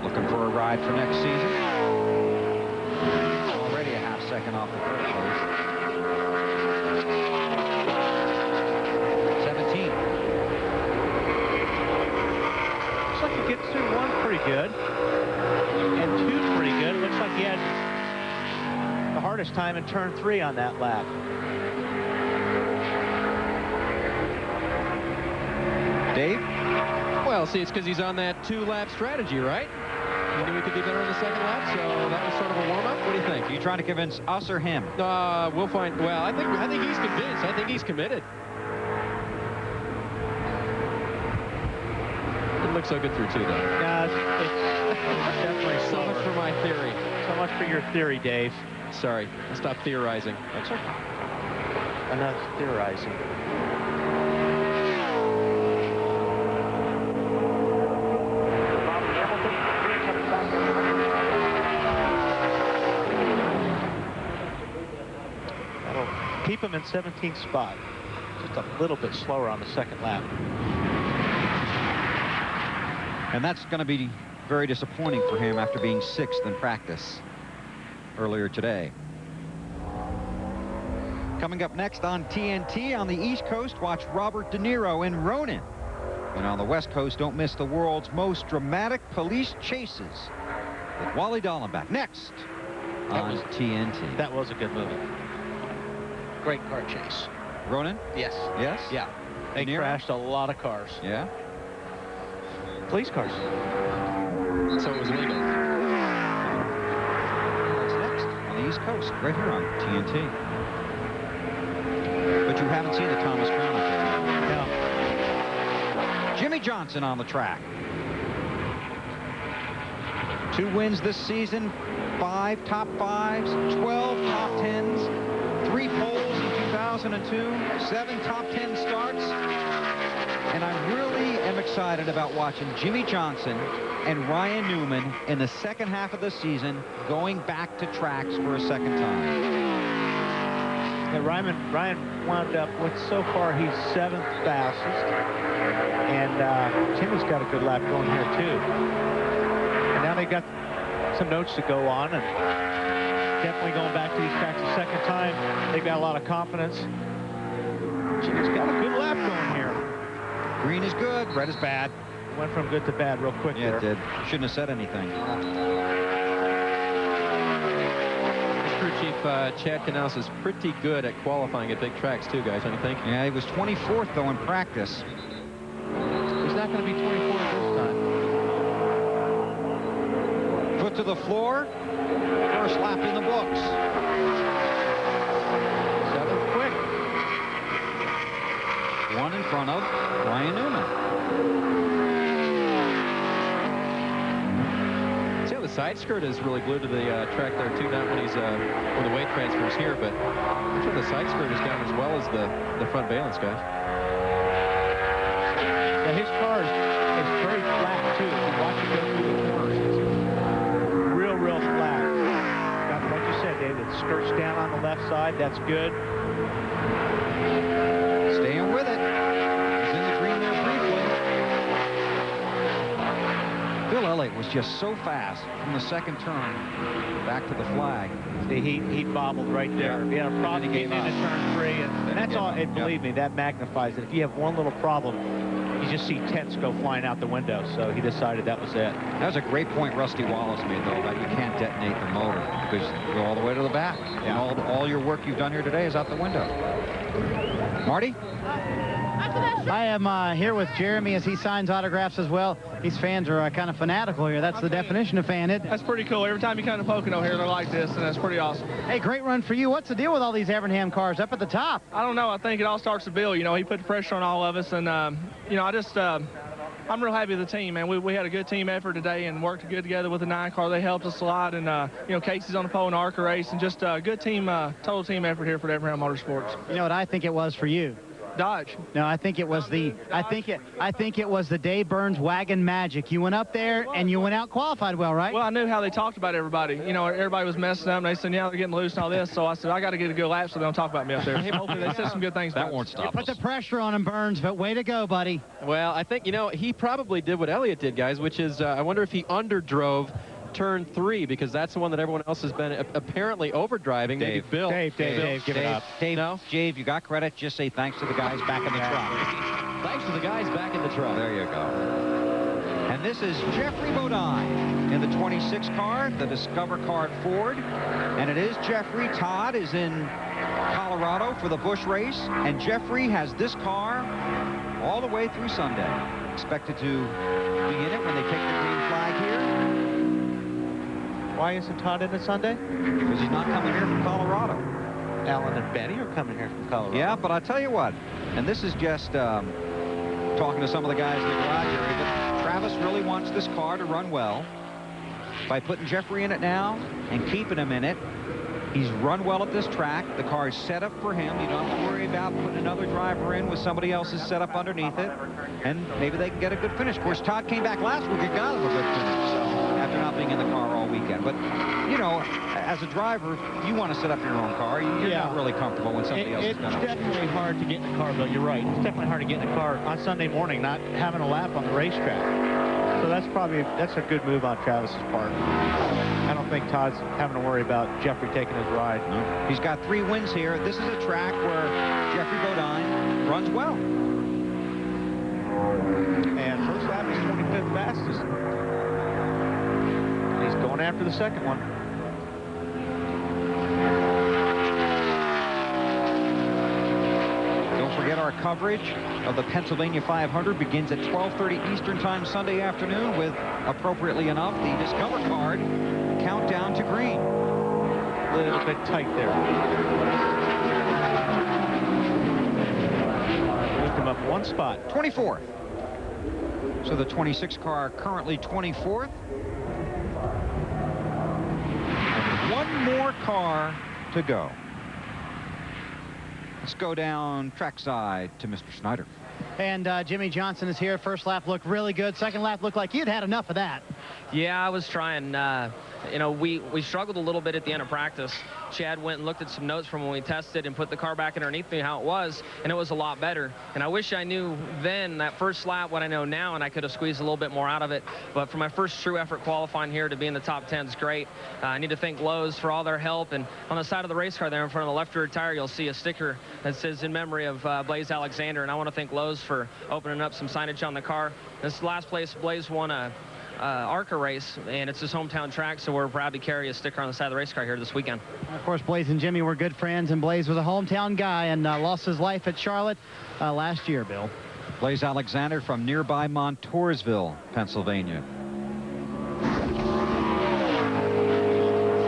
Looking for a ride for next season. Already a half second off the first place. 17. Looks like he gets through 1 pretty good. And 2 pretty good. Looks like he had the hardest time in turn 3 on that lap. Dave? Well, see, it's because he's on that 2-lap strategy, right? He knew he could do better in the second lap, so that was sort of a warm-up. What do you think? Are you trying to convince us or him? We'll find. Well, I think he's convinced. I think he's committed. Didn't look so good through 2, though. Yeah, it's definitely so much for my theory. So much for your theory, Dave. Sorry, I'll stop theorizing. That's okay. Enough theorizing. Keep him in 17th spot. Just a little bit slower on the second lap. And that's going to be very disappointing for him after being 6th in practice earlier today. Coming up next on TNT on the East Coast, watch Robert De Niro in Ronin. And on the West Coast, don't miss the world's most dramatic police chases with Wally Dallenbach next on TNT. That was a good movie. Great car chase. Ronin? Yes. Yes? Yeah. They crashed a lot of cars. Yeah? Police cars. So it was legal. What's next on the East Coast, right here on TNT. But you haven't seen the Thomas Crown up there. No. Jimmy Johnson on the track. 2 wins this season, 5 top 5s, 12 top 10s, 3 poles in 2002, 7 top 10 starts. And I really am excited about watching Jimmy Johnson and Ryan Newman in the second half of the season going back to tracks for a second time. Yeah, Ryan wound up with, so far, he's 7th fastest. And Jimmy's got a good lap going here, too. And now they've got some notes to go on. And definitely going back to these tracks a second time. They've got a lot of confidence. Jimmy's got a good lap going here. Green is good, red is bad. Went from good to bad real quick there. Yeah, it did. Shouldn't have said anything. Crew Chief Chad Canals is pretty good at qualifying at big tracks, too, guys, don't you think? Yeah, he was 24th, though, in practice. He's not going to be 24th this time. Foot to the floor. First lap in the books. 7th quick. 1 in front of Ryan Newman. side skirt is really glued to the track there too, not when he's when the weight transfers here, but I'm sure the side skirt is down as well as the front valence, guys. Yeah, his car is very flat too. If you watch it go through the corners, it's real flat. Got, like you said, Dave, it skirts down on the left side. That's good. Staying with it. He's in the green there briefly. Bill Elliott was just so fast from the second turn back to the flag. See, he bobbled right there. He had a problem getting into turn 3, and that's all. And believe me, that magnifies it. If you have one little problem, you just see tents go flying out the window. So he decided that was it. That was a great point Rusty Wallace made, though, that you can't detonate the motor because you go all the way to the back. Yeah. And all your work you've done here today is out the window. Marty? I am here with Jeremy as he signs autographs as well. These fans are kind of fanatical here. That's the definition of fan, isn't it? That's pretty cool. Every time you come to Pocono here, they're like this, and that's pretty awesome. Hey, great run for you. What's the deal with all these Evernham cars up at the top? I don't know. I think it all starts with Bill. You know, he put the pressure on all of us, and, you know, I'm real happy with the team, man. We had a good team effort today and worked good together with the 9 car. They helped us a lot, and, you know, Casey's on the pole in the ARCA race, and just a good team, total team effort here for Evernham Motorsports. You know what I think it was for you? Dodge. No, I think it was the I think it was the Dave Burns wagon magic. You went up there and you went out qualified well, right? Well, I knew how they talked about everybody. You know, everybody was messing up, and they said, yeah, they're getting loose and all this. So I said, I got to get a good lap so they don't talk about me up there. Hopefully they said some good things. That won't stop us. Put the pressure on him, Burns, but way to go, buddy. Well, I think, you know, he probably did what Elliott did, guys, which is I wonder if he underdrove turn 3, because that's the one that everyone else has been apparently overdriving. Dave, maybe Bill. Dave, give it up. Dave, no? Dave, you got credit. Just say thanks to the guys back in the truck. Thanks to the guys back in the truck. There you go. And this is Jeffrey Bodine in the 26 car, the Discover Card Ford. And it is Jeffrey. Todd is in Colorado for the Busch race. And Jeffrey has this car all the way through Sunday. Expected to be in it when they take the green flag here. Why isn't Todd in it Sunday? Because he's not coming here from Colorado. Alan and Benny are coming here from Colorado. Yeah, but I'll tell you what, and this is just talking to some of the guys in the garage area, but Travis really wants this car to run well. By putting Jeffrey in it now and keeping him in it, he's run well at this track. The car is set up for him. You don't have to worry about putting another driver in with somebody else's setup underneath it, and maybe they can get a good finish. Of course, Todd came back last week and got him a good finish, so after not being in the car all weekend. But, you know, as a driver, you want to set up your own car. You're not really comfortable when somebody else is going to. It's definitely hard to get in the car, Bill. You're right. It's definitely hard to get in the car on Sunday morning, not having a lap on the racetrack. So that's a good move on Travis's part. I don't think Todd's having to worry about Jeffrey taking his ride. No. He's got 3 wins here. This is a track where Jeffrey Bodine runs well. And first lap is 25th fastest. He's going after the second one. Don't forget our coverage of the Pennsylvania 500 begins at 12:30 Eastern Time Sunday afternoon with, appropriately enough, the Discover Card countdown to green. A little bit tight there. Moved him up 1 spot. 24th. So the 26 car currently 24th. And 1 more car to go. Let's go down trackside to Mr. Snyder. And Jimmy Johnson is here. First lap looked really good. Second lap looked like you'd had enough of that. Yeah, I was trying. You know, we struggled a little bit at the end of practice. Chad went and looked at some notes from when we tested and put the car back underneath me how it was, and it was a lot better. And I wish I knew then, that first lap, what I know now, and I could have squeezed a little bit more out of it. But for my first true effort qualifying here, to be in the top 10 is great. I need to thank Lowe's for all their help. And on the side of the race car there in front of the left rear tire, you'll see a sticker that says in memory of Blaze Alexander. And I want to thank Lowe's for opening up some signage on the car. This is the last place Blaze won a ARCA race, and it's his hometown track, so we're proud to carry a sticker on the side of the race car here this weekend. Of course, Blaze and Jimmy were good friends, and Blaze was a hometown guy and lost his life at Charlotte last year, Bill. Blaze Alexander from nearby Montoursville, Pennsylvania.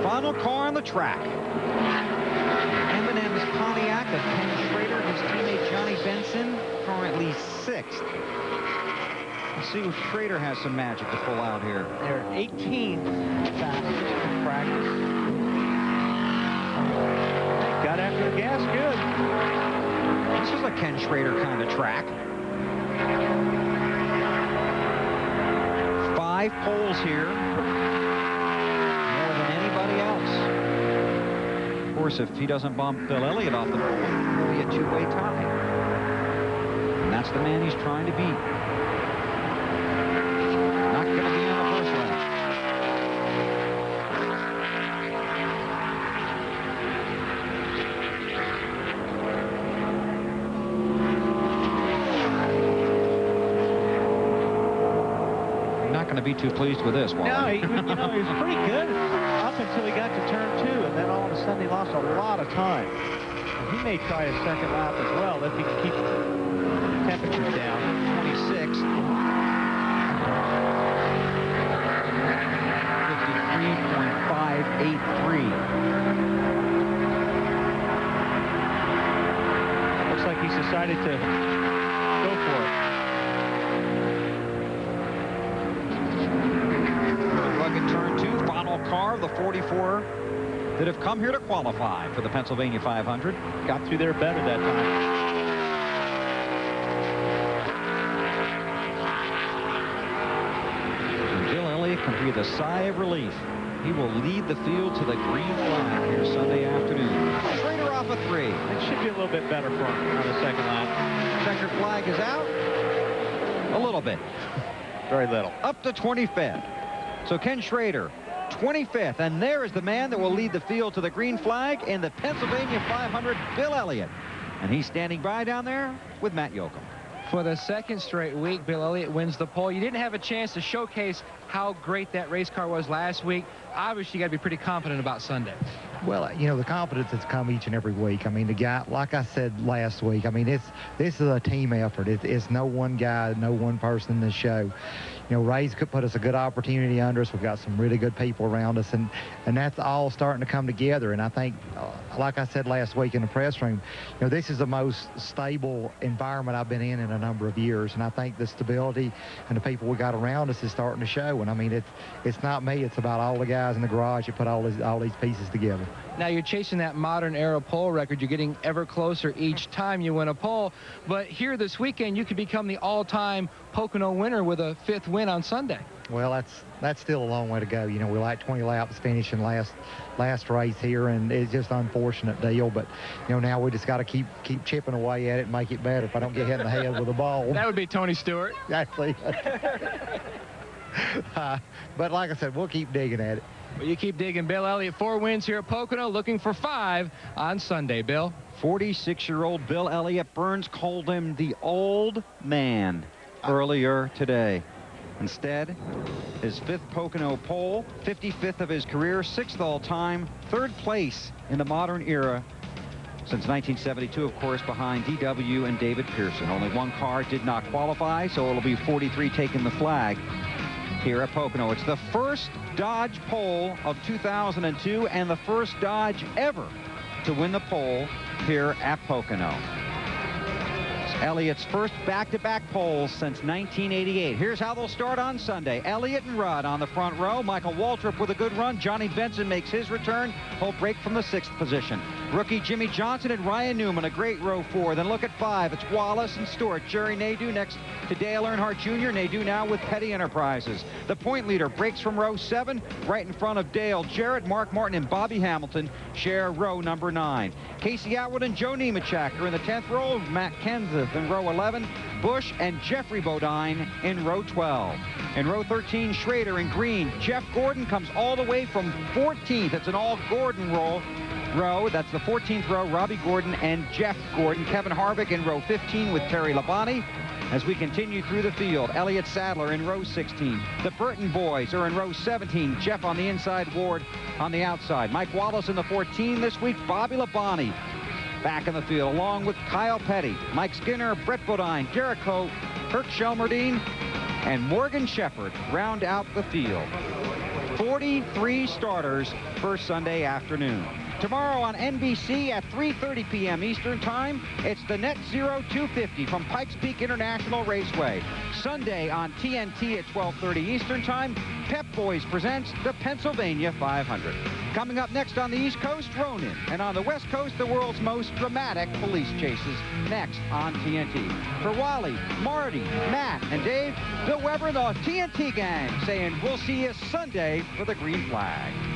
Final car on the track. M&M's Pontiac of Ken Schrader, his teammate Johnny Benson, currently 6th. see if Schrader has some magic to pull out here. They're 18th fastest in practice. Got after the gas good. This is a Ken Schrader kind of track. 5 poles here. More than anybody else. Of course, if he doesn't bump Bill Elliott off the pole, it'll be a 2-way tie. And that's the man he's trying to beat. Not going to be on the first lap. Not going to be too pleased with this one. No, he was pretty good up until he got to turn 2, and then all of a sudden he lost a lot of time. And he may try a second lap as well if he can keep temperatures down. 26. 53.583. Looks like he's decided to go for it. Rugged turn 2, final car of the 44 that have come here to qualify for the Pennsylvania 500. Got through there better that time. Can breathe a sigh of relief. He will lead the field to the green flag here Sunday afternoon. Schrader off a 3. It should be a little bit better for him on the second lap. Checkered flag is out. A little bit. Very little. Up to 25th. So Ken Schrader, 25th. And there is the man that will lead the field to the green flag in the Pennsylvania 500, Bill Elliott. And he's standing by down there with Matt Yoakum. For the second straight week, Bill Elliott wins the pole. You didn't have a chance to showcase how great that race car was last week. Obviously, you got to be pretty confident about Sunday. Well, you know, the confidence has come each and every week. I mean, the guy, like I said last week, I mean, this is a team effort. It's no one guy, no one person in the show. You know, Ray's could put us a good opportunity under us. We've got some really good people around us, and that's all starting to come together. And I think, like I said last week in the press room, you know, this is the most stable environment I've been in a number of years. And I think the stability and the people we got around us is starting to show. And I mean, it's not me. It's about all the guys in the garage that put all these pieces together. Now you're chasing that modern era pole record. You're getting ever closer each time you win a pole. But here this weekend, you could become the all-time Pocono winner with a 5th win on Sunday. Well, that's still a long way to go. You know, we're like 20 laps finishing last race here, and it's just an unfortunate deal. But, you know, now we just got to keep chipping away at it and make it better if I don't get hit in the head with a ball. That would be Tony Stewart. Exactly. But like I said, we'll keep digging at it. Well, you keep digging. Bill Elliott, 4 wins here at Pocono, looking for 5 on Sunday. Bill? 46-year-old Bill Elliott. Burns called him the old man earlier today. Instead, his 5th Pocono pole, 55th of his career, 6th all-time, 3rd place in the modern era since 1972, of course, behind DW and David Pearson. Only one car did not qualify, so it'll be 43 taking the flag here at Pocono. It's the first Dodge pole of 2002 and the first Dodge ever to win the pole here at Pocono. Elliott's first back-to-back poles since 1988. Here's how they'll start on Sunday. Elliott and Rudd on the front row. Michael Waltrip with a good run. Johnny Benson makes his return. He'll break from the 6th position. Rookie Jimmy Johnson and Ryan Newman, a great row 4. Then look at 5. It's Wallace and Stewart. Jerry Nadeau next to Dale Earnhardt Jr. Nadeau now with Petty Enterprises. The point leader breaks from row 7, right in front of Dale Jarrett, Mark Martin, and Bobby Hamilton share row number 9. Casey Atwood and Joe Nemechek are in the 10th row. Matt Kenseth in row 11. Bush and Jeffrey Bodine in row 12. In row 13, Schrader in green. Jeff Gordon comes all the way from 14th. It's an all-Gordon row. That's the 14th row. Robbie Gordon and Jeff Gordon. Kevin Harvick in row 15 with Terry Labonte. As we continue through the field, Elliott Sadler in row 16. The Burton boys are in row 17. Jeff on the inside, Ward on the outside. Mike Wallace in the 14 this week. Bobby Labonte back in the field, along with Kyle Petty, Mike Skinner, Brett Bodine, Garrett Coe, Kirk Shelmerdine, and Morgan Shepherd round out the field. 43 starters for Sunday afternoon. Tomorrow on NBC at 3:30 p.m. Eastern Time, it's the Net Zero 250 from Pikes Peak International Raceway. Sunday on TNT at 12:30 Eastern Time, Pep Boys presents the Pennsylvania 500. Coming up next on the East Coast, Ronin, and on the West Coast, the world's most dramatic police chases. Next on TNT. For Wally, Marty, Matt, and Dave, Bill Weber and the TNT gang saying we'll see you Sunday for the green flag.